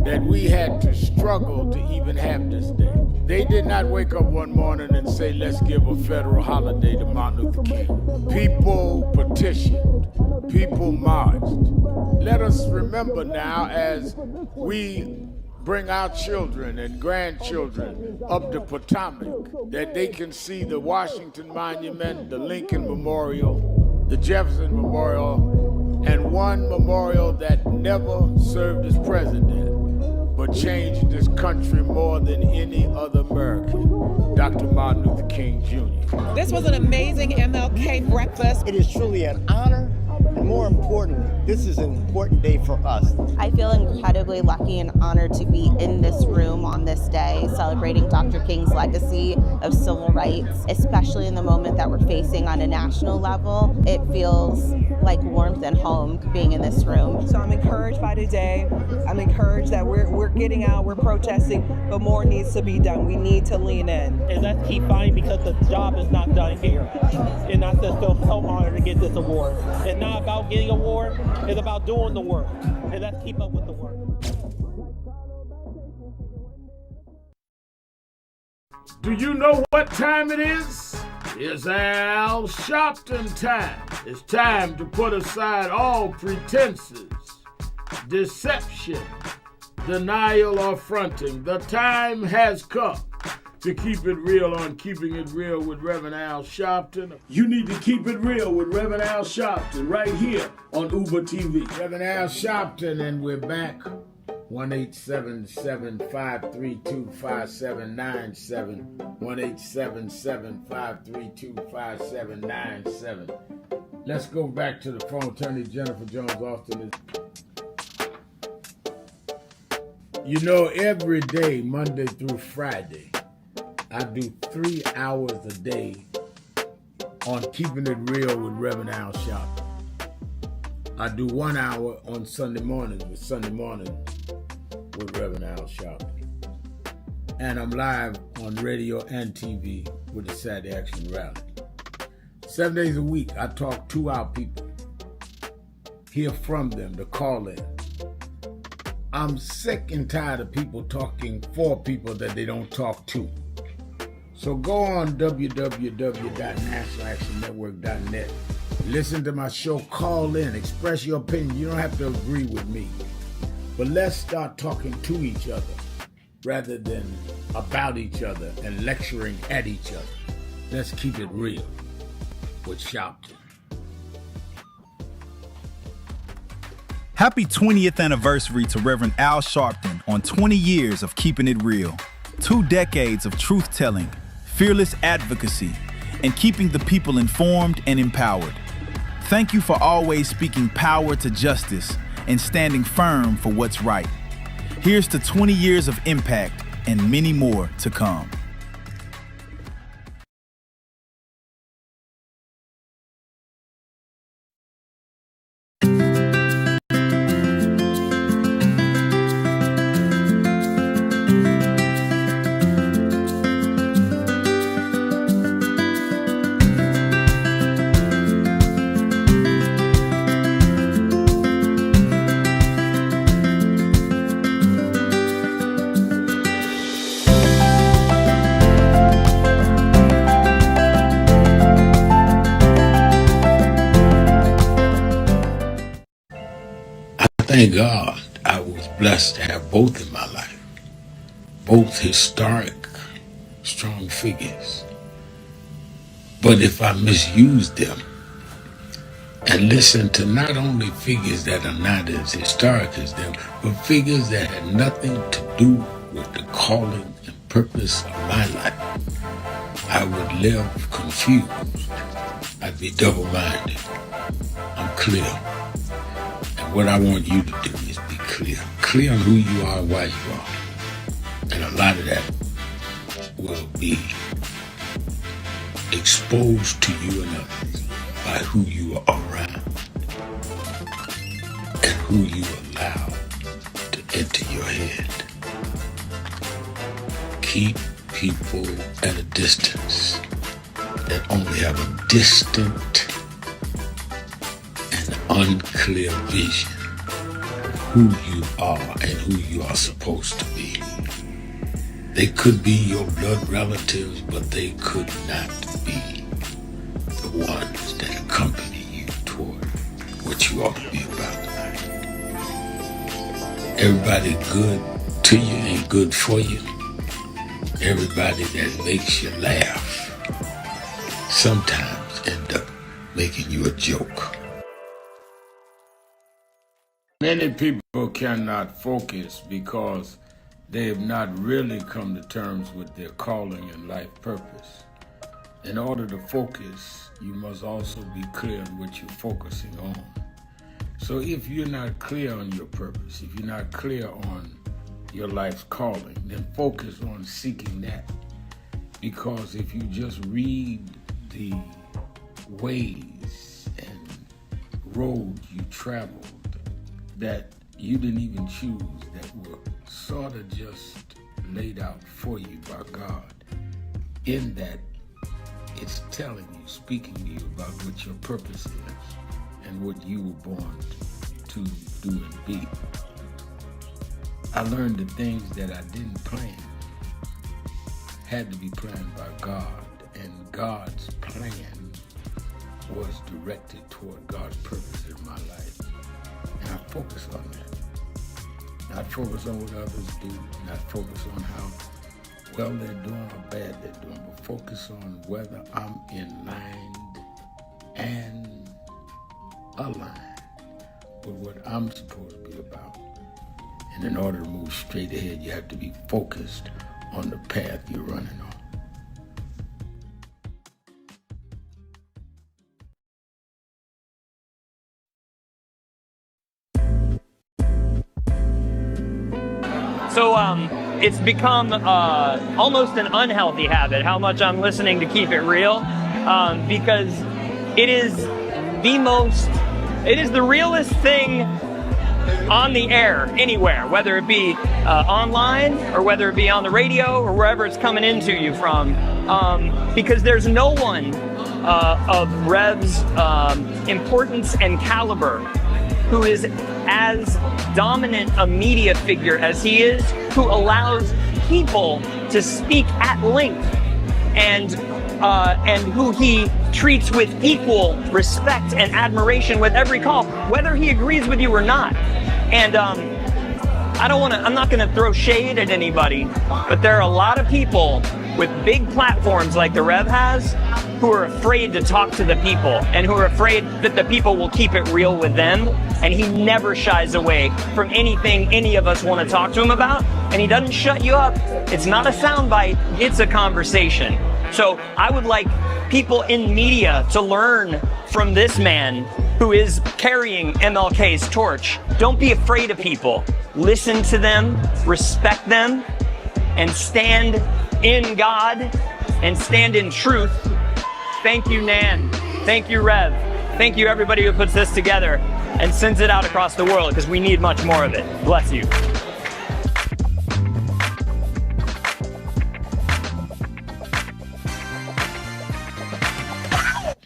that we had to struggle to even have this day. They did not wake up one morning and say, let's give a federal holiday to Martin Luther King. People petitioned. People marched. Let us remember now, as we bring our children and grandchildren up the Potomac, that they can see the Washington Monument, the Lincoln Memorial, the Jefferson Memorial, and one memorial that never served as president, but changed this country more than any other American, Dr. Martin Luther King Jr. This was an amazing MLK breakfast. It is truly an honor, and more importantly, this is an important day for us. I feel incredibly lucky and honored to be in this room on this day, celebrating Dr. King's legacy of civil rights, especially in the moment that we're facing on a national level. It feels like warmth and home being in this room. So I'm encouraged by today. I'm encouraged that we're getting out, we're protesting, but more needs to be done. We need to lean in. And let's keep fighting, because the job is not done here. And I just feel so honored to get this award. It's not about getting an award, it's about doing the work. And let's keep up with the work. Do you know what time it is? It's Al Sharpton time. It's time to put aside all pretenses, deception, denial, or fronting. The time has come to keep it real on Keeping It Real with Reverend Al Sharpton. You need to keep it real with Reverend Al Sharpton right here on Uber TV. Reverend Al Sharpton, and we're back. 1-877-532-5797. 1-877-532-5797. Let's go back to the phone. Attorney Jennifer Jones Austin. You know, every day, Monday through Friday, I do 3 hours a day on Keeping It Real with Reverend Al Sharpton. I do 1 hour on Sunday mornings with Reverend Al Sharpton. And I'm live on radio and TV with the Saturday Action Rally. 7 days a week, I talk to our people, hear from them, to call in. I'm sick and tired of people talking for people that they don't talk to. So go on www.nationalactionnetwork.net. Listen to my show, call in, express your opinion. You don't have to agree with me. But let's start talking to each other rather than about each other and lecturing at each other. Let's keep it real with Sharpton. Happy 20th anniversary to Reverend Al Sharpton on 20 years of Keeping It Real. 2 decades of truth-telling, fearless advocacy, and keeping the people informed and empowered. Thank you for always speaking power to justice and standing firm for what's right. Here's to 20 years of impact and many more to come. Thank God I was blessed to have both in my life. Both historic, strong figures. But if I misuse them and listen to not only figures that are not as historic as them, but figures that had nothing to do with the calling and purpose of my life, I would live confused. I'd be double-minded. I'm clear. What I want you to do is be clear. Clear on who you are and why you are. And a lot of that will be exposed to you and others by who you are around and who you allow to enter your head. Keep people at a distance that only have a distant unclear vision of who you are and who you are supposed to be. They could be your blood relatives, but they could not be the ones that accompany you toward what you ought to be about tonight. Everybody good to you ain't good for you. Everybody that makes you laugh sometimes end up making you a joke. Many people cannot focus because they have not really come to terms with their calling and life purpose. In order to focus, you must also be clear on what you're focusing on. So if you're not clear on your purpose, if you're not clear on your life's calling, then focus on seeking that. Because if you just read the ways and roads you traveled that you didn't even choose, that were sort of just laid out for you by God, in that it's telling you, speaking to you about what your purpose is and what you were born to do and be. I learned the things that I didn't plan had to be planned by God, and God's plan was directed toward God's purpose in my life. And I focus on that. Not focus on what others do, not focus on how well they're doing or bad they're doing, but focus on whether I'm in line and aligned with what I'm supposed to be about. And in order to move straight ahead, you have to be focused on the path you're running on. So it's become almost an unhealthy habit how much I'm listening to Keep It Real, because it is the realest thing on the air anywhere, whether it be online or whether it be on the radio or wherever it's coming into you from, because there's no one of Rev's importance and caliber who is as dominant a media figure as he is, who allows people to speak at length, and who he treats with equal respect and admiration with every call, whether he agrees with you or not. And I'm not going to throw shade at anybody, but there are a lot of people with big platforms like the Rev has who are afraid to talk to the people and who are afraid that the people will keep it real with them. And he never shies away from anything any of us want to talk to him about. And he doesn't shut you up. It's not a soundbite, it's a conversation. So I would like people in media to learn from this man who is carrying MLK's torch. Don't be afraid of people. Listen to them, respect them, and stand in God and stand in truth. Thank you, Nan. Thank you, Rev. Thank you, everybody who puts this together and sends it out across the world, because we need much more of it. Bless you.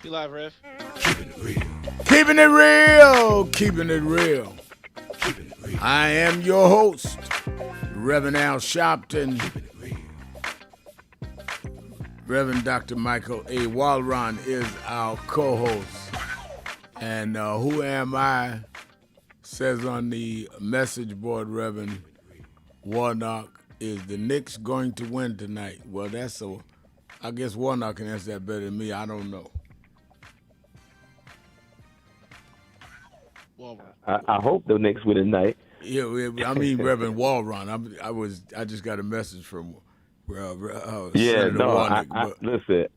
You live, Rev? Keeping it real. Keeping it real. Keeping it real. I am your host, Reverend Al Sharpton. Reverend Dr. Michael A. Walron is our co-host. And who am I says on the message board, Reverend Warnock, is the Knicks going to win tonight? Well, I guess Warnock can answer that better than me. I don't know. I hope the Knicks win tonight. Yeah, I mean Reverend Walron. I just got a message from Senator Warnock. Listen.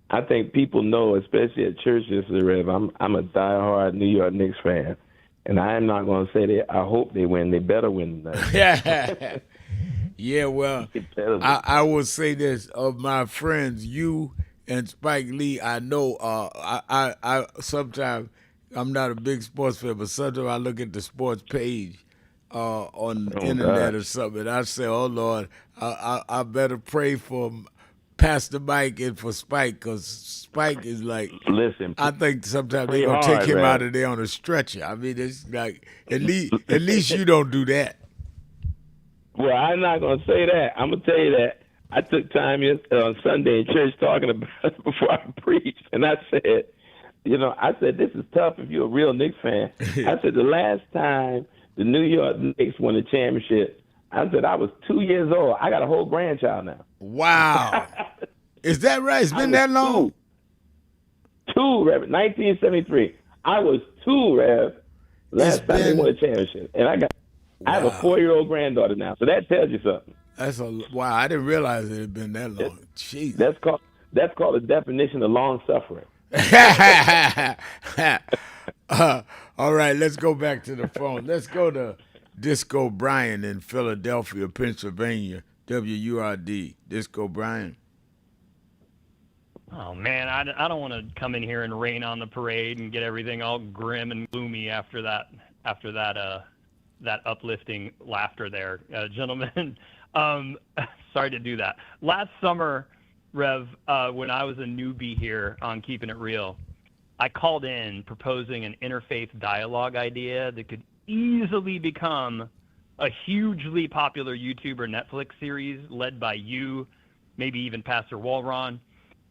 I think people know, especially at churches, Rev, I'm a diehard New York Knicks fan, and I am not going to say that I hope they win. They better win tonight. Yeah, well, I will say this. Of my friends, you and Spike Lee, I know I sometimes, I'm not a big sports fan, but sometimes I look at the sports page on the internet or something, and I say, oh, Lord, I better pray for Pastor Mike and for Spike, because Spike is like, listen, I think sometimes they're going to take him out of there on a stretcher. I mean, it's like, at least you don't do that. Well, I'm not going to say that. I'm going to tell you that I took time on Sunday in church talking about it before I preached, and I said, this is tough if you're a real Knicks fan. I said the last time the New York Knicks won a championship, I said I was 2 years old. I got a whole grandchild now. Wow. Is that right? It's been that long? Two, Rev. 1973. I was 2, Rev. Last time they won a championship. And I have a 4-year-old granddaughter now. So that tells you something. Wow, I didn't realize it had been that long. Jeez. That's called the definition of long suffering. All right, let's go back to the phone. Let's go to Disco Brian in Philadelphia, Pennsylvania. WURD. Disco Brian. Oh man, I don't want to come in here and rain on the parade and get everything all grim and gloomy after that uplifting laughter there, gentlemen. Sorry to do that. Last summer, Rev, when I was a newbie here on Keeping It Real, I called in proposing an interfaith dialogue idea that could easily become a hugely popular YouTuber Netflix series led by you, maybe even Pastor Walron,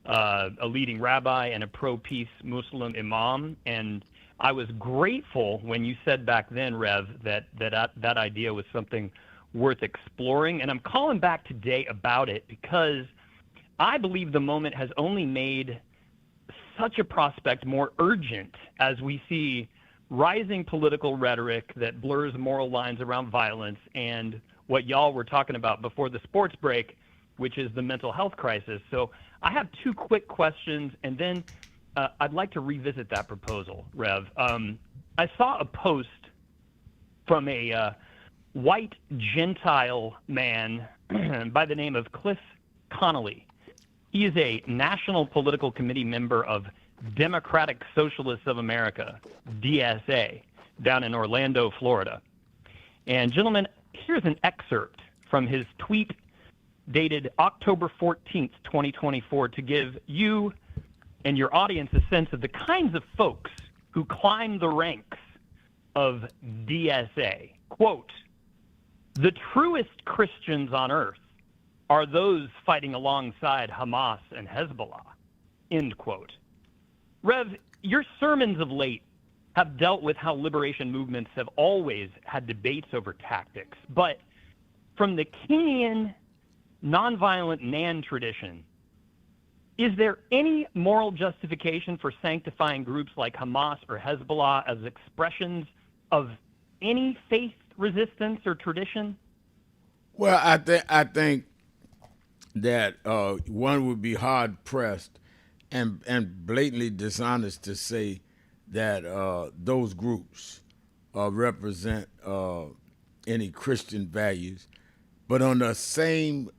a leading rabbi and a pro-peace Muslim imam. And I was grateful when you said back then, Rev, that idea was something worth exploring. And I'm calling back today about it because I believe the moment has only made such a prospect more urgent as we see rising political rhetoric that blurs moral lines around violence and what y'all were talking about before the sports break, which is the mental health crisis. So I have two quick questions, and then I'd like to revisit that proposal, Rev. I saw a post from a white Gentile man by the name of Cliff Connolly. He is a National Political Committee member of Democratic Socialists of America, DSA, down in Orlando, Florida. And gentlemen, here's an excerpt from his tweet dated October 14th, 2024, to give you and your audience a sense of the kinds of folks who climb the ranks of DSA. Quote, "The truest Christians on earth are those fighting alongside Hamas and Hezbollah," end quote. Rev, your sermons of late have dealt with how liberation movements have always had debates over tactics, but from the Kingian nonviolent NAN tradition, is there any moral justification for sanctifying groups like Hamas or Hezbollah as expressions of any faith resistance or tradition? Well, I think that one would be hard pressed and blatantly dishonest to say that those groups represent any Christian values. But on the same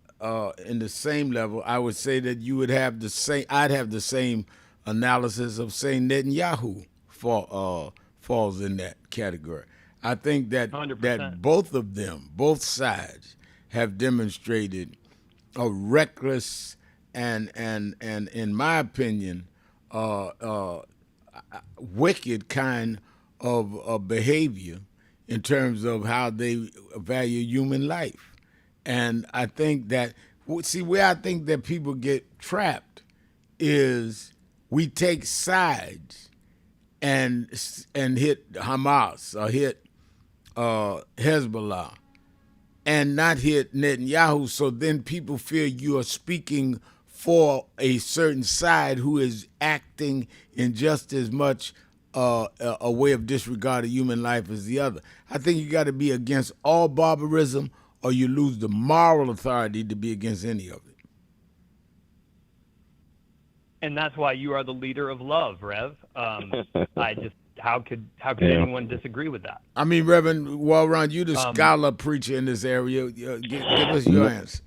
in the same level, I would say that you would have the same. I'd have the same analysis of saying Netanyahu falls in that category. I think that 100%. that both of them, both sides, have demonstrated a reckless and in my opinion, wicked kind of behavior in terms of how they value human life. And I think that, see, where I think that people get trapped is we take sides and hit Hamas or hit Hezbollah and not hit Netanyahu. So then people feel you are speaking for a certain side who is acting in just as much a way of disregarding human life as the other. I think you got to be against all barbarism, or you lose the moral authority to be against any of it. And that's why you are the leader of love, Rev. How could anyone disagree with that? I mean, Reverend Walron, you the scholar preacher in this area. Give us your answer.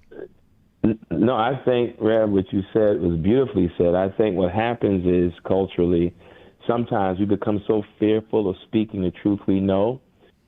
No, I think, Rev, what you said was beautifully said. I think what happens is culturally, sometimes we become so fearful of speaking the truth we know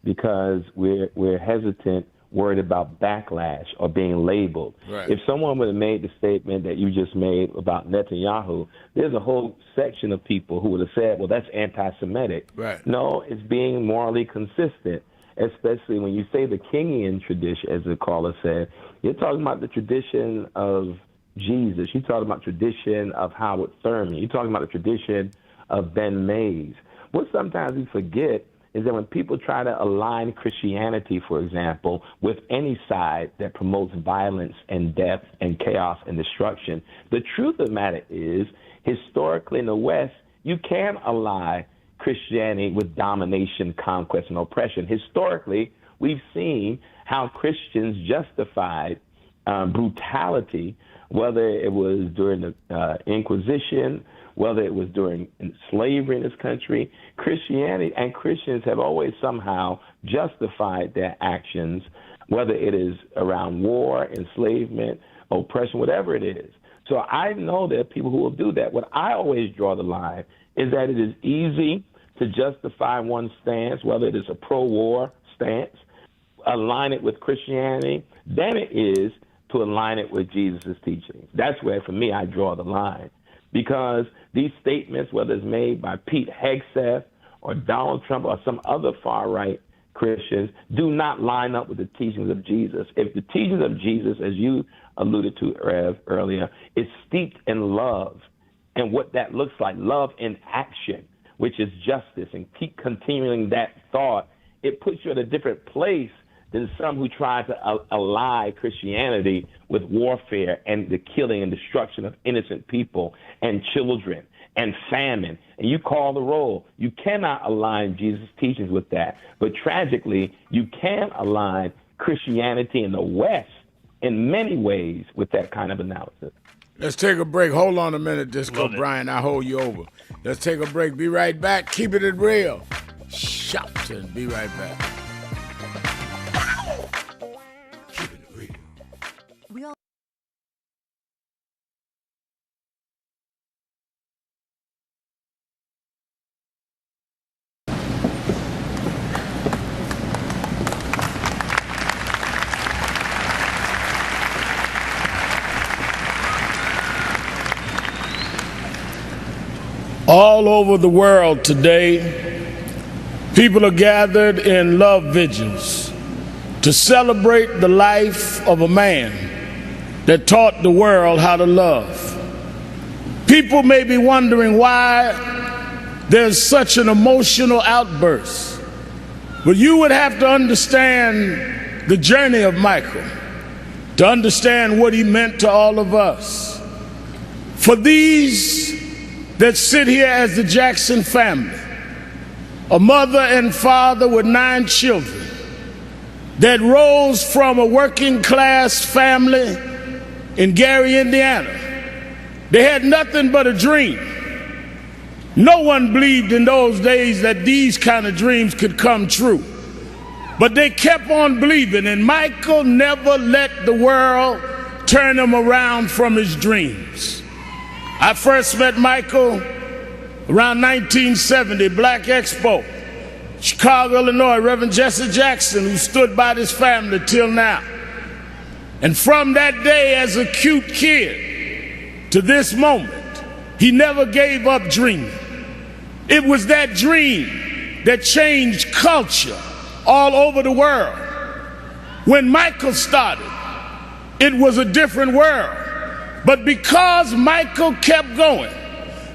because we're hesitant, worried about backlash or being labeled. Right. If someone would have made the statement that you just made about Netanyahu, there's a whole section of people who would have said, well, that's anti-Semitic. Right. No, it's being morally consistent, especially when you say the Kingian tradition, as the caller said. You're talking about the tradition of Jesus. You're talking about tradition of Howard Thurman. You're talking about the tradition of Ben Mays. What sometimes we forget is that when people try to align Christianity, for example, with any side that promotes violence and death and chaos and destruction, the truth of the matter is, historically in the West, you can ally Christianity with domination, conquest, and oppression. Historically, we've seen how Christians justified brutality, whether it was during the Inquisition, whether it was during slavery in this country. Christianity and Christians have always somehow justified their actions, whether it is around war, enslavement, oppression, whatever it is. So I know there are people who will do that. What I always draw the line is that it is easy to justify one's stance, whether it is a pro-war stance, align it with Christianity, than it is to align it with Jesus' teachings. That's where, for me, I draw the line. Because these statements, whether it's made by Pete Hegseth or Donald Trump or some other far-right Christians, do not line up with the teachings of Jesus. If the teachings of Jesus, as you alluded to, Rev, earlier, is steeped in love, and what that looks like, love in action, which is justice, and keep continuing that thought, it puts you in a different place than some who try to ally Christianity with warfare and the killing and destruction of innocent people and children and famine. And you call the roll. You cannot align Jesus' teachings with that. But tragically, you can align Christianity in the West in many ways with that kind of analysis. Let's take a break. Hold on a minute, Disco Brian. I'll hold you over. Let's take a break. Be right back. Keeping it real. Sharpton. Be right back. All over the world today, people are gathered in love vigils to celebrate the life of a man that taught the world how to love. People may be wondering why there's such an emotional outburst, but you would have to understand the journey of Michael to understand what he meant to all of us. For these that sit here as the Jackson family, a mother and father with 9 children that rose from a working class family in Gary, Indiana. They had nothing but a dream. No one believed in those days that these kind of dreams could come true. But they kept on believing, and Michael never let the world turn him around from his dreams. I first met Michael around 1970, Black Expo, Chicago, Illinois, Reverend Jesse Jackson, who stood by this family till now. And from that day as a cute kid to this moment, he never gave up dreaming. It was that dream that changed culture all over the world. When Michael started, it was a different world. But because Michael kept going,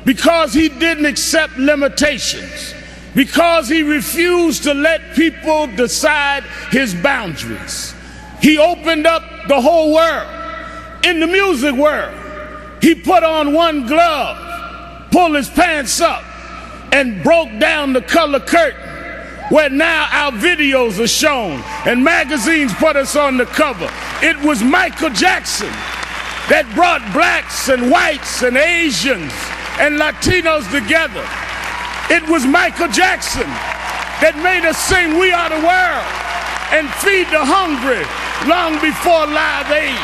because he didn't accept limitations, because he refused to let people decide his boundaries, he opened up the whole world. In the music world, he put on one glove, pulled his pants up, and broke down the color curtain, where now our videos are shown and magazines put us on the cover. It was Michael Jackson that brought blacks and whites and Asians and Latinos together. It was Michael Jackson that made us sing "We Are the World" and feed the hungry long before Live Aid.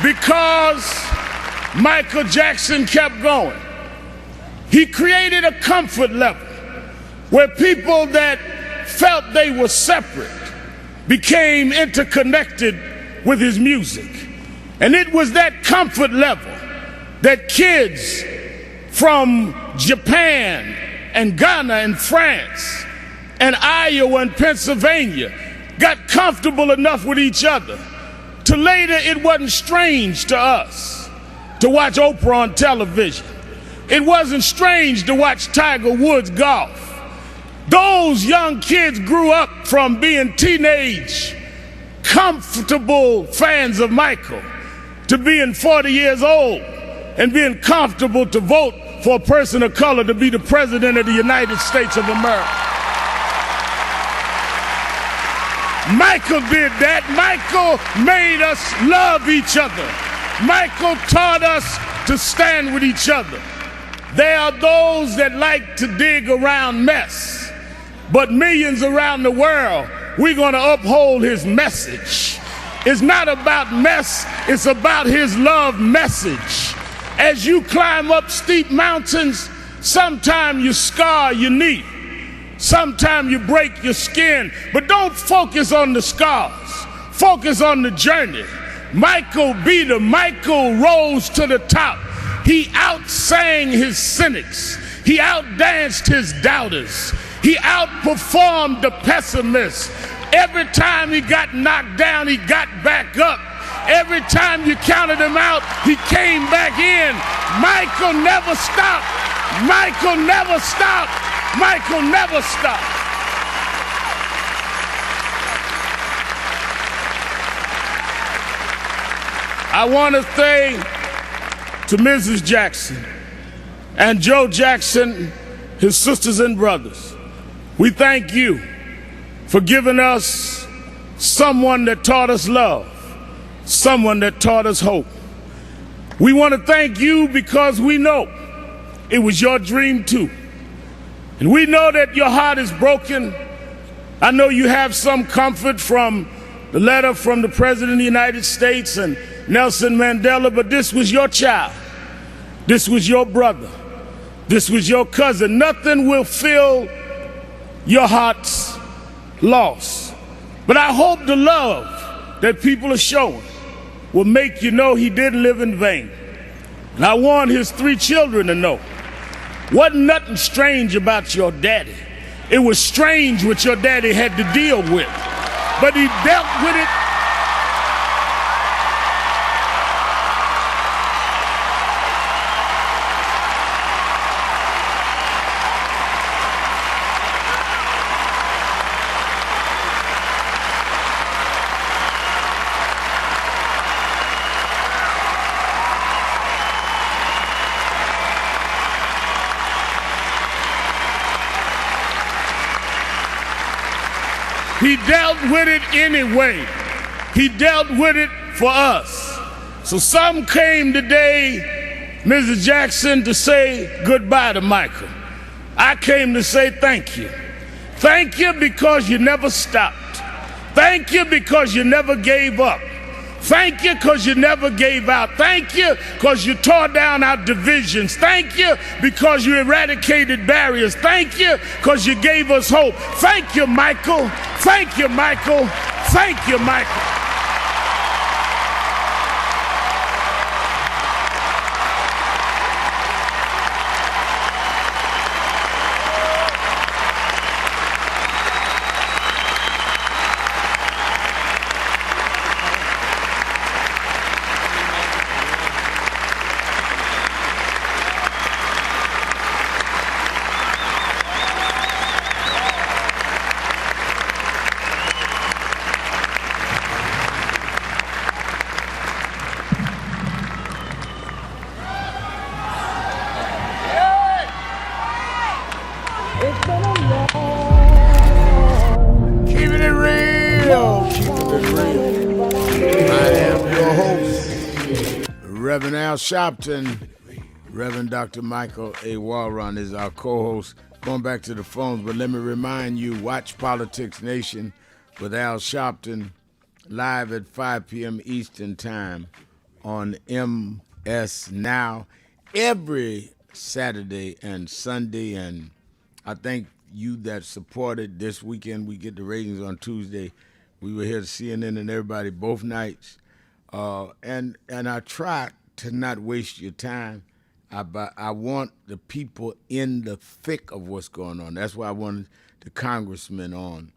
Because Michael Jackson kept going, he created a comfort level where people that felt they were separate became interconnected with his music. And it was that comfort level that kids from Japan and Ghana and France and Iowa and Pennsylvania got comfortable enough with each other to later it wasn't strange to us to watch Oprah on television. It wasn't strange to watch Tiger Woods golf. Those young kids grew up from being teenage, comfortable fans of Michael to being 40 years old and being comfortable to vote for a person of color to be the president of the United States of America. Michael did that. Michael made us love each other. Michael taught us to stand with each other. There are those that like to dig around mess, but millions around the world, we're going to uphold his message. It's not about mess, it's about his love message. As you climb up steep mountains, sometimes you scar your knee, sometimes you break your skin, but don't focus on the scars, focus on the journey. Michael beat him. Michael rose to the top. He outsang his cynics. He outdanced his doubters. He outperformed the pessimists. Every time he got knocked down, he got back up. Every time you counted him out, he came back in. Michael never stopped. Michael never stopped. Michael never stopped. I want to say to Mrs. Jackson and Joe Jackson, his sisters and brothers, we thank you for giving us someone that taught us love, someone that taught us hope. We want to thank you because we know it was your dream too. And we know that your heart is broken. I know you have some comfort from the letter from the President of the United States and Nelson Mandela, but this was your child. This was your brother. This was your cousin. Nothing will fill your heart's loss. But I hope the love that people are showing will make you know he didn't live in vain. And I want his 3 children to know, wasn't nothing strange about your daddy. It was strange what your daddy had to deal with. But he dealt with it. He dealt with it anyway. He dealt with it for us. So some came today, Mrs. Jackson, to say goodbye to Michael. I came to say thank you. Thank you because you never stopped. Thank you because you never gave up. Thank you because you never gave out. Thank you because you tore down our divisions. Thank you because you eradicated barriers. Thank you because you gave us hope. Thank you, Michael. Thank you, Michael. Thank you, Michael. Keeping it real. Keeping it real. I am your host, Reverend Al Sharpton. Reverend Dr. Michael A. Walron is our co-host. Going back to the phones, but let me remind you, watch Politics Nation with Al Sharpton live at 5 p.m. Eastern Time on MS Now every Saturday and Sunday. And I thank you that supported this weekend. We get the ratings on Tuesday. We were here to CNN and everybody both nights. And I try to not waste your time. I want the people in the thick of what's going on. That's why I wanted the congressman on,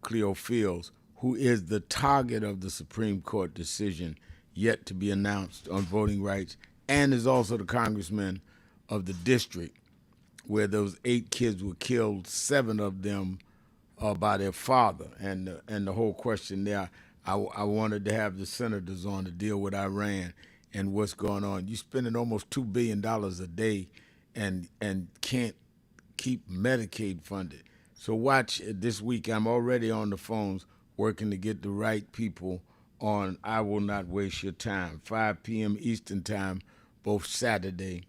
Cleo Fields, who is the target of the Supreme Court decision yet to be announced on voting rights, and is also the congressman of the district where those 8 kids were killed, 7 of them by their father. And the whole question there, I wanted to have the senators on to deal with Iran and what's going on. You're spending almost $2 billion a day and can't keep Medicaid funded. So watch this week. I'm already on the phones working to get the right people on I Will Not Waste Your Time, 5 p.m. Eastern Time, both Saturday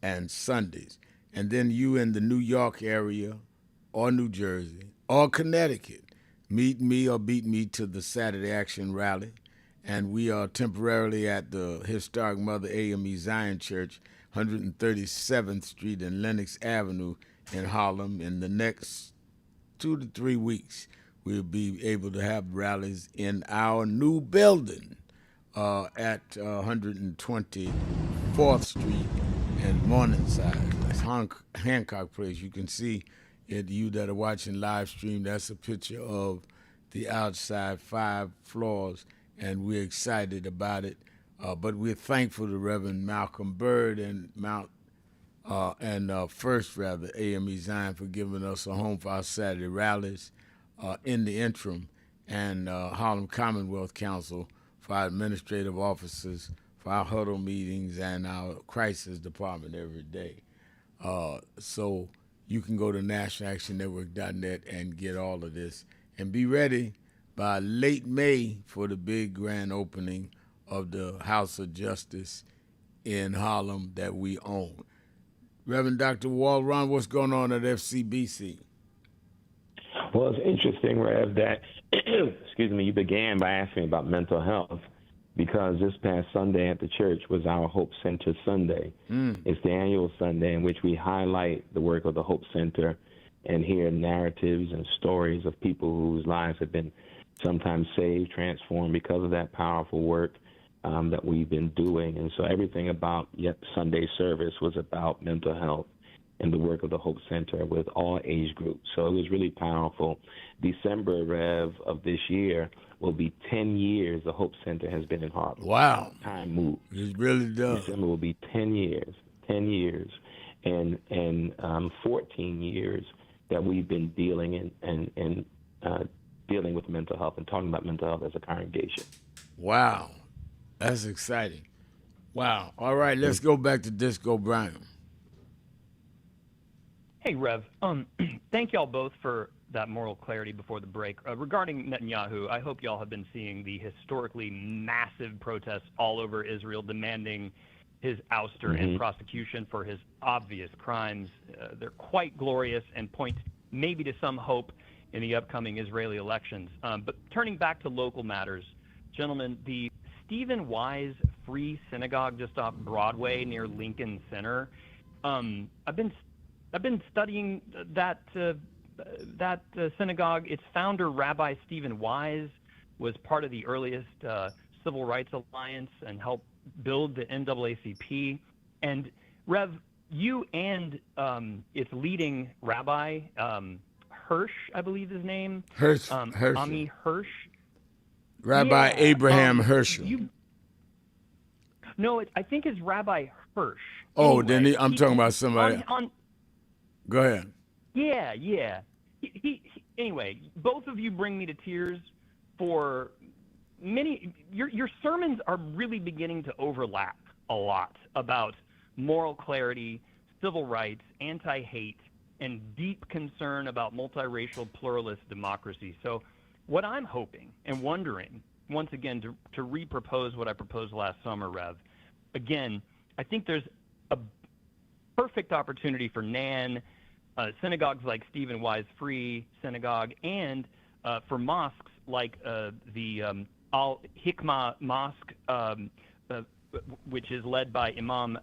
and Sundays. And then you in the New York area or New Jersey or Connecticut, meet me or beat me to the Saturday Action Rally. And we are temporarily at the historic Mother AME Zion Church, 137th Street and Lenox Avenue in Harlem. In the next 2 to 3 weeks, we'll be able to have rallies in our new building at 124th Street and Morningside. That's Hancock Place. You can see it, you that are watching live stream, that's a picture of the outside, 5 floors and we're excited about it. But we're thankful to Reverend Malcolm Byrd and First AME Zion for giving us a home for our Saturday rallies in the interim, and Harlem Commonwealth Council for our administrative officers, for our huddle meetings, and our crisis department every day. So you can go to nationalactionnetwork.net and get all of this. And be ready by late May for the big grand opening of the House of Justice in Harlem that we own. Reverend Dr. Walron, what's going on at FCBC? Well, it's interesting, Rev, that, excuse me, you began by asking about mental health, because this past Sunday at the church was our Hope Center Sunday. It's the annual Sunday in which we highlight the work of the Hope Center and hear narratives and stories of people whose lives have been sometimes saved, transformed because of that powerful work that we've been doing. And so everything about Sunday service was about mental health and the work of the Hope Center with all age groups. So it was really powerful. December, Rev, of this year will be 10 years the Hope Center has been in Harlem. Wow. Time moves. It really does. December will be 10 years, and 14 years that we've been dealing dealing with mental health and talking about mental health as a congregation. Wow. That's exciting. Wow. All right, let's go back to Disco Brian. Hey, Rev. Thank y'all both for that moral clarity before the break. Regarding Netanyahu, I hope y'all have been seeing the historically massive protests all over Israel demanding his ouster and prosecution for his obvious crimes. They're quite glorious and point maybe to some hope in the upcoming Israeli elections. But turning back to local matters, gentlemen, the Stephen Wise Free Synagogue just off Broadway near Lincoln Center. I've been studying that synagogue. Its founder, Rabbi Stephen Wise, was part of the earliest Civil Rights Alliance and helped build the NAACP. And Rev, you and its leading rabbi, Hirsch, I believe his name. Ami Hirsch. Rabbi Abraham Herschel. I think it's Rabbi Hirsch. Oh, anyway, then I'm talking about somebody. Go ahead. Yeah. Anyway, both of you bring me to tears for many. Your sermons are really beginning to overlap a lot about moral clarity, civil rights, anti-hate, and deep concern about multiracial pluralist democracy. So what I'm hoping and wondering, once again, to repropose what I proposed last summer, Rev, again, I think there's a perfect opportunity for NAN, synagogues like Stephen Wise Free Synagogue, and for mosques like the Al Hikmah Mosque, which is led by Imam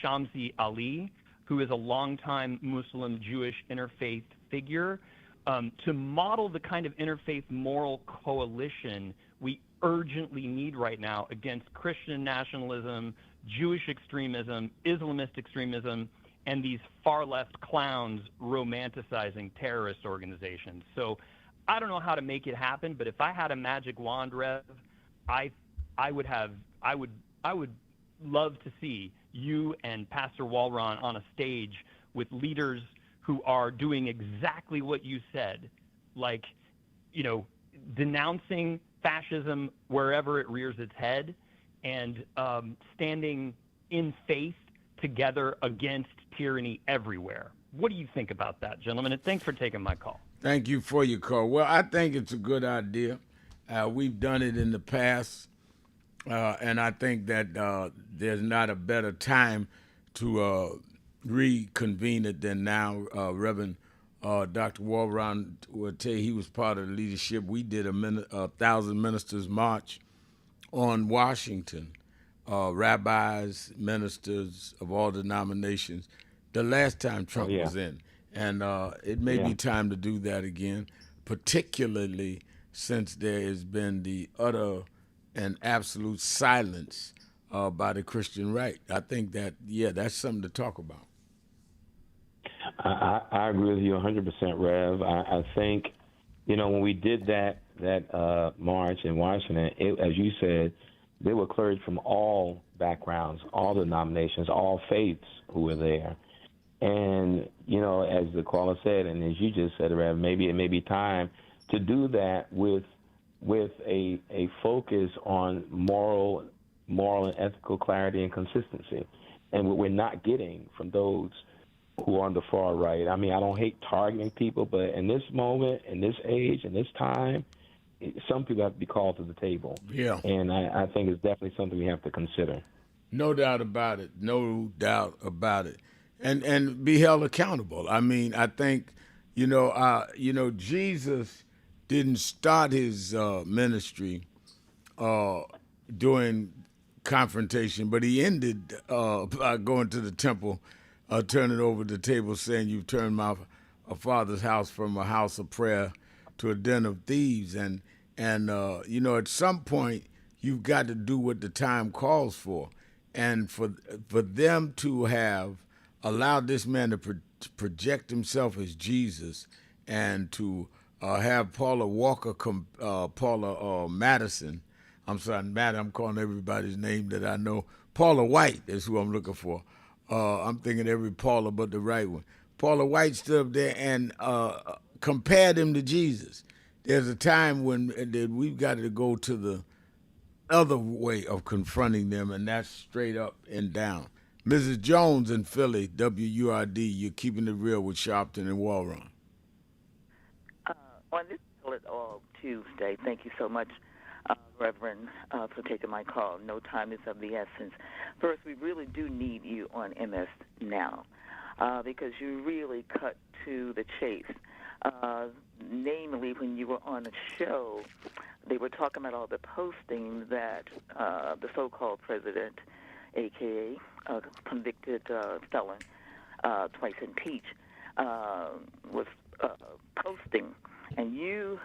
Shamsi Ali, who is a longtime Muslim Jewish interfaith figure, to model the kind of interfaith moral coalition we urgently need right now against Christian nationalism, Jewish extremism, Islamist extremism, and these far-left clowns romanticizing terrorist organizations. So I don't know how to make it happen, but if I had a magic wand, Rev, I would love to see you and Pastor Walron on a stage with leaders who are doing exactly what you said, like, denouncing fascism wherever it rears its head, and standing in faith together against tyranny everywhere. What do you think about that, gentlemen? And thanks for taking my call. Thank you for your call. Well, I think it's a good idea. We've done it in the past, and I think that there's not a better time to reconvene it than now. Reverend Dr. Walron will tell you he was part of the leadership. We did a 1,000 Ministers March on Washington, rabbis, ministers of all denominations, the last time Trump was in. And it may be time to do that again, particularly since there has been the utter and absolute silence by the Christian right. I think that, that's something to talk about. I agree with you 100%, Rev. I think, when we did that march in Washington, as you said, there were clergy from all backgrounds, all denominations, all faiths who were there. And, you know, as the caller said, and as you just said, Rev, maybe it may be time to do that with a focus on moral and ethical clarity and consistency. And what we're not getting from those who are on the far right. I mean, I don't hate targeting people, but in this moment, in this age, in this time, some people have to be called to the table. Yeah. And I think it's definitely something we have to consider. No doubt about it. No doubt about it. And be held accountable. I mean, I think, Jesus didn't start his ministry during confrontation, but he ended by going to the temple, turning over the table, saying, "You've turned my father's house from a house of prayer to a den of thieves." And at some point, you've got to do what the time calls for. And for them to have allowed this man to project himself as Jesus, and to have Paula Madison, I'm sorry, Matt, I'm calling everybody's name that I know. Paula White is who I'm looking for. I'm thinking every Paula but the right one. Paula White stood up there and compared him to Jesus. There's a time when we've got to go to the other way of confronting them, and that's straight up and down. Mrs. Jones in Philly, WURD, you're keeping it real with Sharpton and Walron. On this Tuesday, thank you so much, Reverend, for taking my call. No time is of the essence. First, we really do need you on MS Now, because you really cut to the chase. Namely, when you were on a show, they were talking about all the postings that the so-called president, a.k.a. Convicted felon, twice impeached, was posting. And you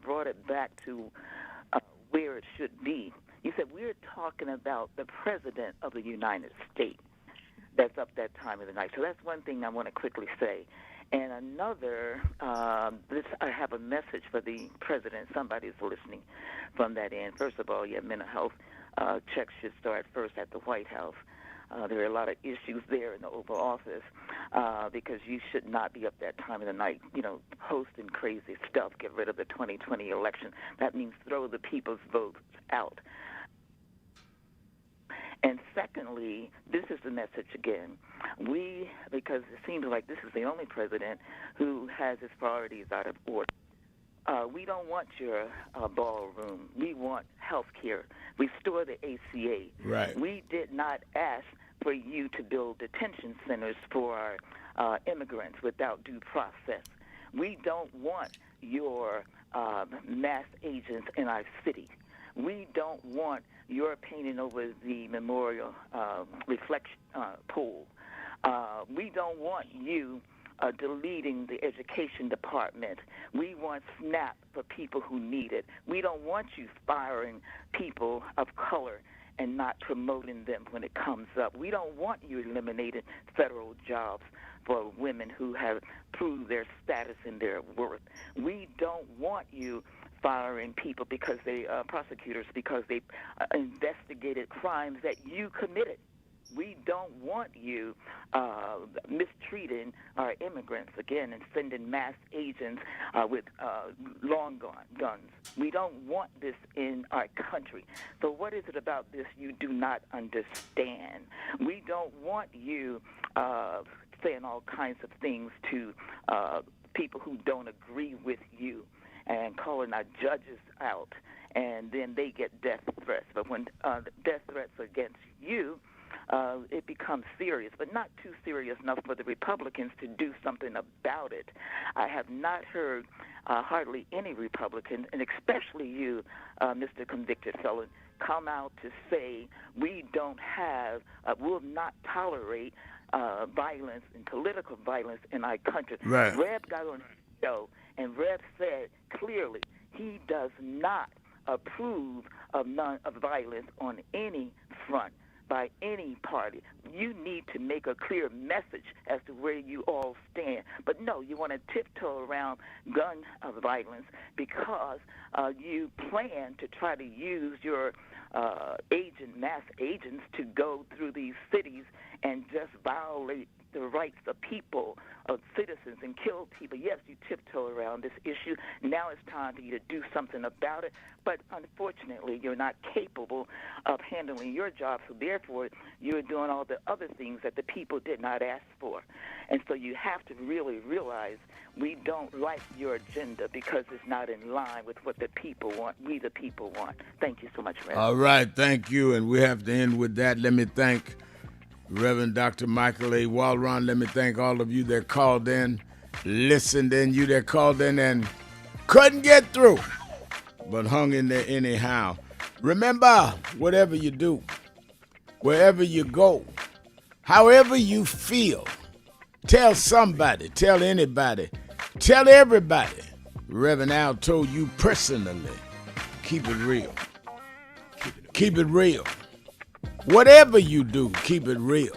brought it back to where it should be. You said, we're talking about the President of the United States. That's up that time of the night. So that's one thing I want to quickly say. And another, I have a message for the President. Somebody's listening from that end. First of all, mental health checks should start first at the White House. There are a lot of issues there in the Oval Office because you should not be up that time of the night, posting crazy stuff, get rid of the 2020 election. That means throw the people's votes out. And secondly, this is the message again. Because it seems like this is the only president who has his priorities out of order. We don't want your ballroom. We want health care. Restore the ACA. Right. We did not ask for you to build detention centers for our immigrants without due process. We don't want your mass agents in our city. We don't want your painting over the memorial reflection pool. We don't want you deleting the education department. We want SNAP for people who need it. We don't want you firing people of color and not promoting them when it comes up. We don't want you eliminating federal jobs for women who have proved their status and their worth. We don't want you firing people because prosecutors because they investigated crimes that you committed. We don't want you mistreating our immigrants again and sending mass agents with long guns. We don't want this in our country. So what is it about this you do not understand? We don't want you saying all kinds of things to people who don't agree with you and calling our judges out, and then they get death threats. But when death threats against you, it becomes serious, but not too serious enough for the Republicans to do something about it. I have not heard hardly any Republican, and especially you, Mr. Convicted Felon, come out to say we don't have, will not tolerate violence and political violence in our country. Right. Reb got on the show, and Reb said clearly he does not approve of violence on any front. by any party. You need to make a clear message as to where you all stand. But no, you want to tiptoe around gun violence because you plan to try to use your mass agents to go through these cities and just violate the rights of people, of citizens, and kill people. Yes, you tiptoe around this issue. Now it's time for you to do something about it. But unfortunately, you're not capable of handling your job, so therefore you're doing all the other things that the people did not ask for. And so you have to really realize we don't like your agenda because it's not in line with what the people want, we the people want. Thank you so much, Reverend. All right, thank you. And we have to end with that. Let me thank Reverend Dr. Michael A. Walron. Let me thank all of you that called in, listened in, you that called in and couldn't get through, but hung in there anyhow. Remember, whatever you do, wherever you go, however you feel, tell somebody, tell anybody, tell everybody. Reverend Al told you personally, keep it real. Keep it real. Whatever you do, keep it real.